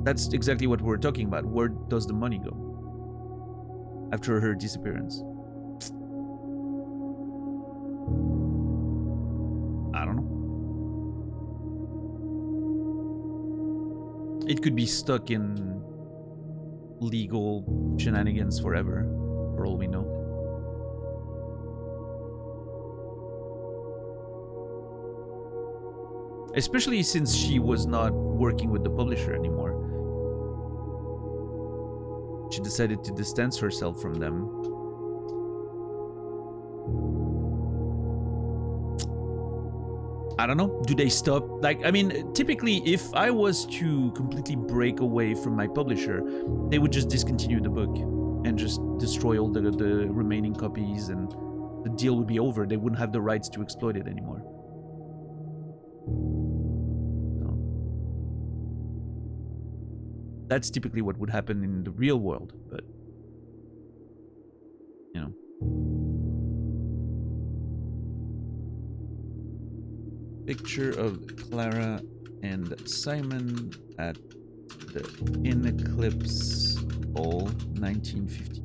Speaker 1: That's exactly what we're talking about. Where does the money go after her disappearance? I don't know. It could be stuck in legal shenanigans forever, for all we know. Especially since she was not working with the publisher anymore. She decided to distance herself from them. I don't know. Do they stop? Like, I mean, typically, if I was to completely break away from my publisher, they would just discontinue the book and just destroy all the remaining copies, and the deal would be over. They wouldn't have the rights to exploit it anymore. So, that's typically what would happen in the real world, but you know. Picture of Clara and Simon at the In Eclipse Ball, 1950.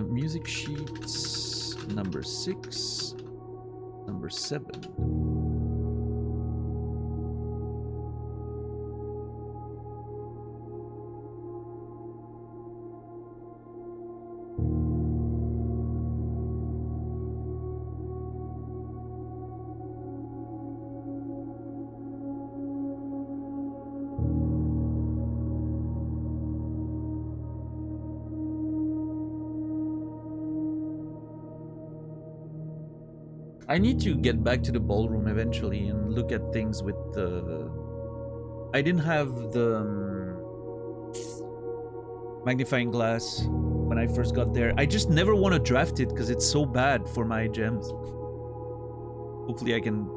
Speaker 1: Music sheets, number 6, number 7. I need to get back to the ballroom eventually and look at things with the... I didn't have the magnifying glass when I first got there. I just never want to draft it because it's so bad for my gems. Hopefully I can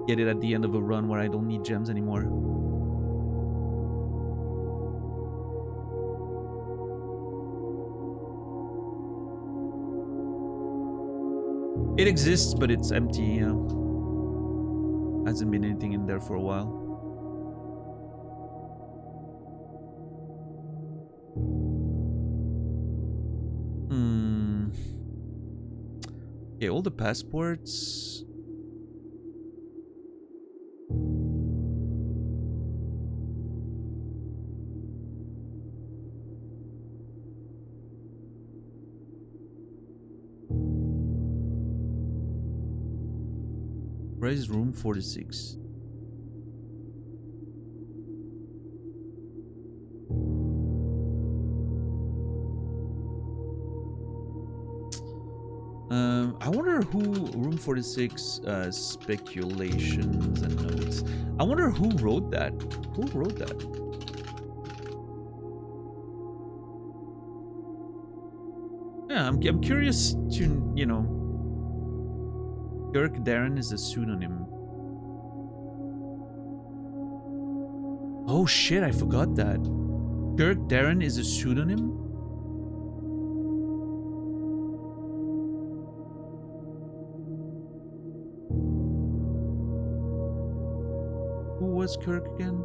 Speaker 1: get it at the end of a run where I don't need gems anymore. It exists, but it's empty, you know. Hasn't been anything in there for a while. Okay, all the passports. Where is room 46? I wonder who room 46 speculations and notes. I wonder who wrote that. Who wrote that? Yeah, I'm curious to, you know. Kirk Darren is a pseudonym. Oh shit, I forgot that. Kirk Darren is a pseudonym? Who was Kirk again?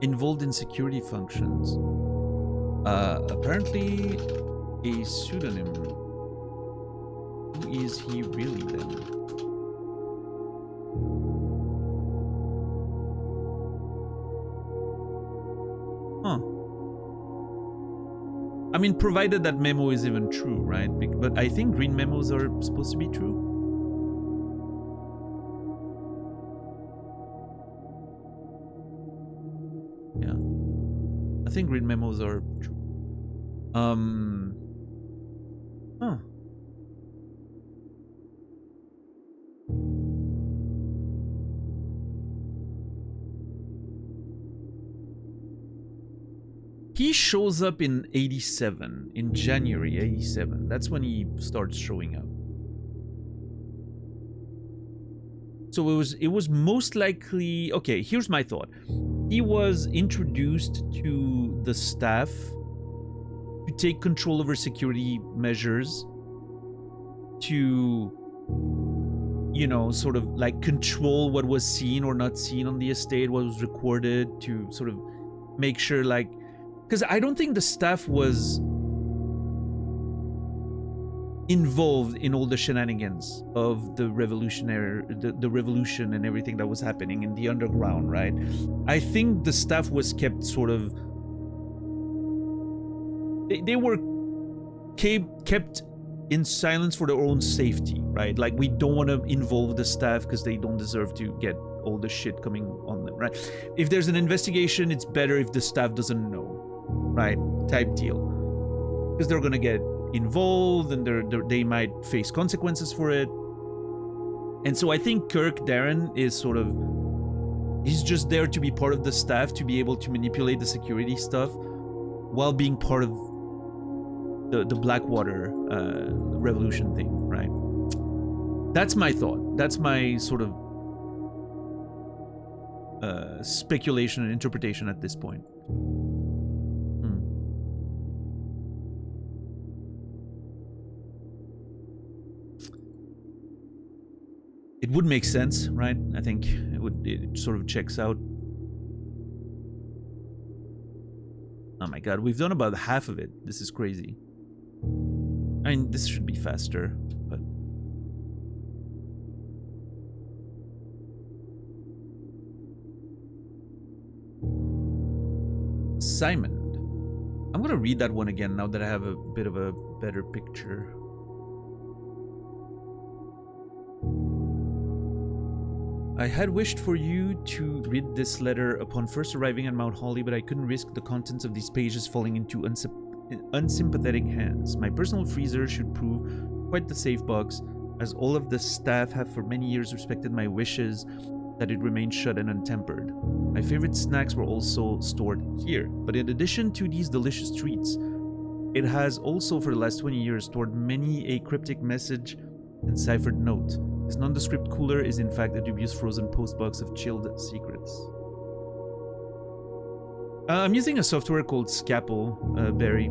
Speaker 1: Involved in security functions. Apparently a pseudonym. Who is he really then? Huh. I mean, provided that memo is even true, right? But I think green memos are supposed to be true. Yeah. I think green memos are true. Huh. He shows up in 87, in January 87. That's when he starts showing up. So it was most likely, okay, here's my thought. He was introduced to the staff to take control over security measures, to, you know, sort of like control what was seen or not seen on the estate, what was recorded, to sort of make sure, like, because I don't think the staff was involved in all the shenanigans of the revolutionary, the revolution and everything that was happening in the underground, right? I think the staff was kept sort of, they were kept in silence for their own safety, right? Like, we don't want to involve the staff because they don't deserve to get all the shit coming on them, right? If there's an investigation, it's better if the staff doesn't know, right? Type deal. Because they're gonna get involved and they might face consequences for it. And so I think Kirk Darren is sort of, he's just there to be part of the staff, to be able to manipulate the security stuff while being part of the Blackwater revolution thing, right? That's my thought. That's my sort of speculation and interpretation at this point. It would make sense, right? I think it sort of checks out. Oh my god, we've done about half of it. This is crazy. I mean, this should be faster, but... Simon. I'm gonna read that one again now that I have a bit of a better picture. I had wished for you to read this letter upon first arriving at Mount Holly, but I couldn't risk the contents of these pages falling into unsympathetic hands. My personal freezer should prove quite the safe box, as all of the staff have for many years respected my wishes that it remain shut and untempered. My favorite snacks were also stored here, but in addition to these delicious treats, it has also for the last 20 years stored many a cryptic message and ciphered note. This nondescript cooler is in fact a dubious frozen postbox of chilled secrets. I'm using a software called Scalpel, Barry.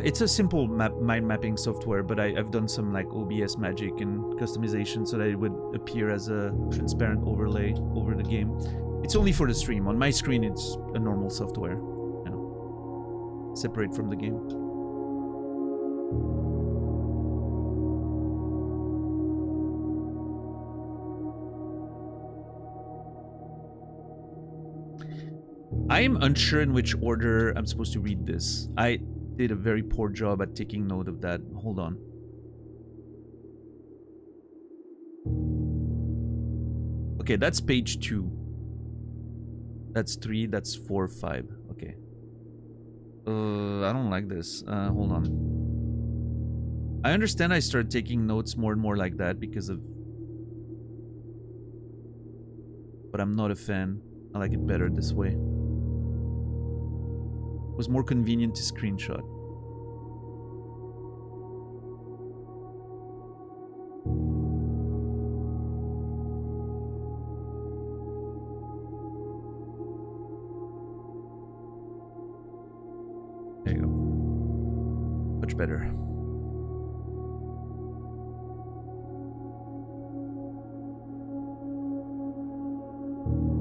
Speaker 1: It's a simple mind mapping software, but I've done some like OBS magic and customization so that it would appear as a transparent overlay over the game. It's only for the stream. On my screen, it's a normal software, you know, separate from the game. I am unsure in which order I'm supposed to read this. I did a very poor job at taking note of that. Hold on. Okay, that's page 2. That's 3, that's 4, 5. Okay. I don't like this. Hold on. I understand I started taking notes more and more like that because of... But I'm not a fan. I like it better this way. Was more convenient to screenshot. There you go. Much better.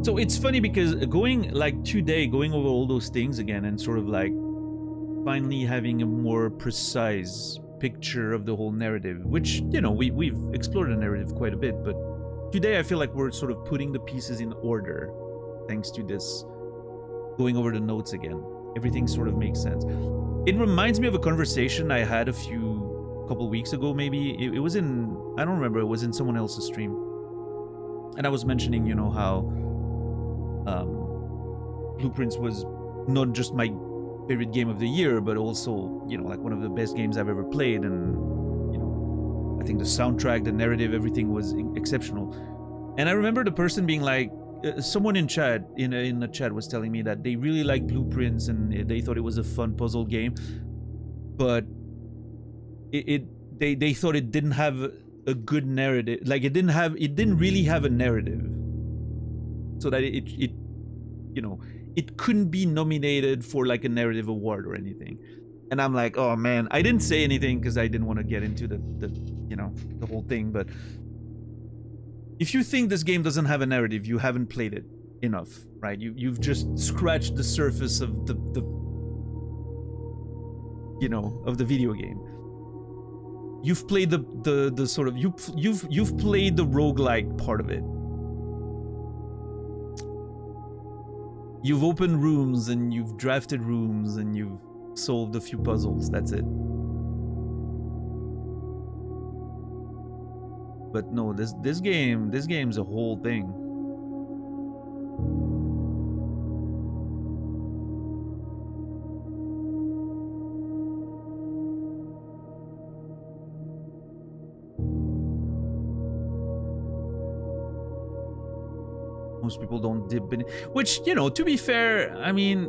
Speaker 1: So it's funny because going like today, going over all those things again and sort of like finally having a more precise picture of the whole narrative, which, you know, we've explored the narrative quite a bit, but today I feel like we're sort of putting the pieces in order thanks to this going over the notes again. Everything sort of makes sense. It reminds me of a conversation I had a couple weeks ago, maybe. It was in, I don't remember, it was in someone else's stream. And I was mentioning, you know, how Blueprints was not just my favorite game of the year, but also, you know, like one of the best games I've ever played. And, you know, I think the soundtrack, the narrative, everything was exceptional. And I remember the person being like, someone in the chat was telling me that they really like Blueprints and they thought it was a fun puzzle game, but they thought it didn't have a good narrative. Like it didn't really have a narrative, so that it you know, it couldn't be nominated for like a narrative award or anything. And I'm like, oh man, I didn't say anything because I didn't want to get into the you know, the whole thing. But if you think this game doesn't have a narrative, you haven't played it enough, right? You've just scratched the surface of the you know, of the video game. You've played the sort of you've played the roguelike part of it. You've opened rooms and you've drafted rooms and you've solved a few puzzles. That's it. But no, this game's a whole thing. Most people don't dip in, which, you know, to be fair, I mean,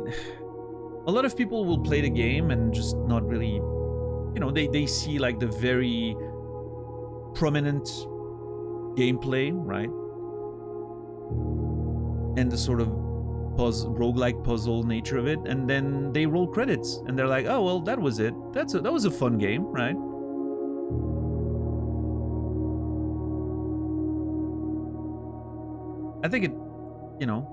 Speaker 1: a lot of people will play the game and just not really, you know, they see like the very prominent gameplay, right? And the sort of roguelike puzzle nature of it, and then they roll credits and they're like, oh well, that was it. That was a fun game, right? I think it, you know,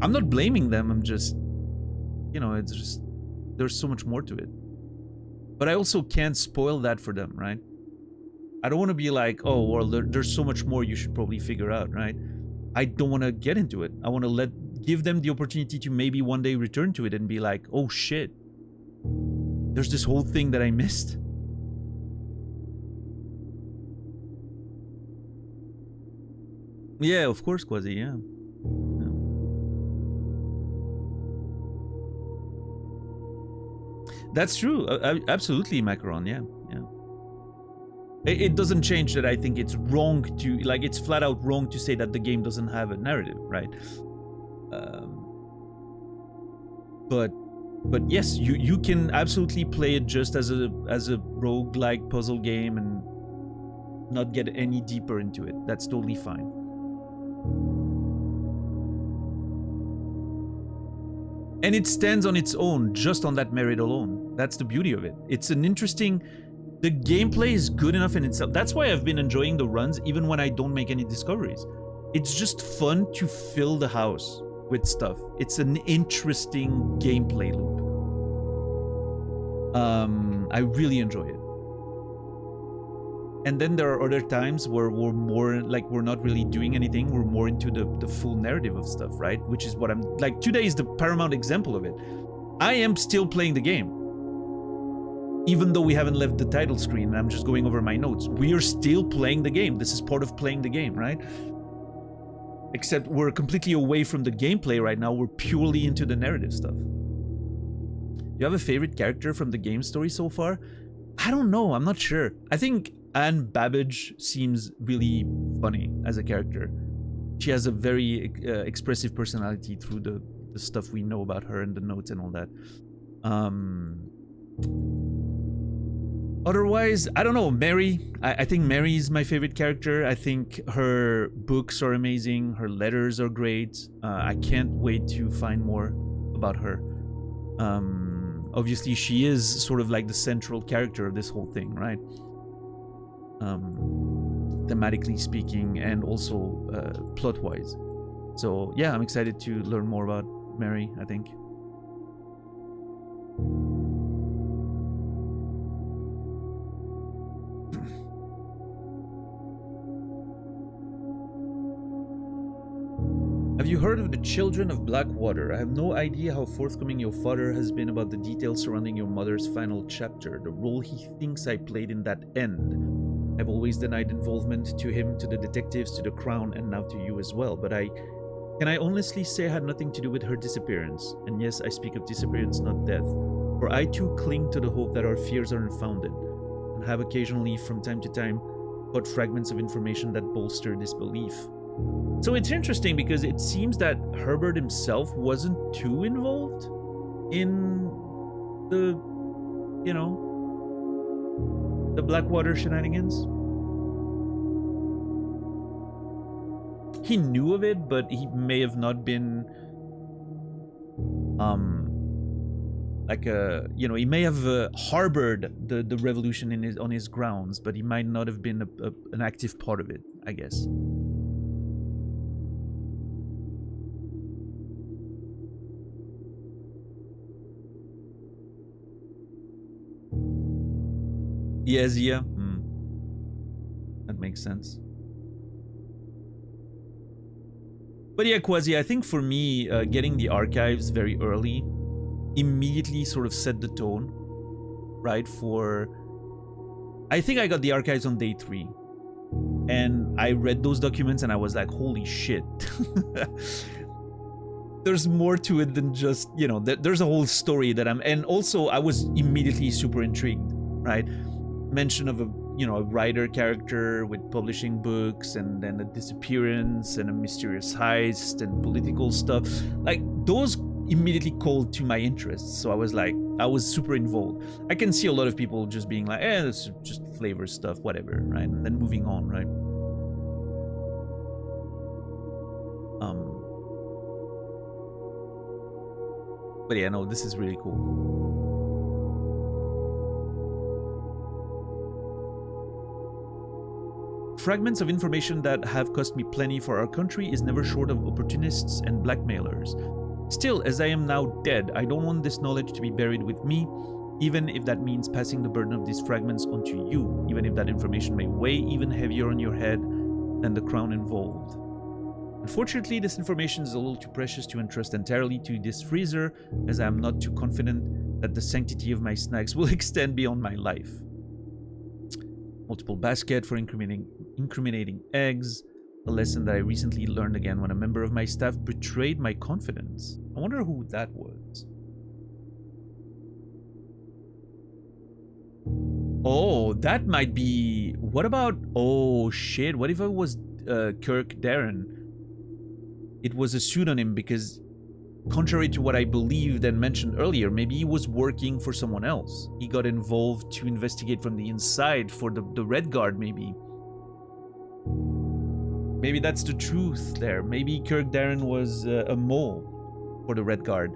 Speaker 1: I'm not blaming them. I'm just, you know, it's just, there's so much more to it. But I also can't spoil that for them, right? I don't want to be like, oh, well, there's so much more you should probably figure out, right? I don't want to get into it. I want to give them the opportunity to maybe one day return to it and be like, oh shit, there's this whole thing that I missed. Yeah, of course, Quasi, yeah. That's true. Absolutely, Macaron, yeah. It doesn't change that I think it's wrong to, like, it's flat out wrong to say that the game doesn't have a narrative, right? But yes, you can absolutely play it just as a roguelike puzzle game and not get any deeper into it. That's totally fine. And it stands on its own, just on that merit alone. That's the beauty of it. It's an interesting... The gameplay is good enough in itself. That's why I've been enjoying the runs, even when I don't make any discoveries. It's just fun to fill the house with stuff. It's an interesting gameplay loop. I really enjoy it. And then there are other times where we're more like, we're not really doing anything. We're more into the full narrative of stuff, right? Which is what I'm like. Today is the paramount example of it. I am still playing the game, even though we haven't left the title screen and I'm just going over my notes. We are still playing the game. This is part of playing the game, right? Except we're completely away from the gameplay right now. We're purely into the narrative stuff. You have a favorite character from the game story so far? I don't know. I'm not sure. I think Anne Babbage seems really funny as a character. She has a very expressive personality through the stuff we know about her and the notes and all that. Otherwise, I don't know. Mary. I think Mary is my favorite character. I think her books are amazing. Her letters are great. I can't wait to find more about her. Obviously, she is sort of like the central character of this whole thing, right? Thematically speaking, and also plot-wise. So yeah, I'm excited to learn more about Mary, I think. Have you heard of the Children of Blackwater? I have no idea how forthcoming your father has been about the details surrounding your mother's final chapter, the role he thinks I played in that end. I've always denied involvement to him, to the detectives, to the Crown, and now to you as well, but can I honestly say I had nothing to do with her disappearance? And yes, I speak of disappearance, not death, for I too cling to the hope that our fears are unfounded, and have occasionally, from time to time, caught fragments of information that bolster this belief. So it's interesting because it seems that Herbert himself wasn't too involved in the, you know, the Blackwater shenanigans. He knew of it, but he may have not been like a, you know, he may have harbored the revolution in on his grounds, but he might not have been an active part of it, I guess. Yes, yeah. That makes sense. But yeah, Quasi, I think for me, getting the archives very early immediately sort of set the tone, right? For... I think I got the archives on day 3. And I read those documents and I was like, holy shit. There's more to it than just, you know, there's a whole story that I'm... And also, I was immediately super intrigued, right? Mention of a, you know, a writer character with publishing books, and then a disappearance and a mysterious heist and political stuff. Like, those immediately called to my interest. So I was like, I was super involved. I can see a lot of people just being like, this is just flavor stuff, whatever, right? And then moving on, right? But yeah, no, this is really cool. Fragments of information that have cost me plenty for our country is never short of opportunists and blackmailers. Still, as I am now dead, I don't want this knowledge to be buried with me, even if that means passing the burden of these fragments onto you, even if that information may weigh even heavier on your head than the crown involved. Unfortunately, this information is a little too precious to entrust entirely to this freezer, as I am not too confident that the sanctity of my snacks will extend beyond my life. Multiple basket for incriminating eggs, a lesson that I recently learned again when a member of my staff betrayed my confidence. I wonder who that was. Oh, that might be... What about... Oh, shit. What if it was Kirk Darren? It was a pseudonym because, contrary to what I believed and mentioned earlier, maybe he was working for someone else. He got involved to investigate from the inside for the Red Guard, maybe. Maybe that's the truth there. Maybe Kirk Darren was a mole for the Red Guard.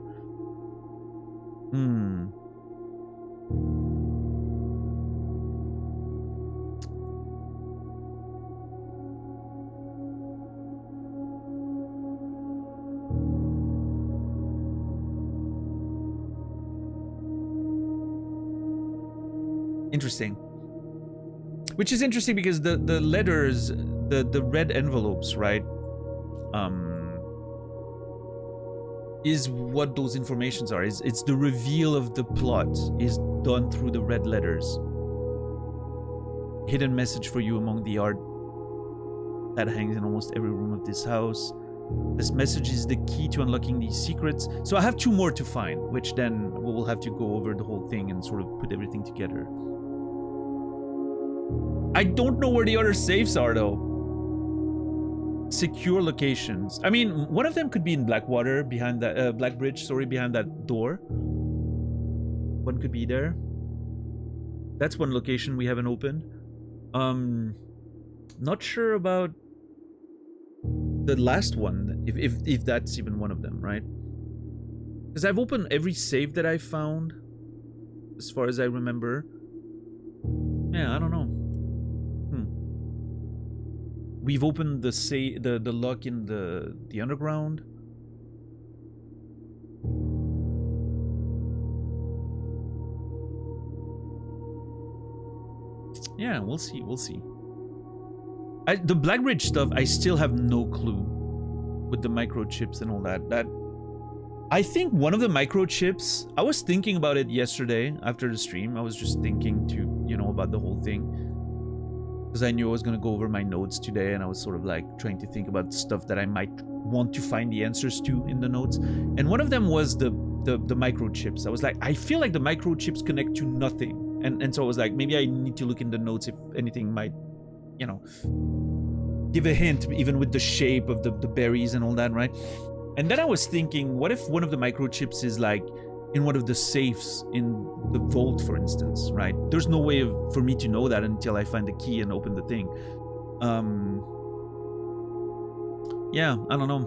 Speaker 1: Interesting. Which is interesting because the letters, the red envelopes, right, is what those informations are. It's the reveal of the plot is done through the red letters. Hidden message for you among the art that hangs in almost every room of this house. This message is the key to unlocking these secrets. So I have 2 more to find, which then we will have to go over the whole thing and sort of put everything together. I don't know where the other safes are, though. Secure locations. I mean, one of them could be in Blackwater, behind that Blackbridge, sorry, behind that door. One could be there. That's one location we haven't opened. Not sure about the last one, if that's even one of them, right? Because I've opened every safe that I found, as far as I remember. Yeah, I don't know. We've opened the lock in the underground. Yeah, we'll see. We'll see. The Blackbridge stuff, I still have no clue with the microchips and all that. I think one of the microchips, I was thinking about it yesterday after the stream. I was just thinking about the whole thing. Because I knew I was going to go over my notes today, and I was sort of like trying to think about stuff that I might want to find the answers to in the notes. And one of them was the microchips. I was like, I feel like the microchips connect to nothing. And so I was like, maybe I need to look in the notes if anything might you know, give a hint, even with the shape of the berries and all that, right? And then I was thinking, what if one of the microchips is like in one of the safes in the vault, for instance, right? There's no way for me to know that until I find the key and open the thing. Yeah, I don't know.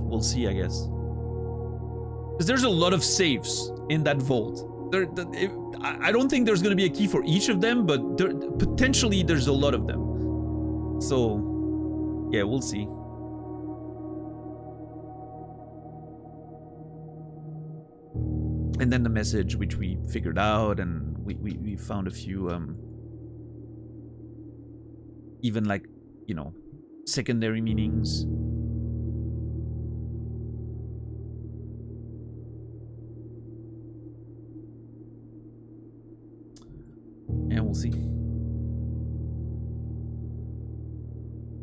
Speaker 1: We'll see, I guess. Because there's a lot of safes in that vault. I don't think there's going to be a key for each of them, but potentially there's a lot of them. So, yeah, we'll see. And then the message, which we figured out, and we found a few, even like, you know, secondary meanings. Yeah, we'll see.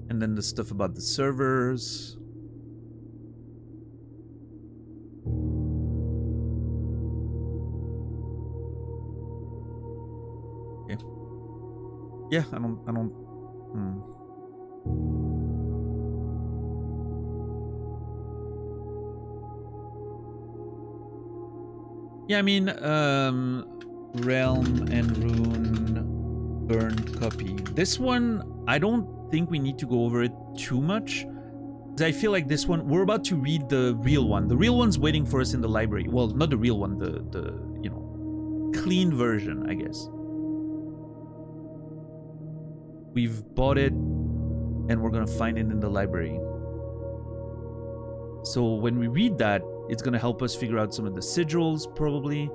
Speaker 1: And then the stuff about the servers. Okay. Yeah, I don't. Yeah, I mean, Realm and Rune burned copy. This one, I don't think we need to go over it too much. I feel like this one, we're about to read the real one. The real one's waiting for us in the library. Well, not the real one, the you know, clean version, I guess. We've bought it, and we're gonna find it in the library. So when we read that, it's gonna help us figure out some of the sigils, probably.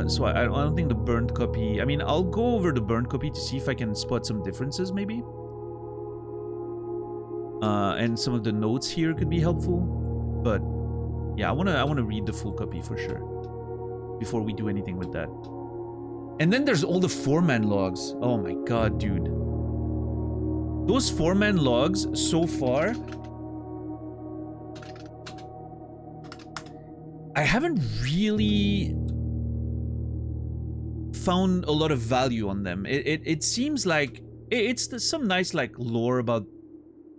Speaker 1: So I don't think the burned copy... I mean, I'll go over the burned copy to see if I can spot some differences, maybe. And some of the notes here could be helpful. But yeah, I wanna read the full copy for sure before we do anything with that. And then there's all the 4-man logs. Oh my god, dude. Those 4-man logs so far... I haven't really found a lot of value on them. It seems like it's some nice like lore about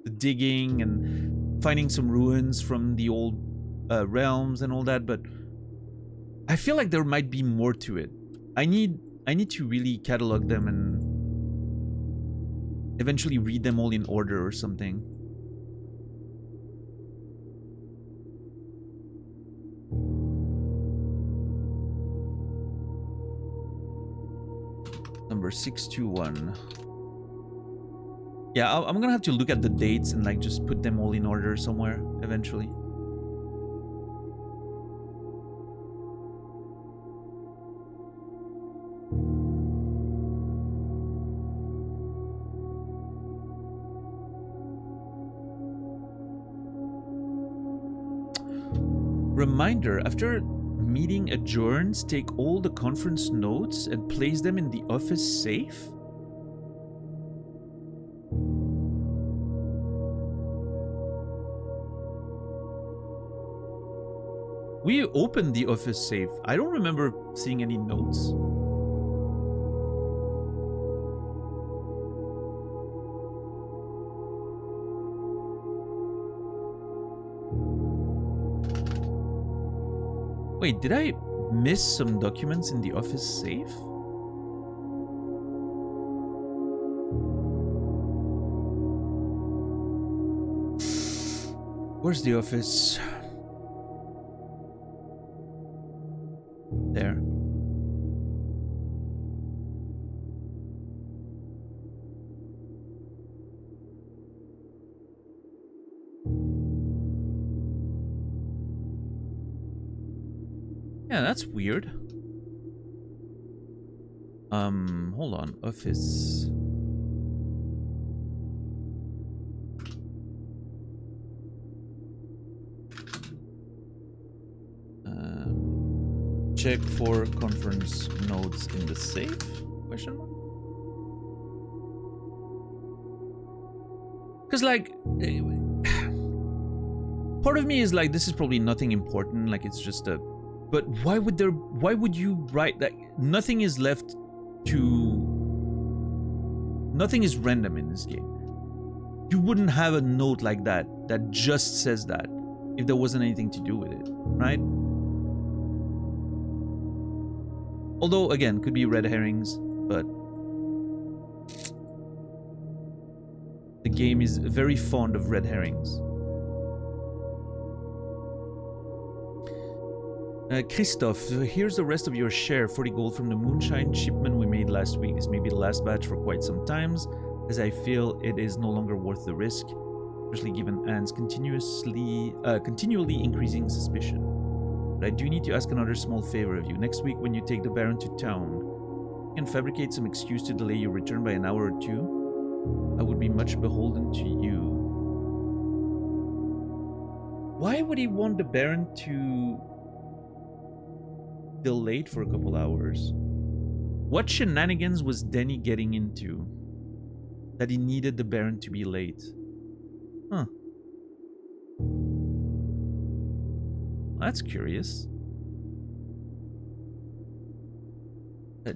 Speaker 1: the digging and finding some ruins from the old realms and all that, but I feel like there might be more to it. I need to really catalog them and eventually read them all in order or something. Number 621. Yeah, I'm gonna have to look at the dates and like just put them all in order somewhere eventually. Reminder, after meeting adjourns, take all the conference notes and place them in the office safe? We opened the office safe. I don't remember seeing any notes. Wait, did I miss some documents in the office safe? Where's the office? There. Yeah, that's weird. Hold on. Office. Check for conference notes in the safe? Question mark? Because like, part of me is like, this is probably nothing important. Like, it's just a. But why would you write that? Nothing is left to Nothing is random in this game. You wouldn't have a note like that that just says that if there wasn't anything to do with it, right? Although, again, could be red herrings, but the game is very fond of red herrings. Christoph, here's the rest of your share. 40 gold from the moonshine shipment we made last week. This may be the last batch for quite some times, as I feel it is no longer worth the risk, especially given Anne's continually increasing suspicion. But I do need to ask another small favor of you. Next week, when you take the Baron to town, you can fabricate some excuse to delay your return by an hour or two. I would be much beholden to you. Why would he want the Baron to delayed for a couple hours? What shenanigans was Denny getting into that he needed the Baron to be late? Huh. That's curious.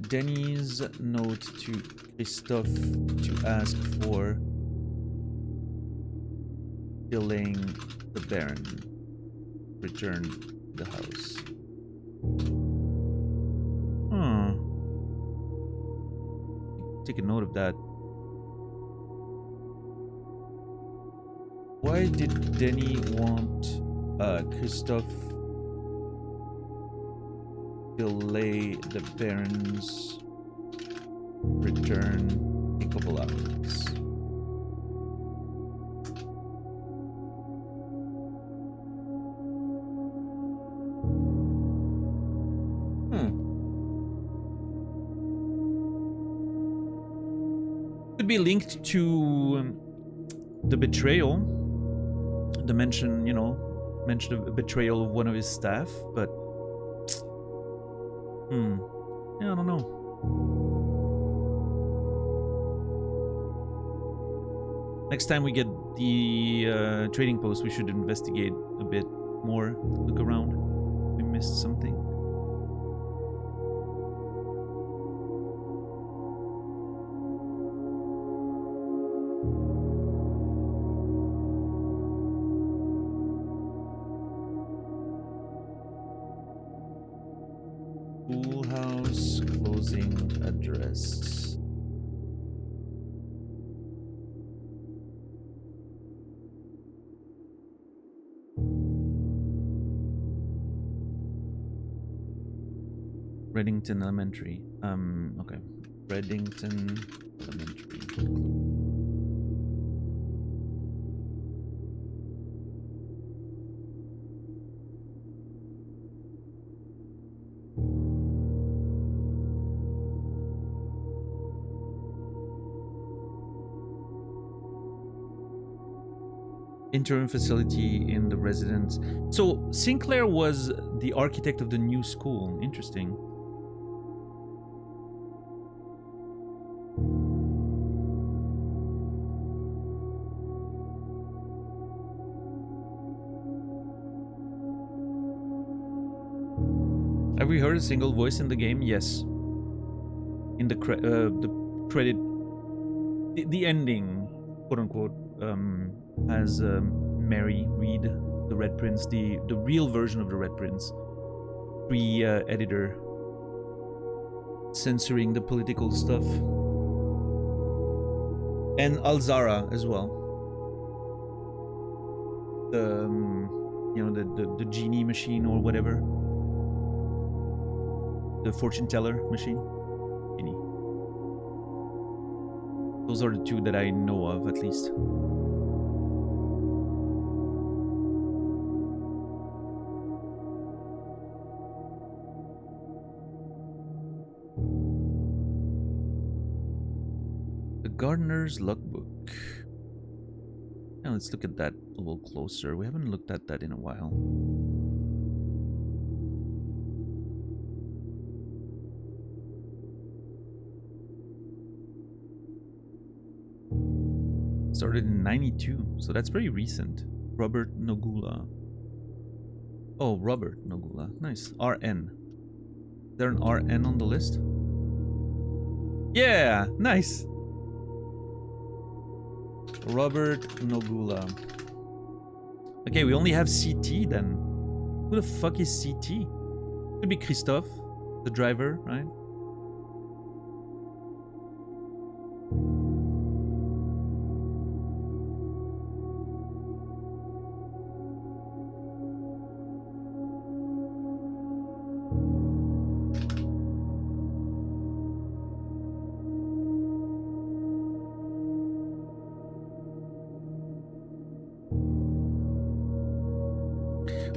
Speaker 1: Denny's note to Christoph to ask for delaying the Baron return to the house. Take a note of that. Why did Denny want Christoph delay the Baron's return a couple hours? Be linked to the betrayal, the mention of a betrayal of one of his staff, but yeah, I don't know. Next time we get the trading post, we should investigate a bit more, look around. We missed something. Schoolhouse closing address. Reddington Elementary. Okay. Reddington Elementary. Interim facility in the residence. So Sinclair was the architect of the new school. Interesting. Have we heard a single voice in the game? Yes. In the credit, the ending, quote unquote, has Mary read the Red Prince, the real version of the Red Prince, pre-editor, censoring the political stuff, and Alzara as well. The genie machine or whatever, the fortune teller machine. Genie. Those are the two that I know of, at least. Gardener's logbook. Now let's look at that a little closer. We haven't looked at that in a while. Started in 92, so that's pretty recent. Robert Nogula. Oh, Robert Nogula. Nice. RN. Is there an RN on the list? Yeah, nice. Robert Nogula. Okay, we only have CT then. Who the fuck is CT? Could be Christophe, the driver, right?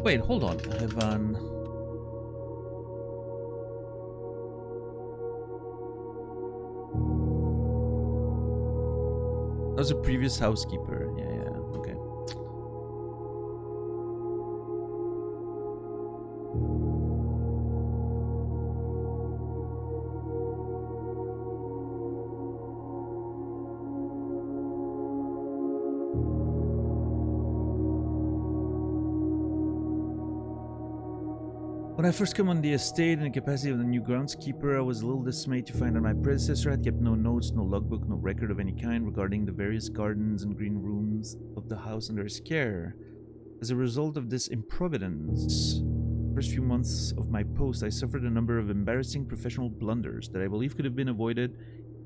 Speaker 1: Wait, hold on. Ivan. That was a previous housekeeper. Yeah, okay. When I first came on the estate in the capacity of the new groundskeeper, I was a little dismayed to find that my predecessor had kept no notes, no logbook, no record of any kind regarding the various gardens and green rooms of the house under his care. As a result of this improvidence, the first few months of my post, I suffered a number of embarrassing professional blunders that I believe could have been avoided,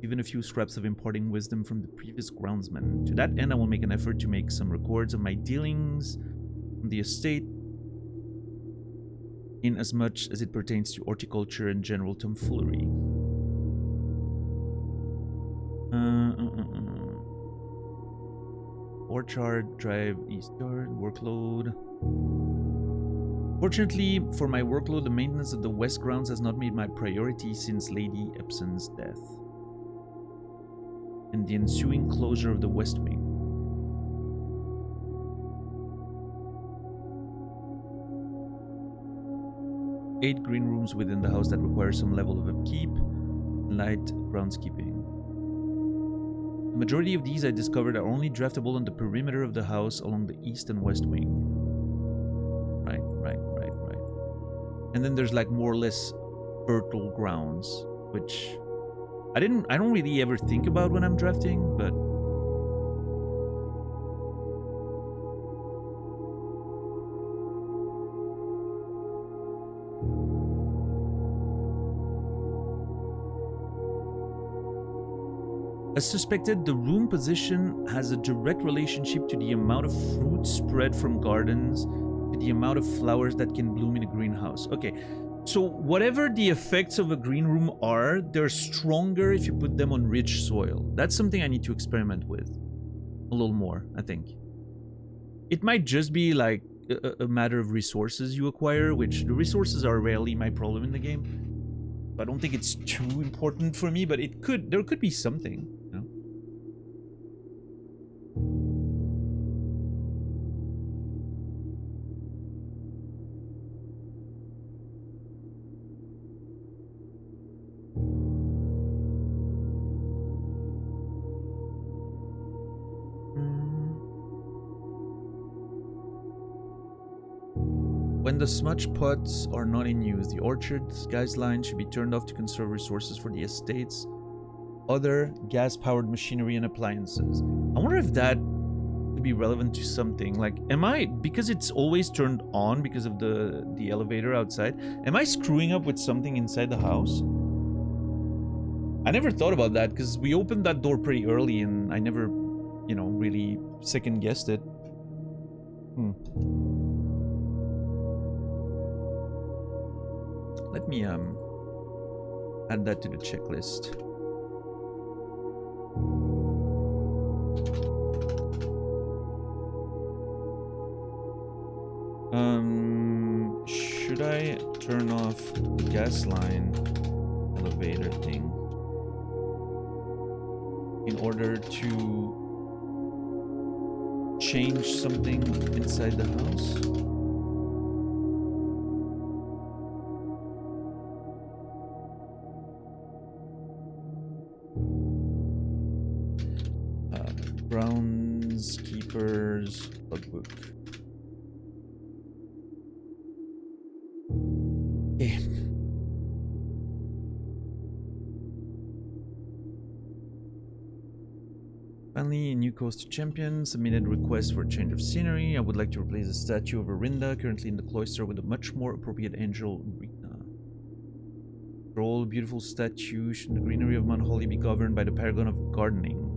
Speaker 1: even a few scraps of imparting wisdom from the previous groundsman. To that end, I will make an effort to make some records of my dealings on the estate, in as much as it pertains to horticulture and general tomfoolery. Orchard Drive East Yard, workload. Fortunately for my workload, the maintenance of the west grounds has not made my priority since Lady Epson's death and the ensuing closure of the west wing. 8 green rooms within the house that require some level of upkeep, light groundskeeping. The majority of these I discovered are only draftable on the perimeter of the house along the east and west wing. Right. And then there's like more or less fertile grounds, which I don't really ever think about when I'm drafting, but as suspected, the room position has a direct relationship to the amount of fruit spread from gardens, to the amount of flowers that can bloom in a greenhouse. Okay, so whatever the effects of a green room are, they're stronger if you put them on rich soil. That's something I need to experiment with a little more, I think. It might just be like a matter of resources you acquire, which the resources are rarely my problem in the game. I don't think it's too important for me, but there could be something, you know? When the smudge pots are not in use, the orchard's gas line should be turned off to conserve resources for the estate's other gas-powered machinery and appliances. I wonder if that could be relevant to something. Like, because it's always turned on because of the elevator outside, am I screwing up with something inside the house? I never thought about that because we opened that door pretty early and I never, you know, really second-guessed it. Let me add that to the checklist. Should I turn off the gas line elevator thing in order to change something inside the house? Groundskeeper's logbook. Okay. Finally, a new coast to champion. Submitted request for a change of scenery. I would like to replace the statue of Arinda, currently in the cloister, with a much more appropriate angel, Rina. Troll, beautiful statue. Should the greenery of Mount Holly be governed by the paragon of gardening?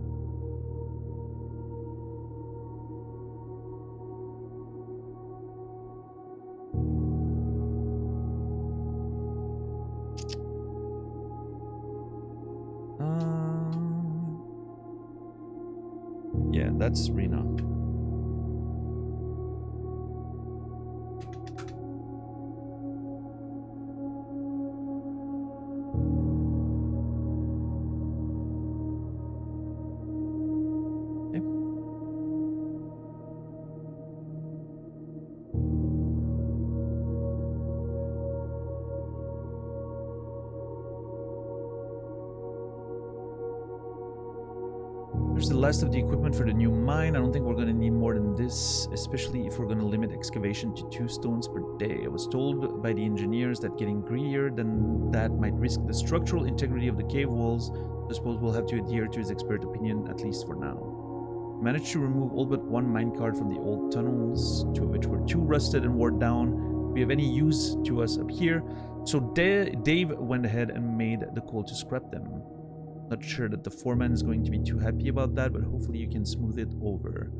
Speaker 1: Yeah, that's Rina. There's the last of the equipment for the new mine. I don't think we're going to need more than this, especially if we're going to limit excavation to 2 stones per day. I was told by the engineers that getting greedier than that might risk the structural integrity of the cave walls. I suppose we'll have to adhere to his expert opinion, at least for now. I managed to remove all but 1 minecart from the old tunnels, 2 of which were too rusted and worn down. Do we have any use to us up here? So Dave went ahead and made the call to scrap them. Not sure that the foreman is going to be too happy about that, but hopefully you can smooth it over.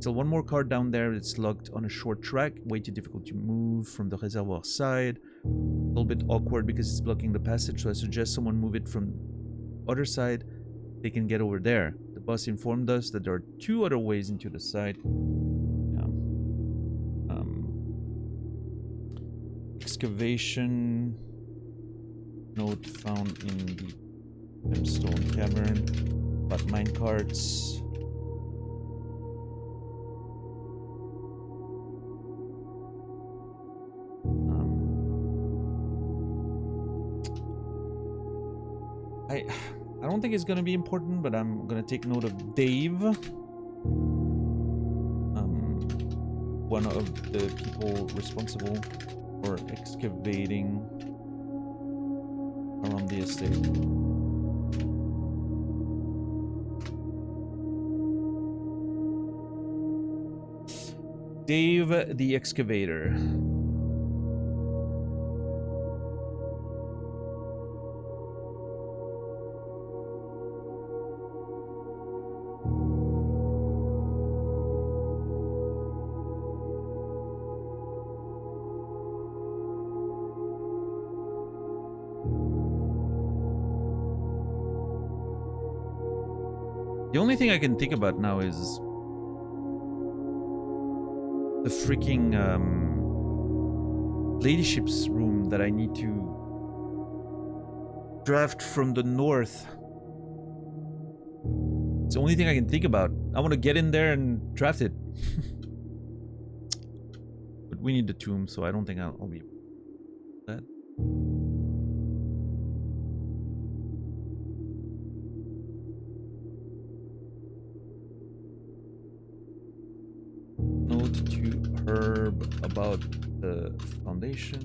Speaker 1: Still 1 more car down there. It's locked on a short track. Way too difficult to move from the reservoir side. A little bit awkward because it's blocking the passage, so I suggest someone move it from the other side. They can get over there. The boss informed us that there are 2 other ways into the site. Excavation note found in the Gemstone Cavern, but minecarts. I don't think it's gonna be important, but I'm gonna take note of Dave. One of the people responsible for excavating around the estate. Dave the Excavator. The only thing I can think about now is the freaking ladyship's room that I need to draft from the north. It's the only thing I can think about. I want to get in there and draft it. But we need the tomb, so I don't think I'll be that. Note to Herb about the foundation.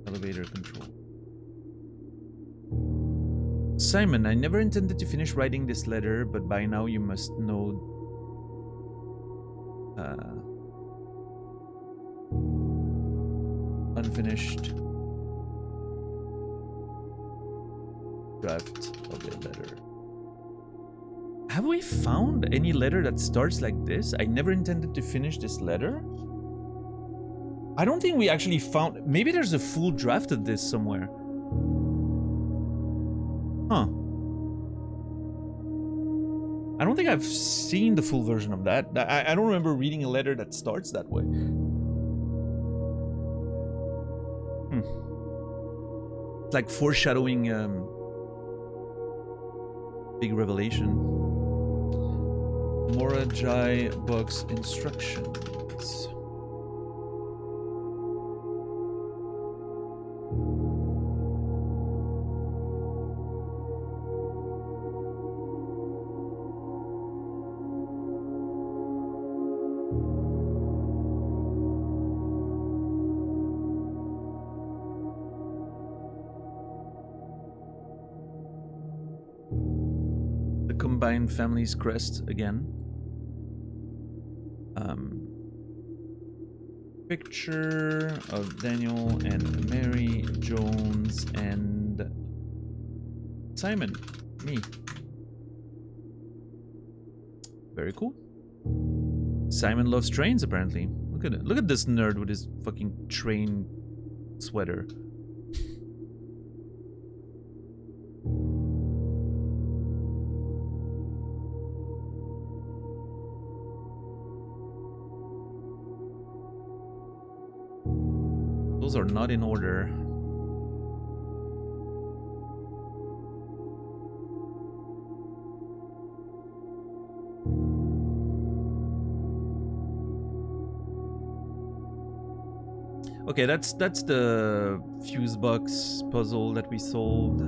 Speaker 1: Elevator control. Simon, I never intended to finish writing this letter, but by now you must know unfinished draft of the letter. Have we found any letter that starts like this? I never intended to finish this letter. I don't think we actually found... Maybe there's a full draft of this somewhere. Huh. I don't think I've seen the full version of that. I don't remember reading a letter that starts that way. It's like foreshadowing big revelation. Morajai box instructions. Ryan family's crest again. Picture of Daniel and Mary Jones and Simon, me. Very cool. Simon loves trains apparently. Look at it. Look at this nerd with his fucking train sweater. Those are not in order. Okay, that's the fuse box puzzle that we solved.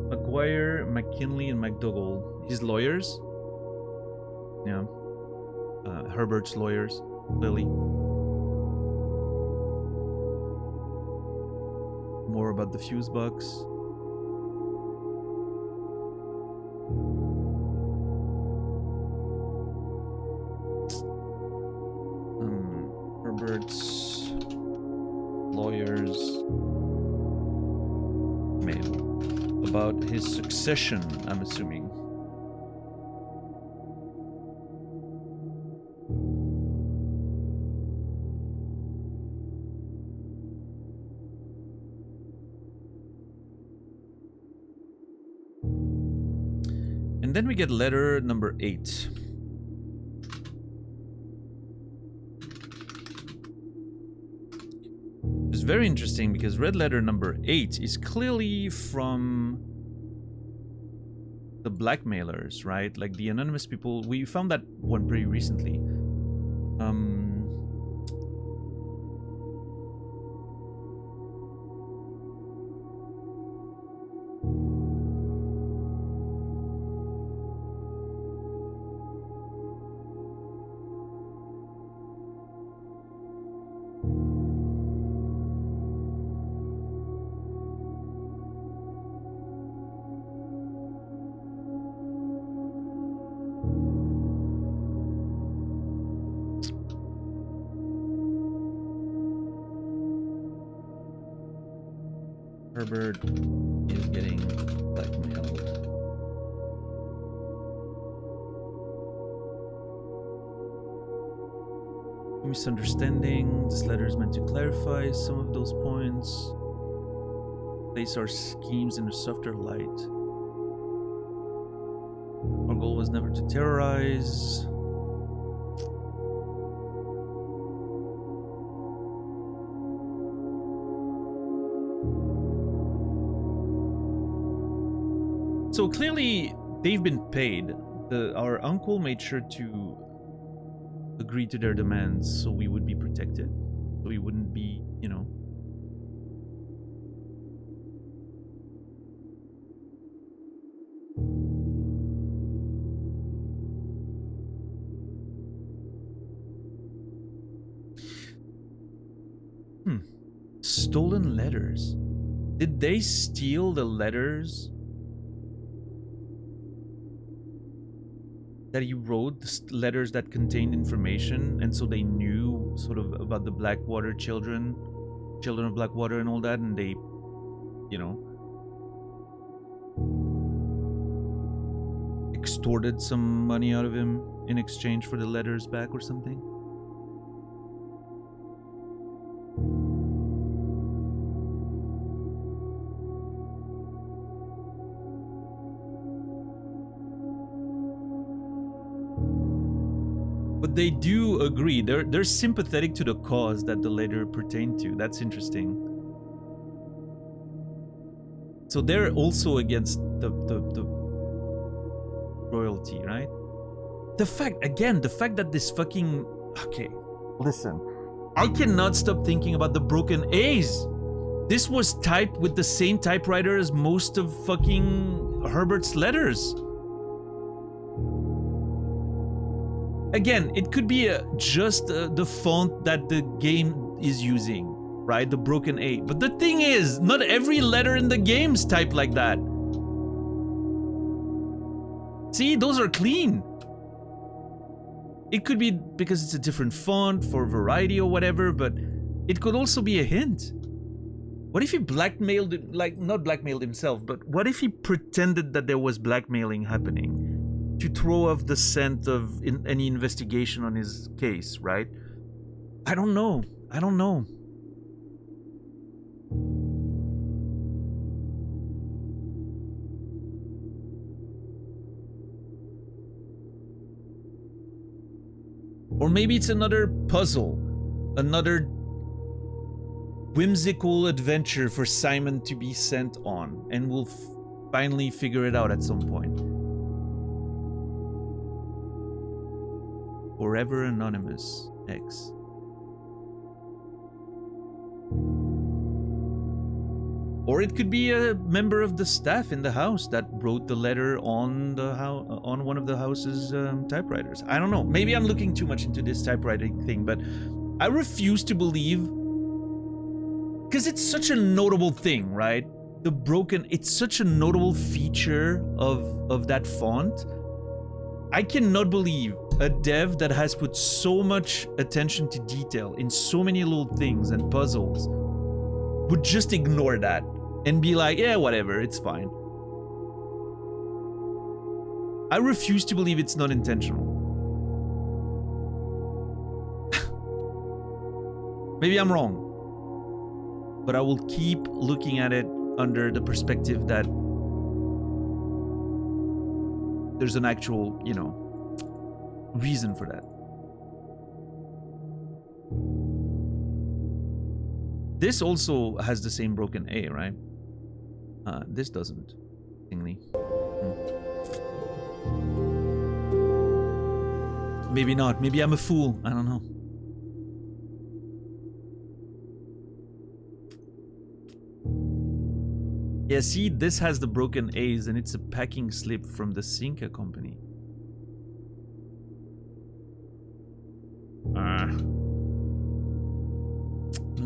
Speaker 1: McGuire, McKinley, and McDougall. His lawyers? Yeah. Herbert's lawyers. Lily. More about the fuse box. Herbert's lawyers mail about his succession, I'm assuming. And then we get letter number 8. It's very interesting because red letter number 8 is clearly from the blackmailers, right? Like the anonymous people. We found that one pretty recently. Herbert is getting blackmailed. Misunderstanding. This letter is meant to clarify some of those points. Place our schemes in a softer light. Our goal was never to terrorize. So clearly, they've been paid. Our uncle made sure to agree to their demands so we would be protected. So we wouldn't be, you know. Stolen letters. Did they steal the letters that he wrote, the letters that contained information, and so they knew sort of about the Blackwater children of Blackwater and all that, and they, you know, extorted some money out of him in exchange for the letters back or something? But they do agree. They're sympathetic to the cause that the letter pertained to. That's interesting. So they're also against the royalty, right? The fact that this fucking... Okay, listen. I cannot stop thinking about the broken A's. This was typed with the same typewriter as most of fucking Herbert's letters. again, it could be just the font that the game is using, right? The broken A. But the thing is, not every letter in the game's typed like that. See, those are clean. It could be because it's a different font for variety or whatever, but it could also be a hint. What if he blackmailed, like, not blackmailed himself, but what if he pretended that there was blackmailing happening to throw off the scent of any investigation on his case, right? I don't know. I don't know. Or maybe it's another puzzle, another whimsical adventure for Simon to be sent on, and we'll finally figure it out at some point. Forever Anonymous X. Or it could be a member of the staff in the house that wrote the letter on the on one of the house's typewriters. I don't know. Maybe I'm looking too much into this typewriting thing, but I refuse to believe, because it's such a notable thing, right? The broken, it's such a notable feature of that font. I cannot believe a dev that has put so much attention to detail in so many little things and puzzles would just ignore that and be like, yeah, whatever, it's fine. I refuse to believe it's not intentional. Maybe I'm wrong, but I will keep looking at it under the perspective that there's an actual, you know, reason for that. This also has the same broken A, right? This doesn't. Thingy. Maybe not. Maybe I'm a fool. I don't know. Yeah, see, this has the broken A's and it's a packing slip from the Cinca company.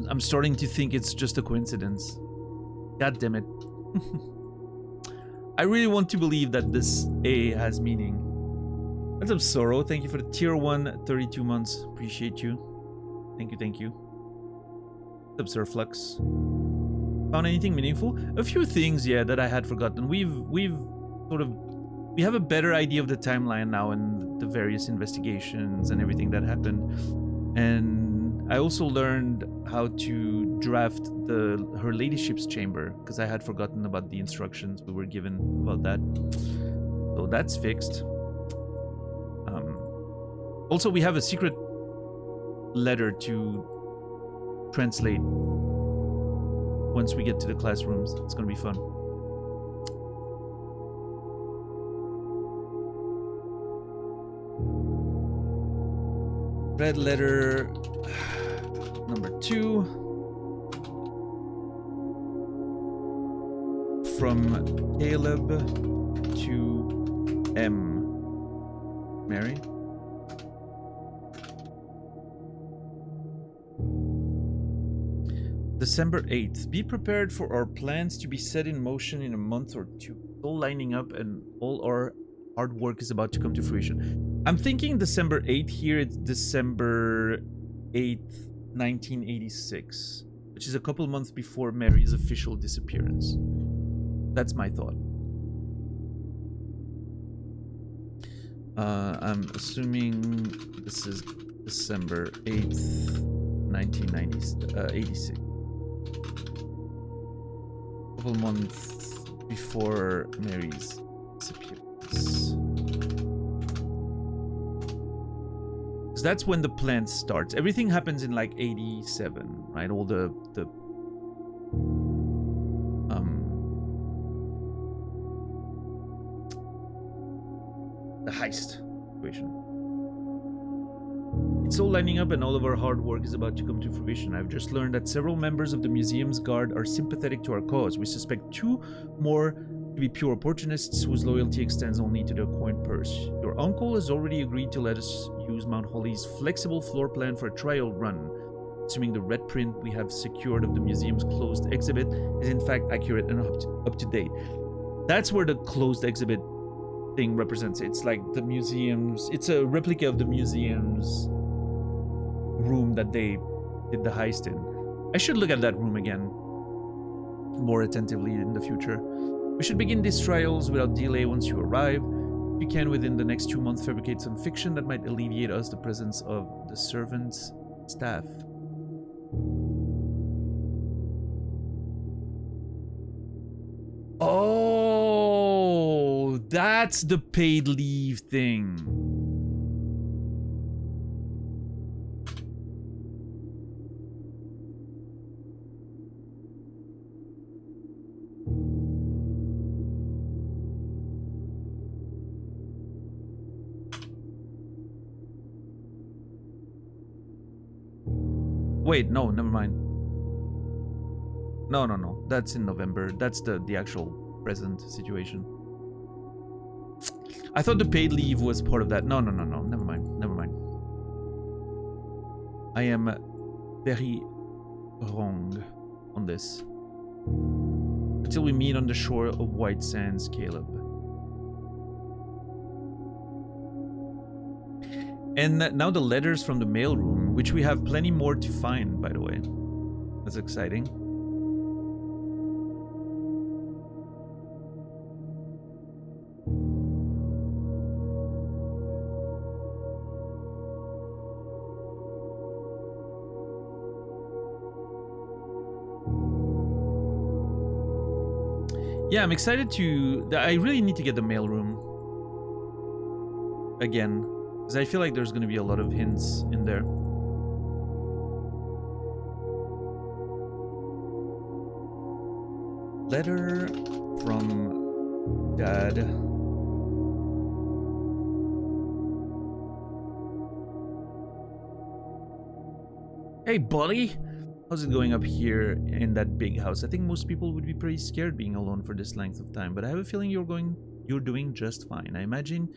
Speaker 1: I'm starting to think it's just a coincidence. God damn it. I really want to believe that this A has meaning. What's up, Sorrow? Thank you for the tier 1, 32 months. Appreciate you. Thank you, thank you. What's up, Surflux? Found anything meaningful? A few things, yeah, that I had forgotten. We have a better idea of the timeline now and the various investigations and everything that happened. And I also learned how to draft her ladyship's chamber, because I had forgotten about the instructions we were given about that. So that's fixed. Also, we have a secret letter to translate once we get to the classrooms. It's gonna be fun. Red letter number 2 from Caleb to M. Mary. December 8th. Be prepared for our plans to be set in motion in a month or two. All lining up and all our hard work is about to come to fruition. I'm thinking December 8th here. It's December 8th, 1986, which is a couple months before Mary's official disappearance. That's my thought. I'm assuming this is December 8th, 1986. Couple months before Mary's disappearance. Because that's when the plan starts. Everything happens in like 87, right? All the heist situation. It's all lining up and all of our hard work is about to come to fruition. I've just learned that several members of the museum's guard are sympathetic to our cause. We suspect 2 more to be pure opportunists whose loyalty extends only to their coin purse. Your uncle has already agreed to let us use Mount Holly's flexible floor plan for a trial run, assuming the red print we have secured of the museum's closed exhibit is in fact accurate and up to date. That's where the closed exhibit thing represents. It's like the museum's, it's a replica of the museum's room that they did the heist in. I should look at that room again more attentively in the future. We should begin these trials without delay once you arrive. If you can, within the next 2 months, fabricate some fiction that might alleviate us the presence of the servants' staff. Oh, that's the paid leave thing. Wait, no, never mind. No. That's in November. That's the actual present situation. I thought the paid leave was part of that. No. Never mind. I am very wrong on this. Until we meet on the shore of White Sands, Caleb. And now the letters from the mailroom, which we have plenty more to find, by the way. That's exciting. Yeah, I'm excited to... I really need to get the mailroom again, because I feel like there's going to be a lot of hints in there. Letter from Dad. Hey, buddy! How's it going up here in that big house? I think most people would be pretty scared being alone for this length of time, but I have a feeling you're doing just fine. I imagine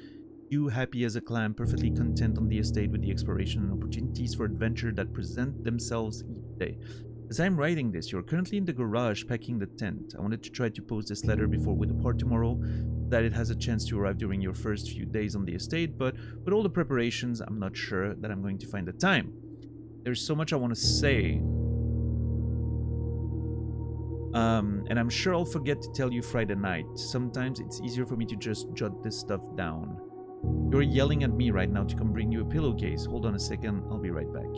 Speaker 1: you happy as a clam, perfectly content on the estate with the exploration and opportunities for adventure that present themselves each day. As I'm writing this, you're currently in the garage packing the tent. I wanted to try to post this letter before we depart tomorrow, that it has a chance to arrive during your first few days on the estate, but with all the preparations, I'm not sure that I'm going to find the time. There's so much I want to say. And I'm sure I'll forget to tell you Friday night. Sometimes it's easier for me to just jot this stuff down. You're yelling at me right now to come bring you a pillowcase. Hold on a second, I'll be right back.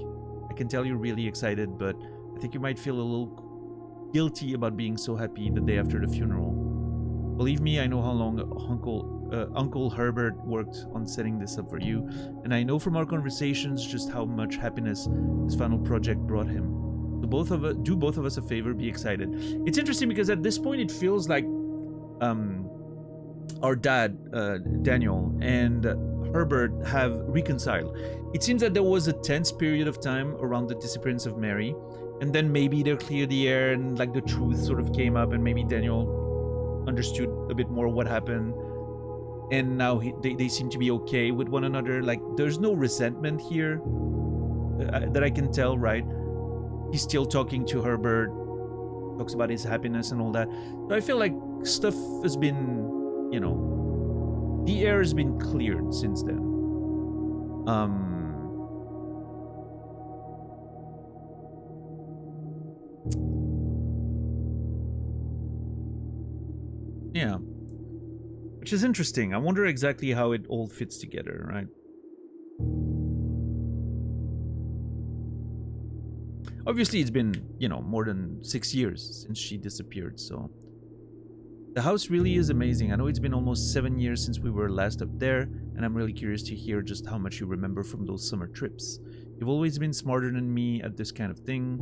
Speaker 1: I can tell you're really excited, but I think you might feel a little guilty about being so happy the day after the funeral. Believe me, I know how long Uncle Herbert worked on setting this up for you, and I know from our conversations just how much happiness this final project brought him. So do both of us a favor, be excited. It's interesting because at this point it feels like our dad, Daniel, and Herbert have reconciled. It seems that there was a tense period of time around the disappearance of Mary, and then maybe they cleared the air and like the truth sort of came up, and maybe Daniel understood a bit more what happened, and now they seem to be okay with one another. Like there's no resentment here that I can tell, right? He's still talking to Herbert, talks about his happiness and all that. So I feel like stuff has been, you know, the air has been cleared since then. Yeah. Which is interesting. I wonder exactly how it all fits together, right? Obviously, it's been, you know, more than 6 years since she disappeared, so... The house really is amazing. I know it's been almost 7 years since we were last up there, and I'm really curious to hear just how much you remember from those summer trips. You've always been smarter than me at this kind of thing,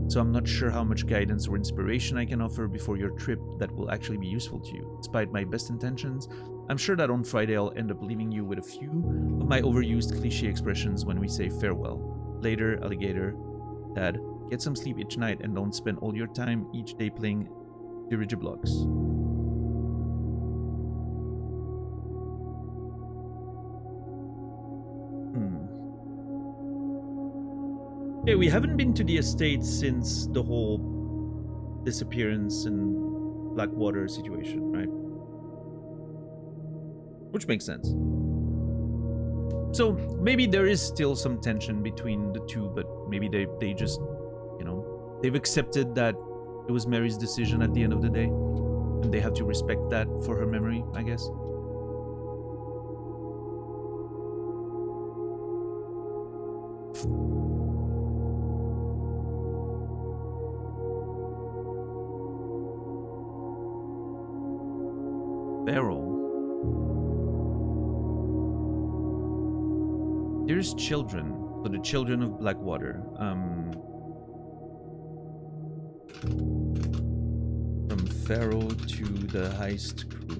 Speaker 1: so I'm not sure how much guidance or inspiration I can offer before your trip that will actually be useful to you. Despite my best intentions, I'm sure that on Friday I'll end up leaving you with a few of my overused cliche expressions when we say farewell. Later, alligator. Dad, get some sleep each night and don't spend all your time each day playing dirigiblocks. Yeah, we haven't been to the estate since the whole disappearance and Blackwater situation, right? Which makes sense. So maybe there is still some tension between the two, but maybe they just, you know, they've accepted that it was Mary's decision at the end of the day, and they have to respect that for her memory, I guess. Beryl. There's children, so the children of Blackwater. From Pharaoh to the heist crew.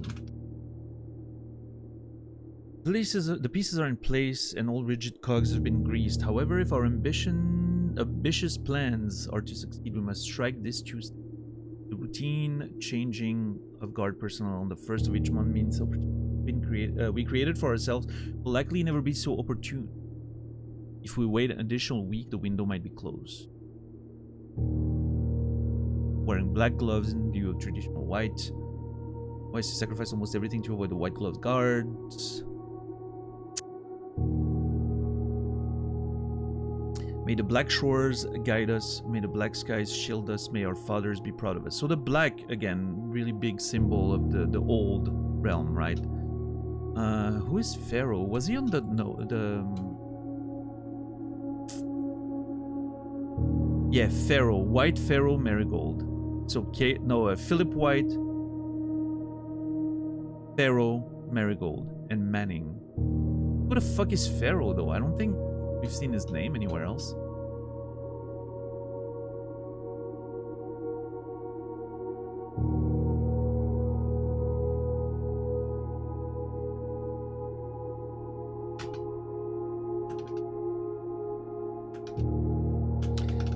Speaker 1: The pieces are in place and all rigid cogs have been greased. However, if our ambitious plans are to succeed, we must strike this Tuesday. The routine changing of guard personnel on the first of each month means we created for ourselves will likely never be so opportune. If we wait an additional week, the window might be closed. Wearing black gloves in lieu of traditional white. Wise to sacrifice almost everything to avoid the white gloved guards. May the black shores guide us. May the black skies shield us. May our fathers be proud of us. So the black, again, really big symbol of the old realm, right? Who is Pharaoh? Was he on the... No, the... Yeah, Pharaoh. White Pharaoh Marigold. So, Philip White, Pharaoh Marigold, and Manning. Who the fuck is Pharaoh, though? I don't think we've seen his name anywhere else.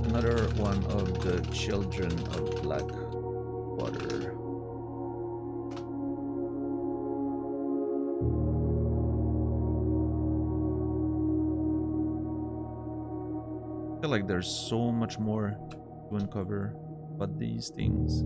Speaker 1: Another one of the children of Blackwater. I feel like there's so much more to uncover about these things.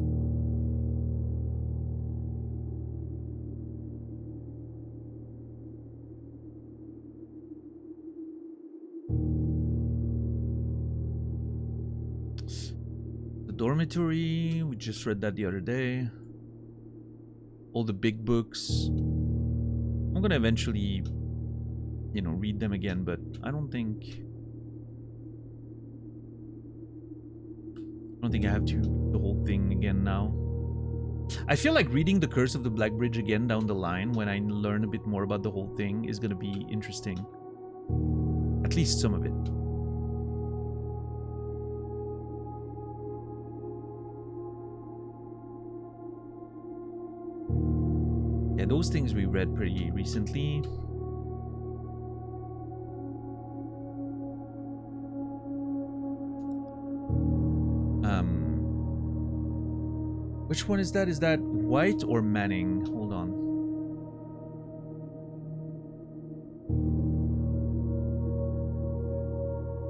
Speaker 1: The dormitory, we just read that the other day. All the big books. I'm gonna eventually, you know, read them again, but I don't think I have to read the whole thing again now. I feel like reading The Curse of the Black Bridge again down the line when I learn a bit more about the whole thing is gonna be interesting. At least some of it. Yeah, those things we read pretty recently. Which one is that? Is that White or Manning? Hold on.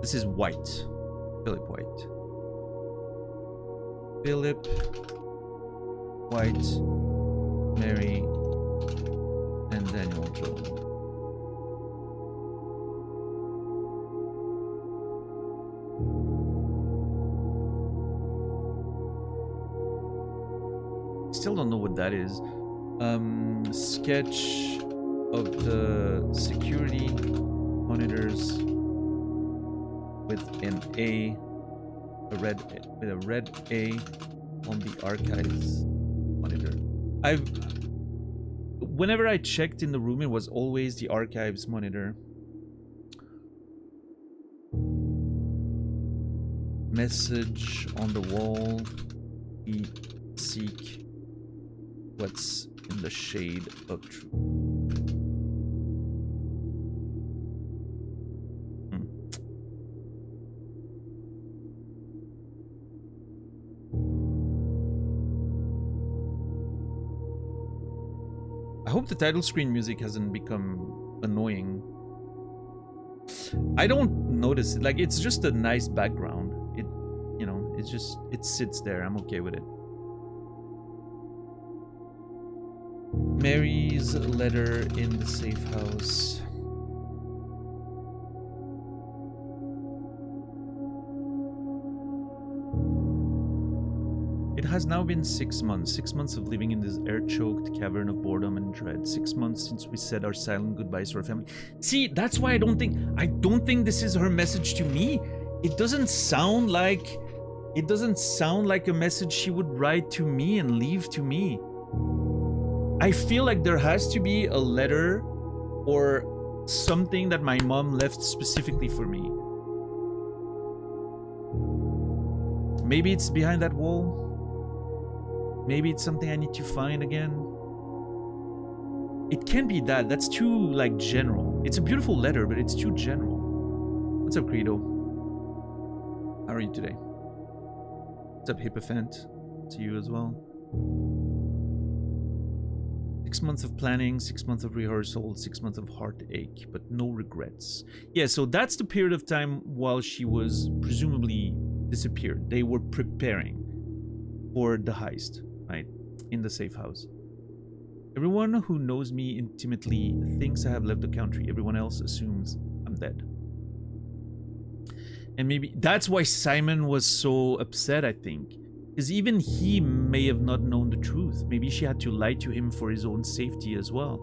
Speaker 1: This is White. Philip White. Philip White, Mary, and Daniel Jones. Still don't know what that is. Sketch of the security monitors with an A, with a red A on the archives monitor. Whenever I checked in the room, it was always the archives monitor. Message on the wall. We seek what's in the shade of truth. I hope the title screen music hasn't become annoying. I don't notice it. Like, it's just a nice background. It, you know, it's just, it sits there. I'm okay with it. Mary's letter in the safe house. It has now been 6 months. 6 months of living in this air-choked cavern of boredom and dread. 6 months since we said our silent goodbyes to our family. See, that's why I don't think this is her message to me. It doesn't sound like a message she would write to me and leave to me. I feel like there has to be a letter or something that my mom left specifically for me. Maybe it's behind that wall. Maybe it's something I need to find again. It can't be that. That's too, like, general. It's a beautiful letter, but it's too general. What's up, Credo? How are you today? What's up, Hippophant? To you as well. 6 months of planning, 6 months of rehearsal, 6 months of heartache, but no regrets. Yeah, so that's the period of time while she was presumably disappeared. They were preparing for the heist, right? In the safe house. Everyone who knows me intimately thinks I have left the country. Everyone else assumes I'm dead. And maybe that's why Simon was so upset, I think. Because even he may have not known the truth. Maybe she had to lie to him for his own safety as well.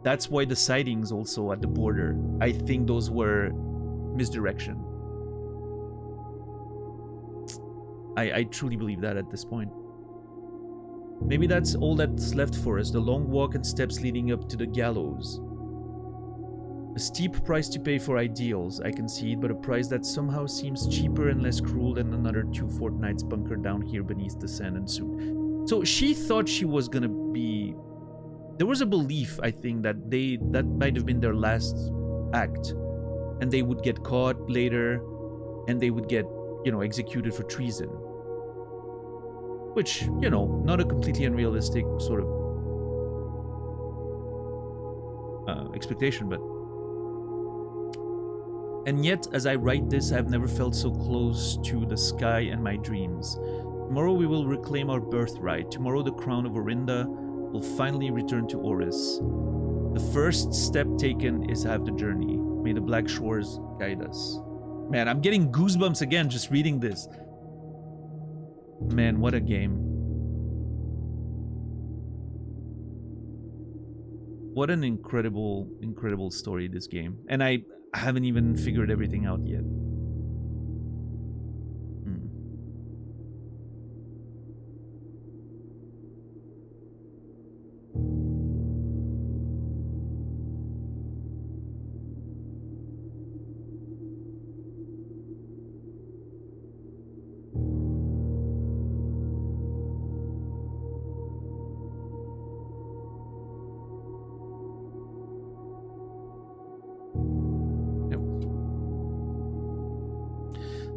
Speaker 1: That's why the sightings also at the border, I think those were misdirection. I truly believe that at this point. Maybe that's all that's left for us, the long walk and steps leading up to the gallows. A steep price to pay for ideals, I concede, but a price that somehow seems cheaper and less cruel than another 2 fortnights bunkered down here beneath the sand and soot. So she thought she was gonna be... There was a belief, I think, that that might have been their last act. And they would get caught later, and they would get, you know, executed for treason. Which, you know, not a completely unrealistic sort of expectation, but... And yet, as I write this, I have never felt so close to the sky and my dreams. Tomorrow we will reclaim our birthright. Tomorrow the crown of Orinda will finally return to Oris. The first step taken is half the journey. May the black shores guide us. Man, I'm getting goosebumps again just reading this. Man, what a game. What an incredible, incredible story, this game. And I haven't even figured everything out yet.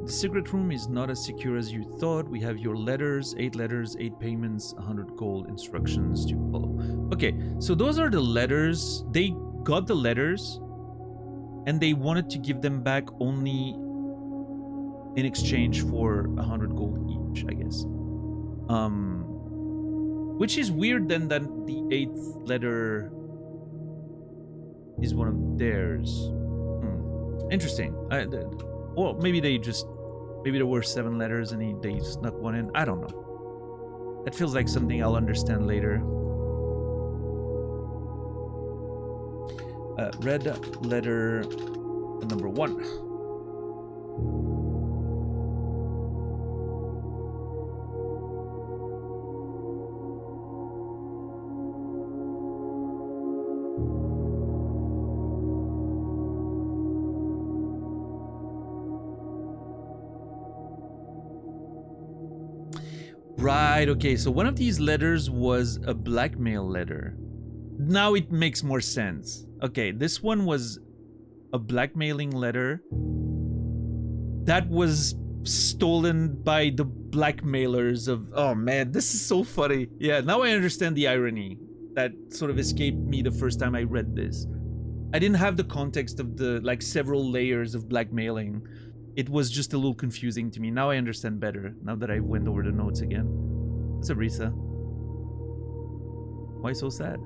Speaker 1: The secret room is not as secure as you thought. We have your letters, 8 letters, 8 payments, 100 gold, instructions to follow. Okay, so those are the letters. They got the letters and they wanted to give them back only in exchange for 100 gold each, I guess. Which is weird then that the 8th letter is one of theirs. Interesting. Or maybe they just... Maybe there were 7 letters and they snuck one in. I don't know. That feels like something I'll understand later. Red letter number 1. Right, okay, so one of these letters was a blackmail letter. Now it makes more sense. Okay, this one was a blackmailing letter that was stolen by the blackmailers of... Oh man, this is so funny. Yeah, now I understand the irony that sort of escaped me the first time I read this. I didn't have the context of the like several layers of blackmailing. It was just a little confusing to me. Now I understand better, now that I went over the notes again. What's up, Risa? Why so sad?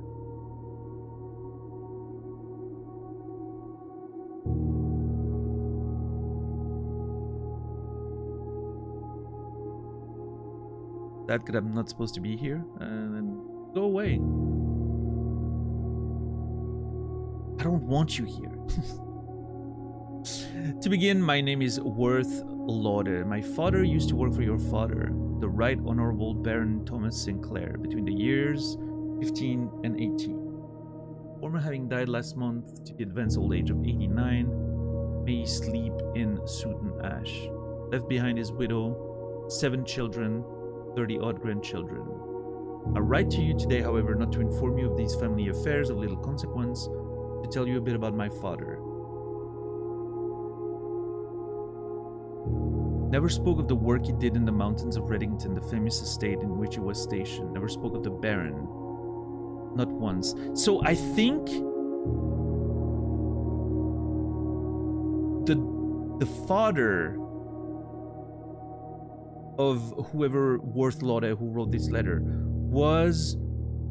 Speaker 1: That because I'm not supposed to be here, and then go away. I don't want you here. To begin, my name is Worth Laude. My father used to work for your father, the Right Honorable Baron Thomas Sinclair, between the years 15 and 18. Former having died last month to the advanced old age of 89, may he sleep in soot and ash. Left behind his widow, 7 children, 30-odd grandchildren. I write to you today, however, not to inform you of these family affairs of little consequence, to tell you a bit about my father. Never spoke of the work he did in the mountains of Reddington, the famous estate in which he was stationed. Never spoke of the Baron. Not once. So I think the father of whoever Worth Laude who wrote this letter was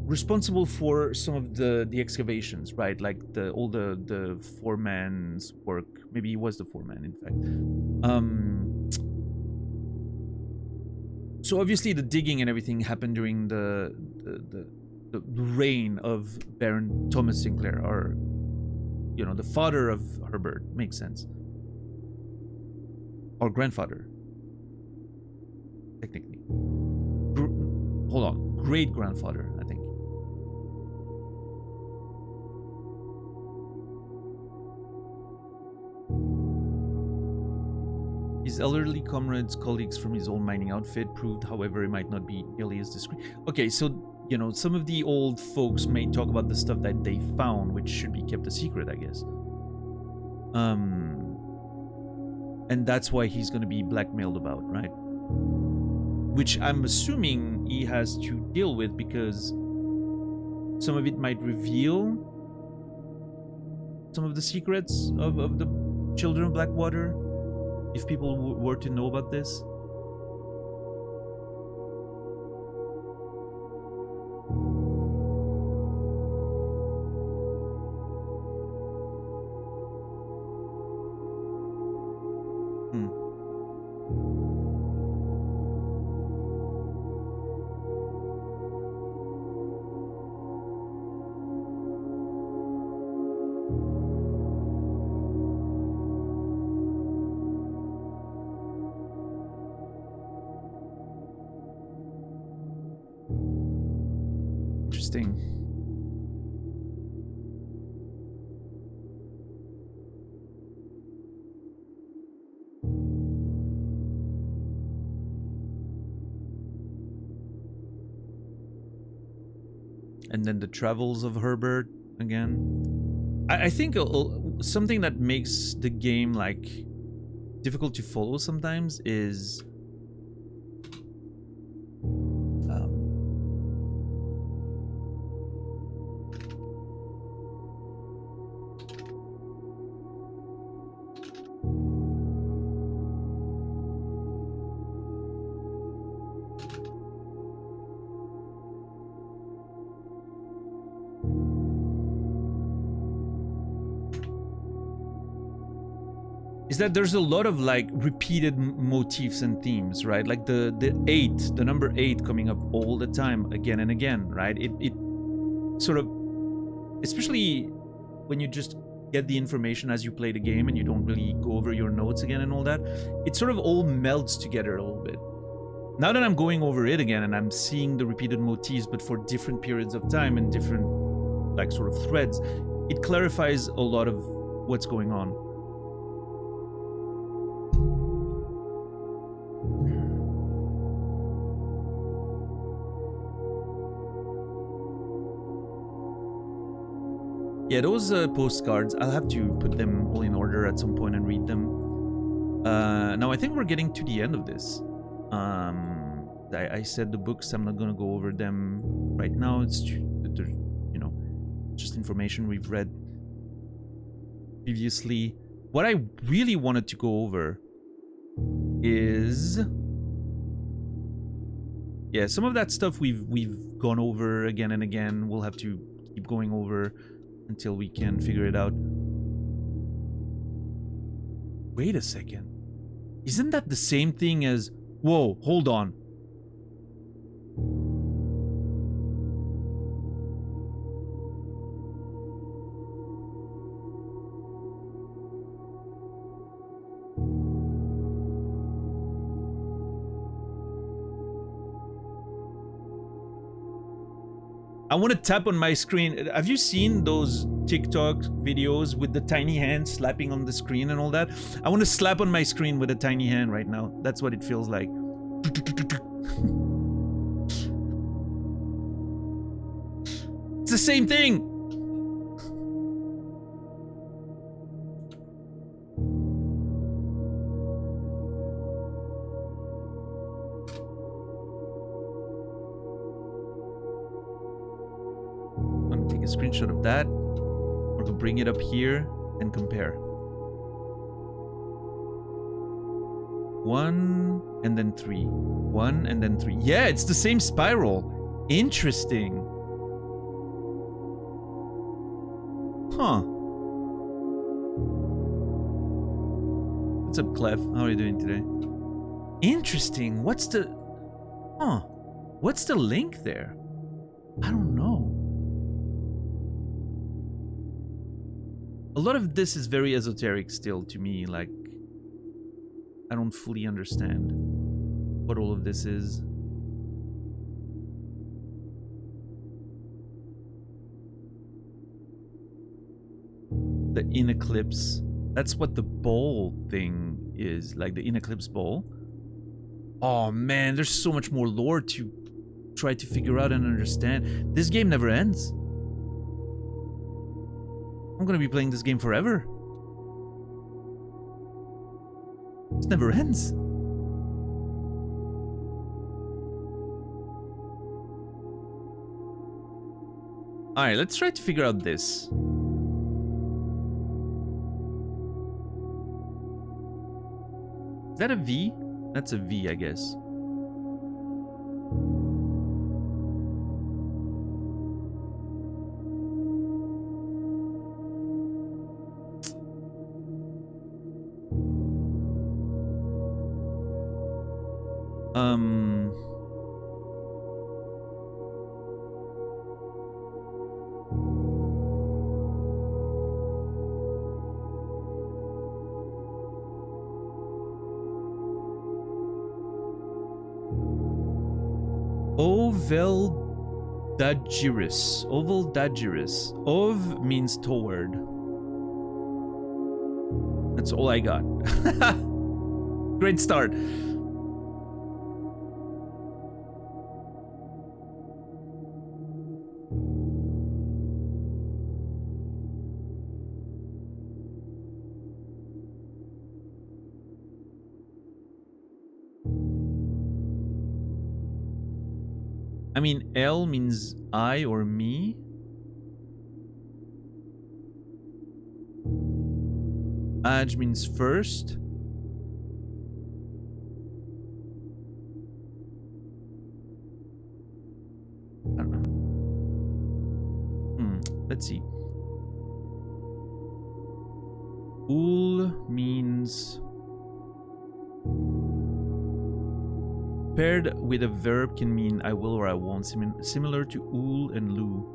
Speaker 1: responsible for some of the excavations, right? Like all the foreman's work. Maybe he was the foreman, in fact. So obviously the digging and everything happened during the reign of Baron Thomas Sinclair, or the father of Herbert. Makes sense. Or grandfather, technically. Hold on, great grandfather, I think. His elderly comrades, colleagues from his old mining outfit proved, however, it might not be nearly as discreet. Okay, so, some of the old folks may talk about the stuff that they found, which should be kept a secret, I guess. And that's why he's going to be blackmailed about, right? Which I'm assuming he has to deal with, because some of it might reveal some of the secrets of the children of Blackwater. If people were to know about this. Interesting. And then the travels of Herbert again. I think something that makes the game like difficult to follow sometimes is that there's a lot of like repeated motifs and themes, right? Like the number 8 coming up all the time, again and again, right? It sort of, especially when you just get the information as you play the game and you don't really go over your notes again and all that, it sort of all melts together a little bit. Now that I'm going over it again and I'm seeing the repeated motifs, but for different periods of time and different like sort of threads, it clarifies a lot of what's going on. Yeah, those postcards, I'll have to put them all in order at some point and read them. Now, I think we're getting to the end of this. I said the books, I'm not going to go over them right now. It's just information we've read. previously. What I really wanted to go over is, yeah, some of that stuff we've gone over again and again. We'll have to keep going over until we can figure it out. Wait a second. Isn't that the same thing as... Whoa, hold on. I want to tap on my screen. Have you seen those TikTok videos with the tiny hand slapping on the screen and all that? I want to slap on my screen with a tiny hand right now. That's what it feels like. It's the same thing. Screenshot of that. Or to bring it up here and compare. 1 and then 3. 1 and then 3. Yeah, it's the same spiral. Interesting. Huh. What's up, Clef? How are you doing today? Interesting. What's the... Huh. What's the link there? I don't know. A lot of this is very esoteric still to me, like, I don't fully understand what all of this is. The in eclipse, that's what the bowl thing is, like the in eclipse bowl. Oh man, there's so much more lore to try to figure out and understand. This game never ends. I'm gonna be playing this game forever. It never ends. Alright, let's try to figure out this. Is that a V? That's a V, I guess. Ovaldagiris. Ovaldagiris. Ov means toward. That's all I got. Great start. I mean, L means I or me. Aj means first. I don't know. Let's see. Ul means... Paired with a verb can mean I will or I won't, similar to ul and lu.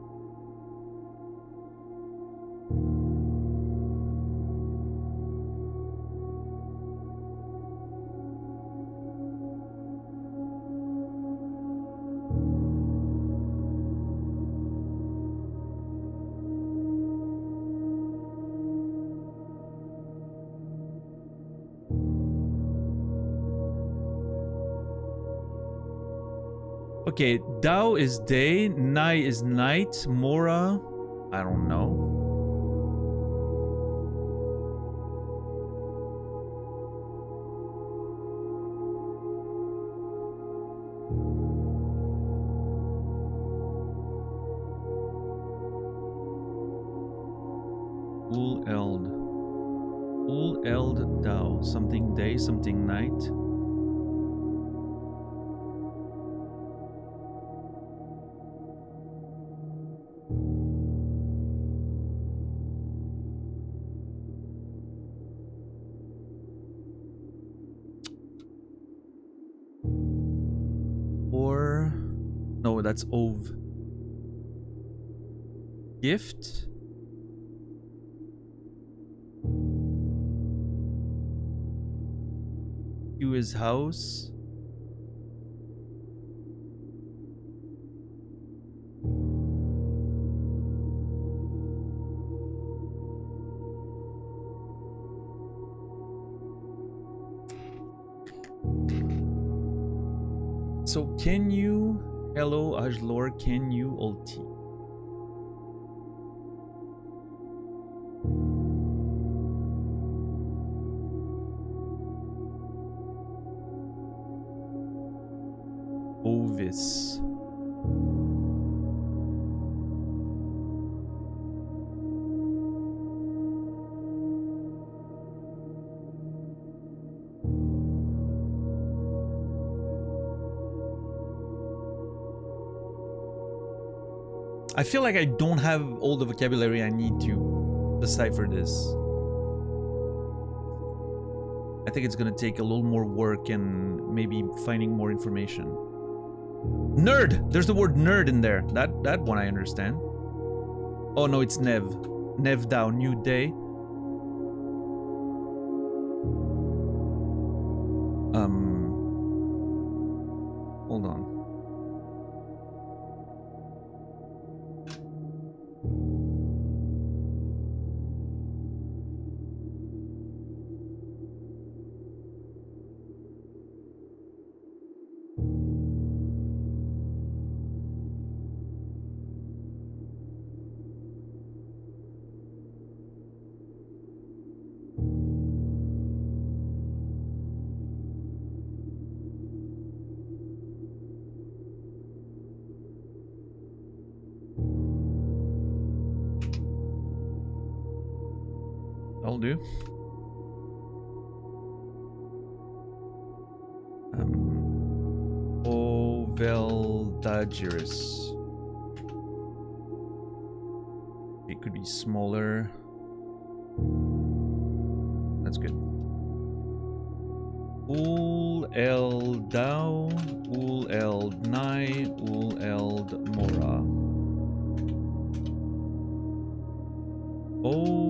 Speaker 1: Okay, Dao is day, Nai is night, Mora, I don't know. Ul Eld. Eld Dao. Something day, something night. Or no, that's Ove. Gift. To his house. So can you, hello Ajlor, can you ulti? Ovis. I feel like I don't have all the vocabulary I need to decipher this. I think it's gonna take a little more work and maybe finding more information. Nerd! There's the word nerd in there. That one I understand. Oh no, it's Nev. Nev Dao, new day. Hold on. I'll do. Oveldagiris. It could be smaller. That's good. Ul Eld Dao, Ul Eld Nai, Ul Eld Mora. Ovul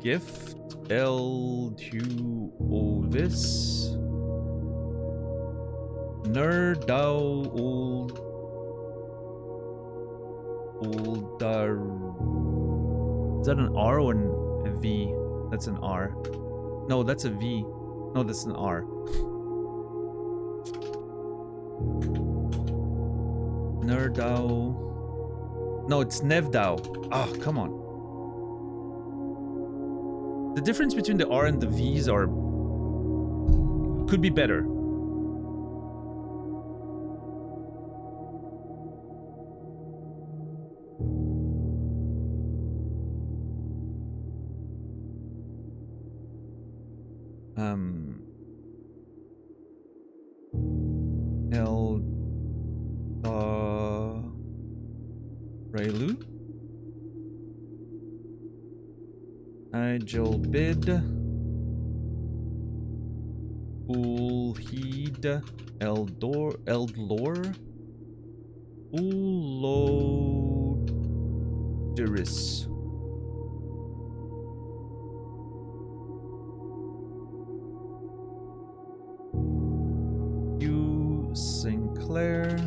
Speaker 1: Gift, Eld Hu Ovis. Nerdau Uldar. Is that an R or a V? That's an R. No, that's a V. No, that's an R. Nerdau. No, it's Nevdau. Ah, oh, come on. The difference between the R and the V's are could be better. Raylu. Nigel Bid. Ulheed. Eldlor. Ulodiris. Hugh Sinclair.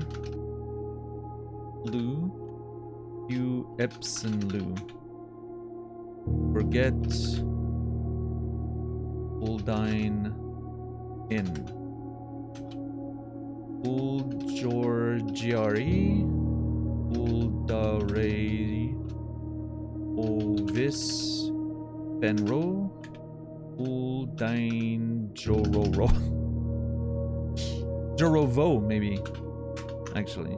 Speaker 1: Lou. Hugh Epson Lou. Forget. Uldine In. Uljorgiari. Uldare. Ovis. Benro. Uldine Jororo. Jorovo, maybe. Actually.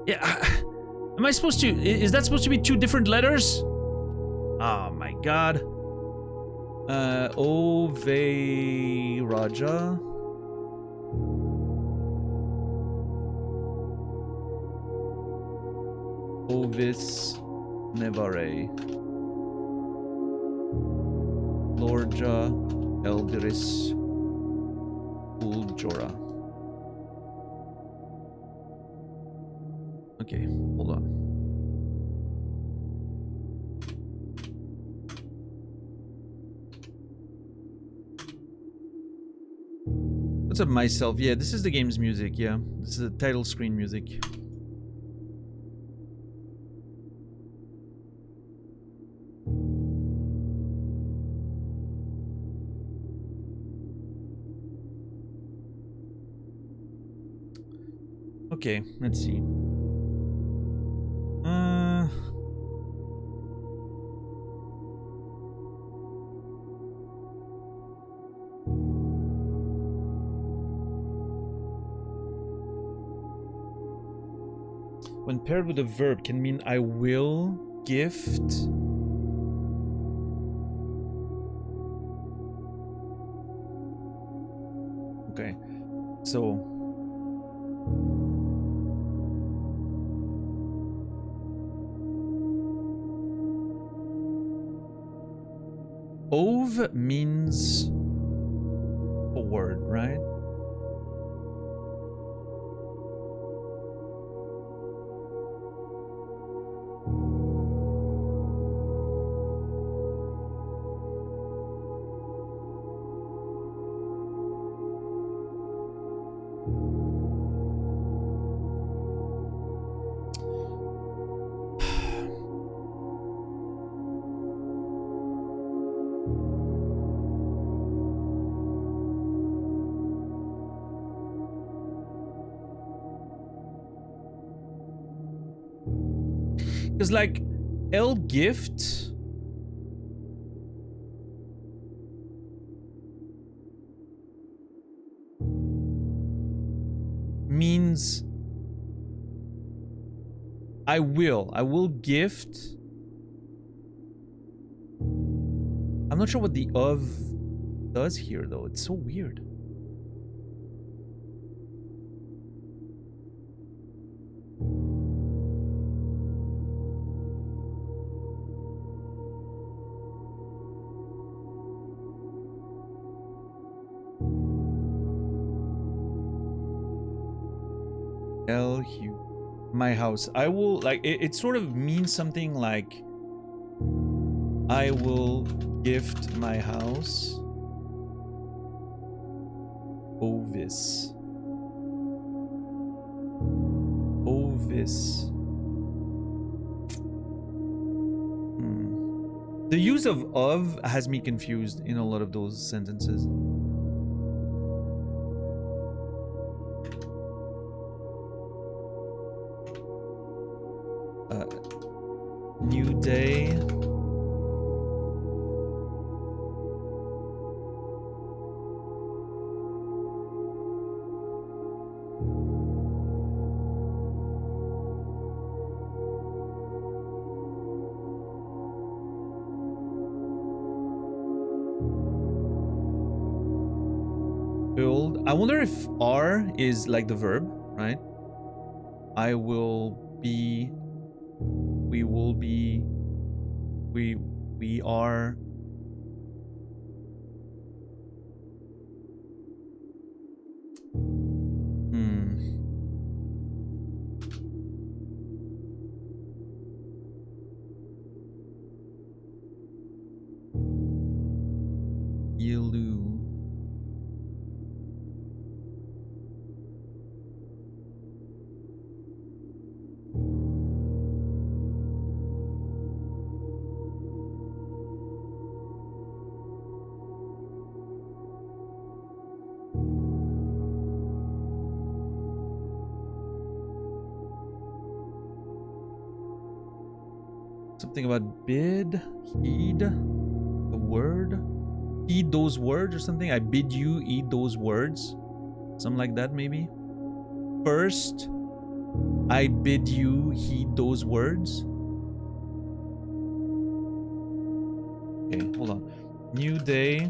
Speaker 1: Yeah, am I supposed to... Is that supposed to be two different letters? Oh my god. Ove Raja. Ovis Nevare. Lorja Eldiris Uljora. Okay, hold on. What's up, myself? Yeah, this is the game's music, yeah. This is the title screen music. Okay, let's see. When paired with a verb can mean I will gift. Okay, so ove means forward, right? Because like L gift means I will gift. I'm not sure what the of does here though. It's so weird. My house. I will like it sort of means something like I will gift my house. Ovis. The use of has me confused in a lot of those sentences. New day. Build. I wonder if R is like the verb, right? I will be. We will be. We are. Yilu. Something about bid, heed, a word, heed those words or something. I bid you eat those words, something like that maybe. First, I bid you heed those words. Okay, hold on. New day.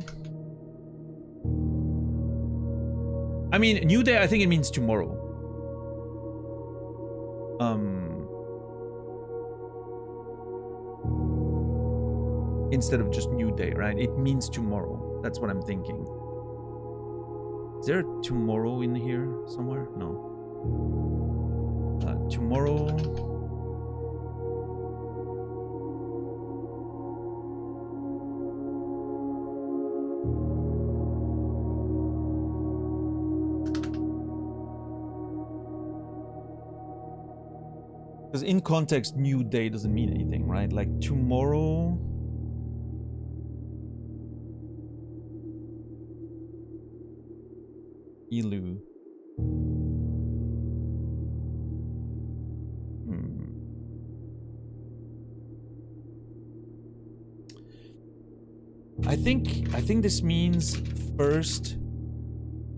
Speaker 1: I mean, new day, I think it means tomorrow. Instead of just new day, right? It means tomorrow. That's what I'm thinking. Is there a tomorrow in here somewhere? No. Tomorrow. Because in context, new day doesn't mean anything, right? Like tomorrow. Ilu. I think this means first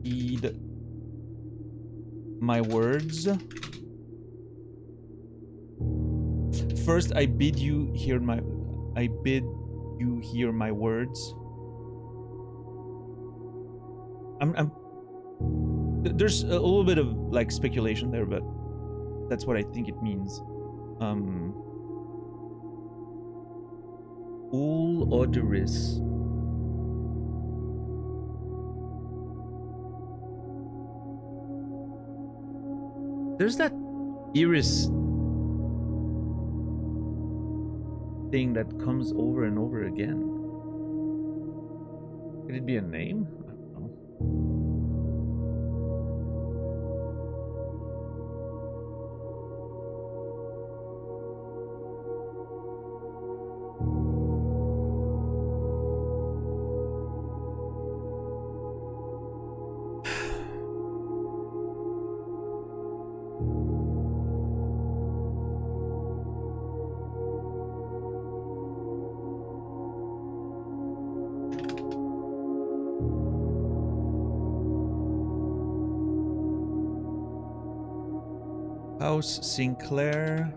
Speaker 1: heed my words. First I bid you hear my words. There's a little bit of like speculation there, but that's what I think it means. Ul Odoris. There's that Iris thing that comes over and over again. Could it be a name? I don't know. House Sinclair.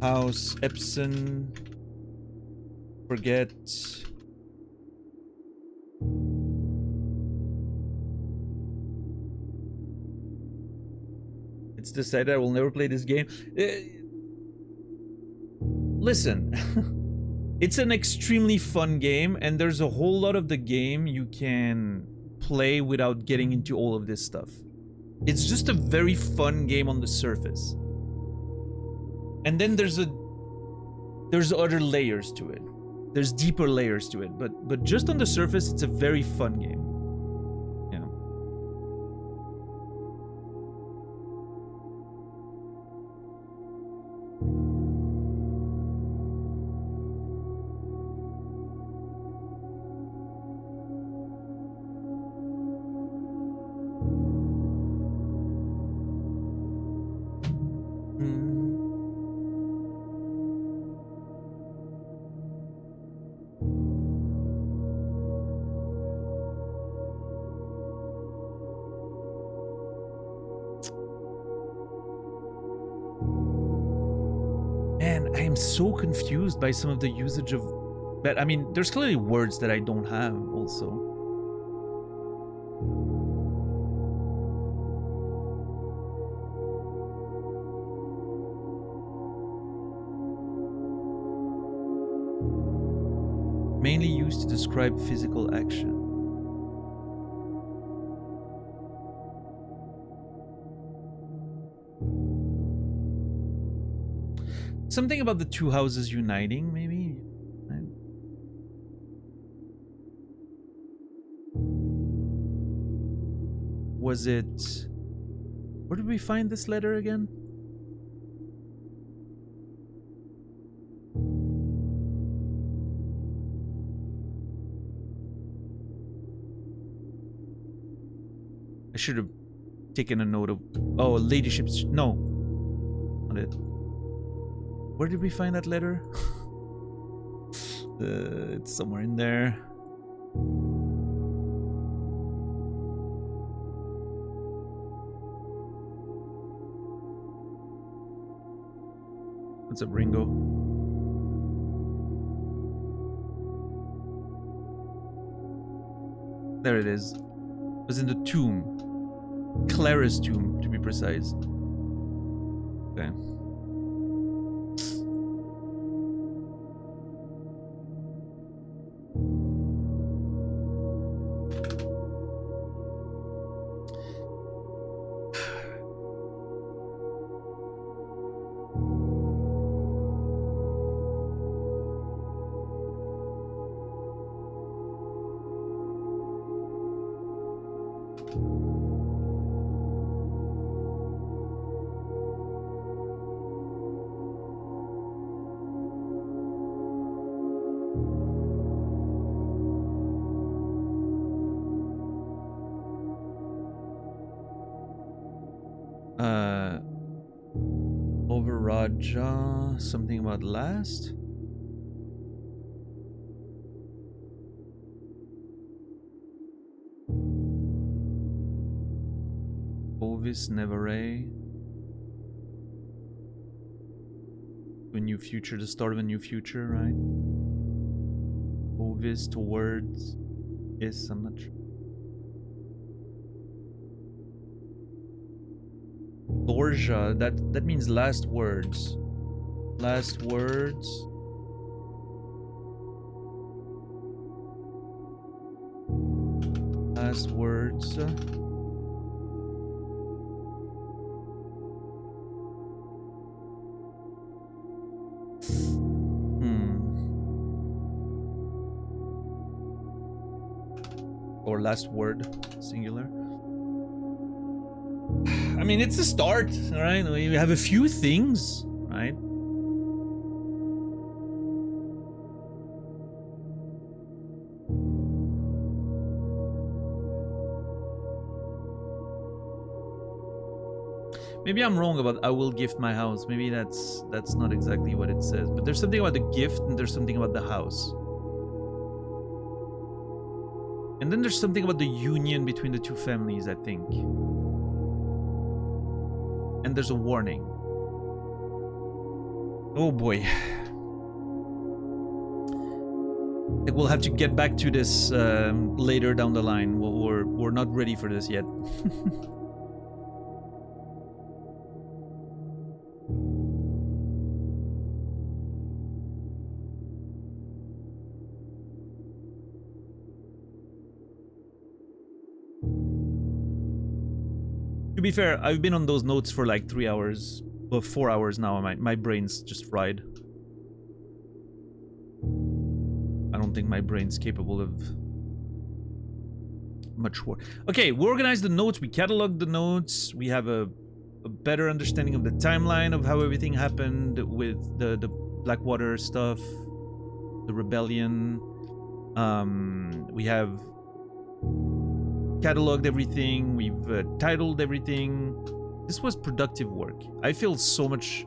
Speaker 1: House Epson. Forget. It's decided I will never play this game. Listen. It's an extremely fun game, and there's a whole lot of the game you can play without getting into all of this stuff. It's just a very fun game on the surface. And then there's other layers to it. There's deeper layers to it, but just on the surface, it's a very fun game. Yeah. So confused by some of the usage of, but I mean, there's clearly words that I don't have also. Mainly used to describe physical action. Something about the two houses uniting, maybe? Was it... Where did we find this letter again? I should have taken a note of... Oh, ladyship's... No. Not it. Where did we find that letter? It's somewhere in there. What's up, Ringo? There it is. It was in the tomb. Clara's tomb, to be precise. Okay. Over Raja, something about last? Ovis Nevere. A new future, the start of a new future, right? Ovis towards is, I'm not sure. Dorja, that means last words. Last words. Last words. Or last word, singular. I mean, it's a start, all right? We have a few things, right? Maybe I'm wrong about I will gift my house. Maybe that's not exactly what it says. But there's something about the gift and there's something about the house. And then there's something about the union between the two families, I think. And there's a warning. Oh boy. I think we'll have to get back to this later down the line. We're not ready for this yet. To be fair, I've been on those notes for like 3 hours, or 4 hours now. My brain's just fried. I don't think my brain's capable of much work. Okay, we organized the notes, we cataloged the notes, we have a better understanding of the timeline of how everything happened with the Blackwater stuff, the rebellion. We have cataloged everything, we've titled everything. This was productive work. I feel so much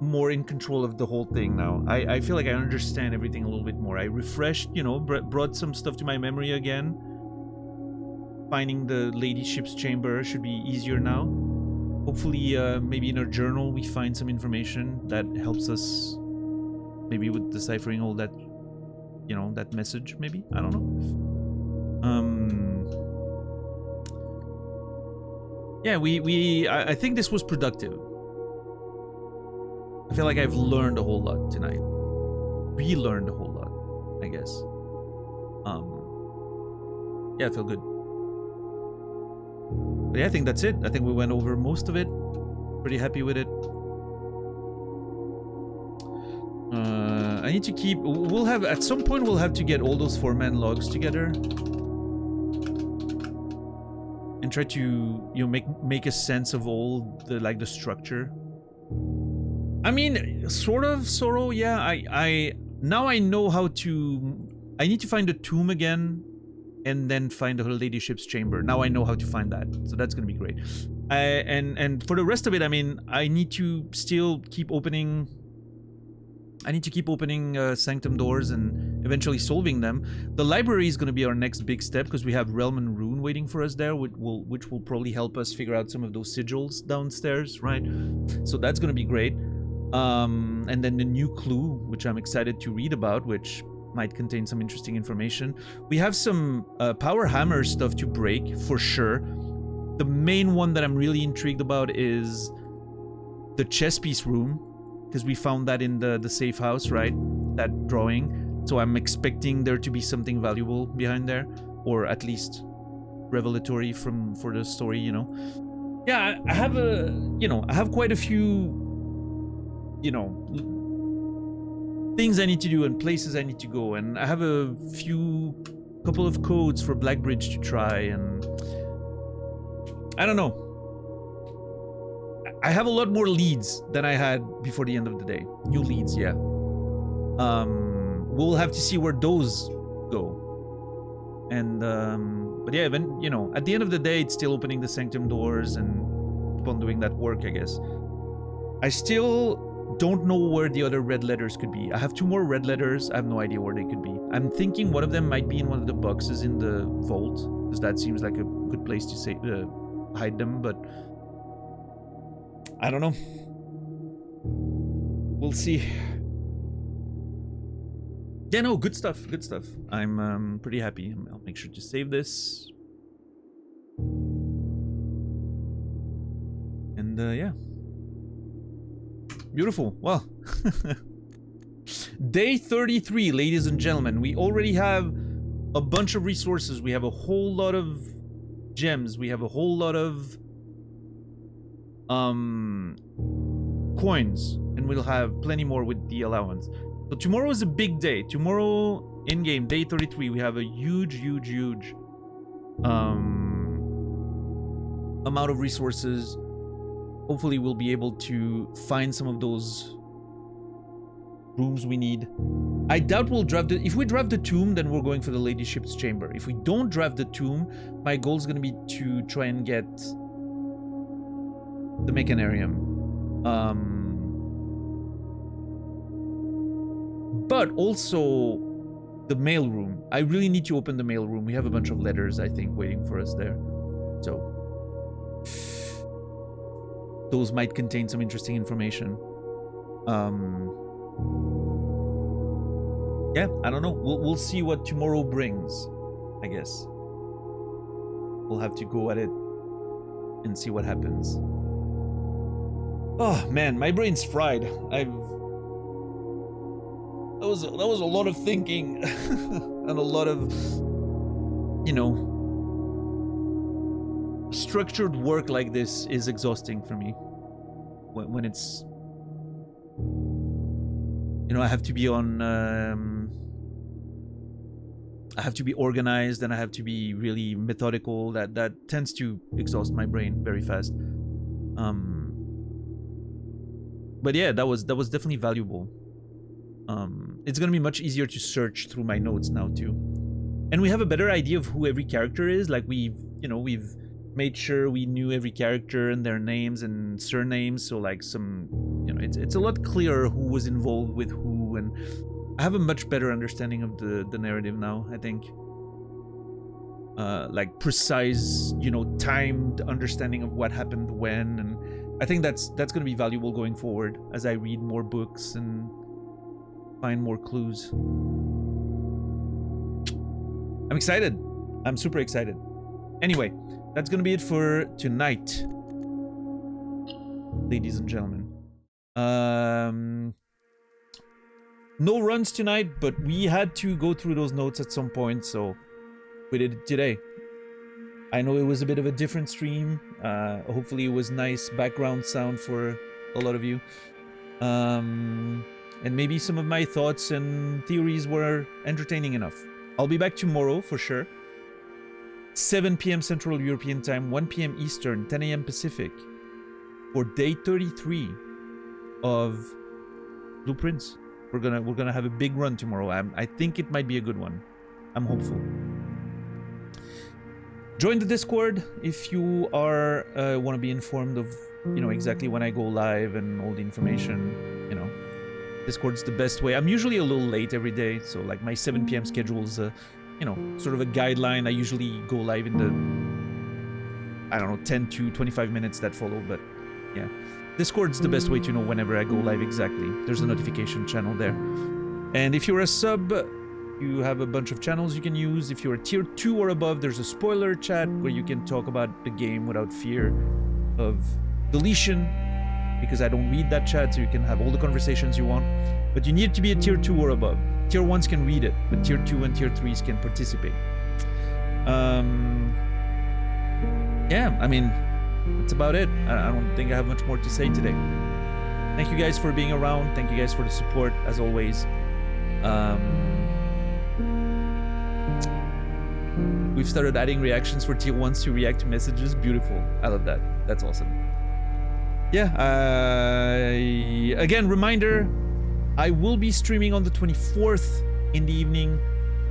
Speaker 1: more in control of the whole thing now. I feel like I understand everything a little bit more. I refreshed, you know, brought some stuff to my memory again. Finding the ladyship's chamber should be easier now. Hopefully, maybe in our journal we find some information that helps us maybe with deciphering all that, you know, that message, maybe? I don't know. Yeah, I think this was productive. I feel like I've learned a whole lot tonight. Relearned a whole lot, I guess. Yeah, I feel good. But yeah, I think that's it. I think we went over most of it. Pretty happy with it. I need to keep... We'll have... At some point, we'll have to get all those 4-man logs together. And try to, you know, make a sense of all the, like, the structure. I mean, sort of, Sorrow, yeah. Now I know how to... I need to find the tomb again. And then find Her Ladyship's chamber. Now I know how to find that. So that's gonna be great. And for the rest of it, I mean, I need to still keep opening... I need to keep opening Sanctum doors and eventually solving them. The library is going to be our next big step because we have Realm and Rune waiting for us there, which will probably help us figure out some of those sigils downstairs, right? So that's going to be great. And then the new clue, which I'm excited to read about, which might contain some interesting information. We have some power hammer stuff to break for sure. The main one that I'm really intrigued about is the chess piece room, because we found that in the safe house, right? That drawing. So I'm expecting there to be something valuable behind there, or at least revelatory for the story, you know. Yeah, I have I have quite a few, things I need to do and places I need to go, and I have a couple of codes for Blackbridge to try, and I don't know. I have a lot more leads than I had before the end of the day. New leads, yeah. We'll have to see where those go. And but yeah, even at the end of the day, it's still opening the sanctum doors and keep on doing that work, I guess. I still don't know where the other red letters could be. I have 2 more red letters. I have no idea where they could be. I'm thinking one of them might be in one of the boxes in the vault, because that seems like a good place to hide them, but I don't know. We'll see. Yeah, no, good stuff. Good stuff. I'm pretty happy. I'll make sure to save this. And yeah. Beautiful. Well, day 33, ladies and gentlemen. We already have a bunch of resources. We have a whole lot of gems. We have a whole lot of coins, and we'll have plenty more with the allowance. So tomorrow is a big day. Tomorrow in game, day 33, we have a huge amount of resources. Hopefully we'll be able to find some of those rooms we need. I doubt we'll draft if we draft the tomb, then we're going for the ladyship's chamber. If we don't draft the tomb, my goal is going to be to try and get the Mechanarium. But also the mailroom. I really need to open the mailroom. We have a bunch of letters, I think, waiting for us there. So those might contain some interesting information. Yeah, I don't know. We'll see what tomorrow brings, I guess. We'll have to go at it and see what happens. Oh man, my brain's fried. That was a lot of thinking and a lot of structured work like this is exhausting for me. When it's I have to be on I have to be organized, and I have to be really methodical. That tends to exhaust my brain very fast. But yeah, that was definitely valuable. It's gonna be much easier to search through my notes now too, and we have a better idea of who every character is. Like we've made sure we knew every character and their names and surnames. So like it's a lot clearer who was involved with who, and I have a much better understanding of the narrative now, I think. Like precise, timed understanding of what happened when, and I think that's going to be valuable going forward as I read more books and find more clues. I'm excited. I'm super excited. Anyway, that's going to be it for tonight, ladies and gentlemen. No runs tonight, but we had to go through those notes at some point, so we did it today. I know it was a bit of a different stream. Hopefully it was nice background sound for a lot of you. And maybe some of my thoughts and theories were entertaining enough. I'll be back tomorrow for sure. 7 p.m. Central European Time, 1 p.m. Eastern, 10 a.m. Pacific, for day 33 of Blueprints. We're gonna have a big run tomorrow. I think it might be a good one. I'm hopeful. Join the Discord if you are want to be informed of exactly when I go live and all the information. Discord's the best way. I'm usually a little late every day, so like my 7 p.m. schedule is sort of a guideline. I usually go live in the 10 to 25 minutes that follow, but yeah. Discord's the best way to know whenever I go live exactly. There's a notification channel there. And if you're a sub, you have a bunch of channels you can use. If you're a tier 2 or above, there's a spoiler chat where you can talk about the game without fear of deletion, because I don't read that chat, so you can have all the conversations you want. But you need to be a tier 2 or above. Tier 1s can read it, but tier 2 and tier 3s can participate. Yeah, I mean, that's about it. I don't think I have much more to say today. Thank you guys for being around. Thank you guys for the support, as always. We've started adding reactions for tier 1s to react to messages. Beautiful. I love that. That's awesome. Yeah, again, reminder, I will be streaming on the 24th in the evening.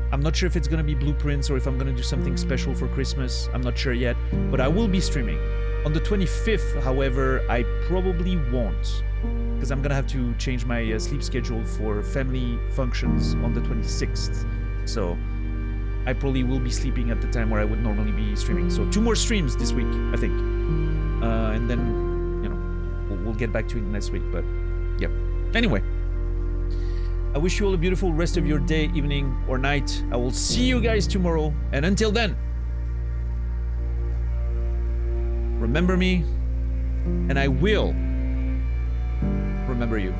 Speaker 1: I'm not sure if it's going to be Blueprints or if I'm going to do something special for Christmas. I'm not sure yet, but I will be streaming. On the 25th, however, I probably won't, because I'm going to have to change my sleep schedule for family functions on the 26th. So I probably will be sleeping at the time where I would normally be streaming. So 2 more streams this week, I think. And then, you know, we'll get back to it next week, but yeah. Anyway. I wish you all a beautiful rest of your day, evening, or night. I will see you guys tomorrow. And until then, remember me, and I will remember you.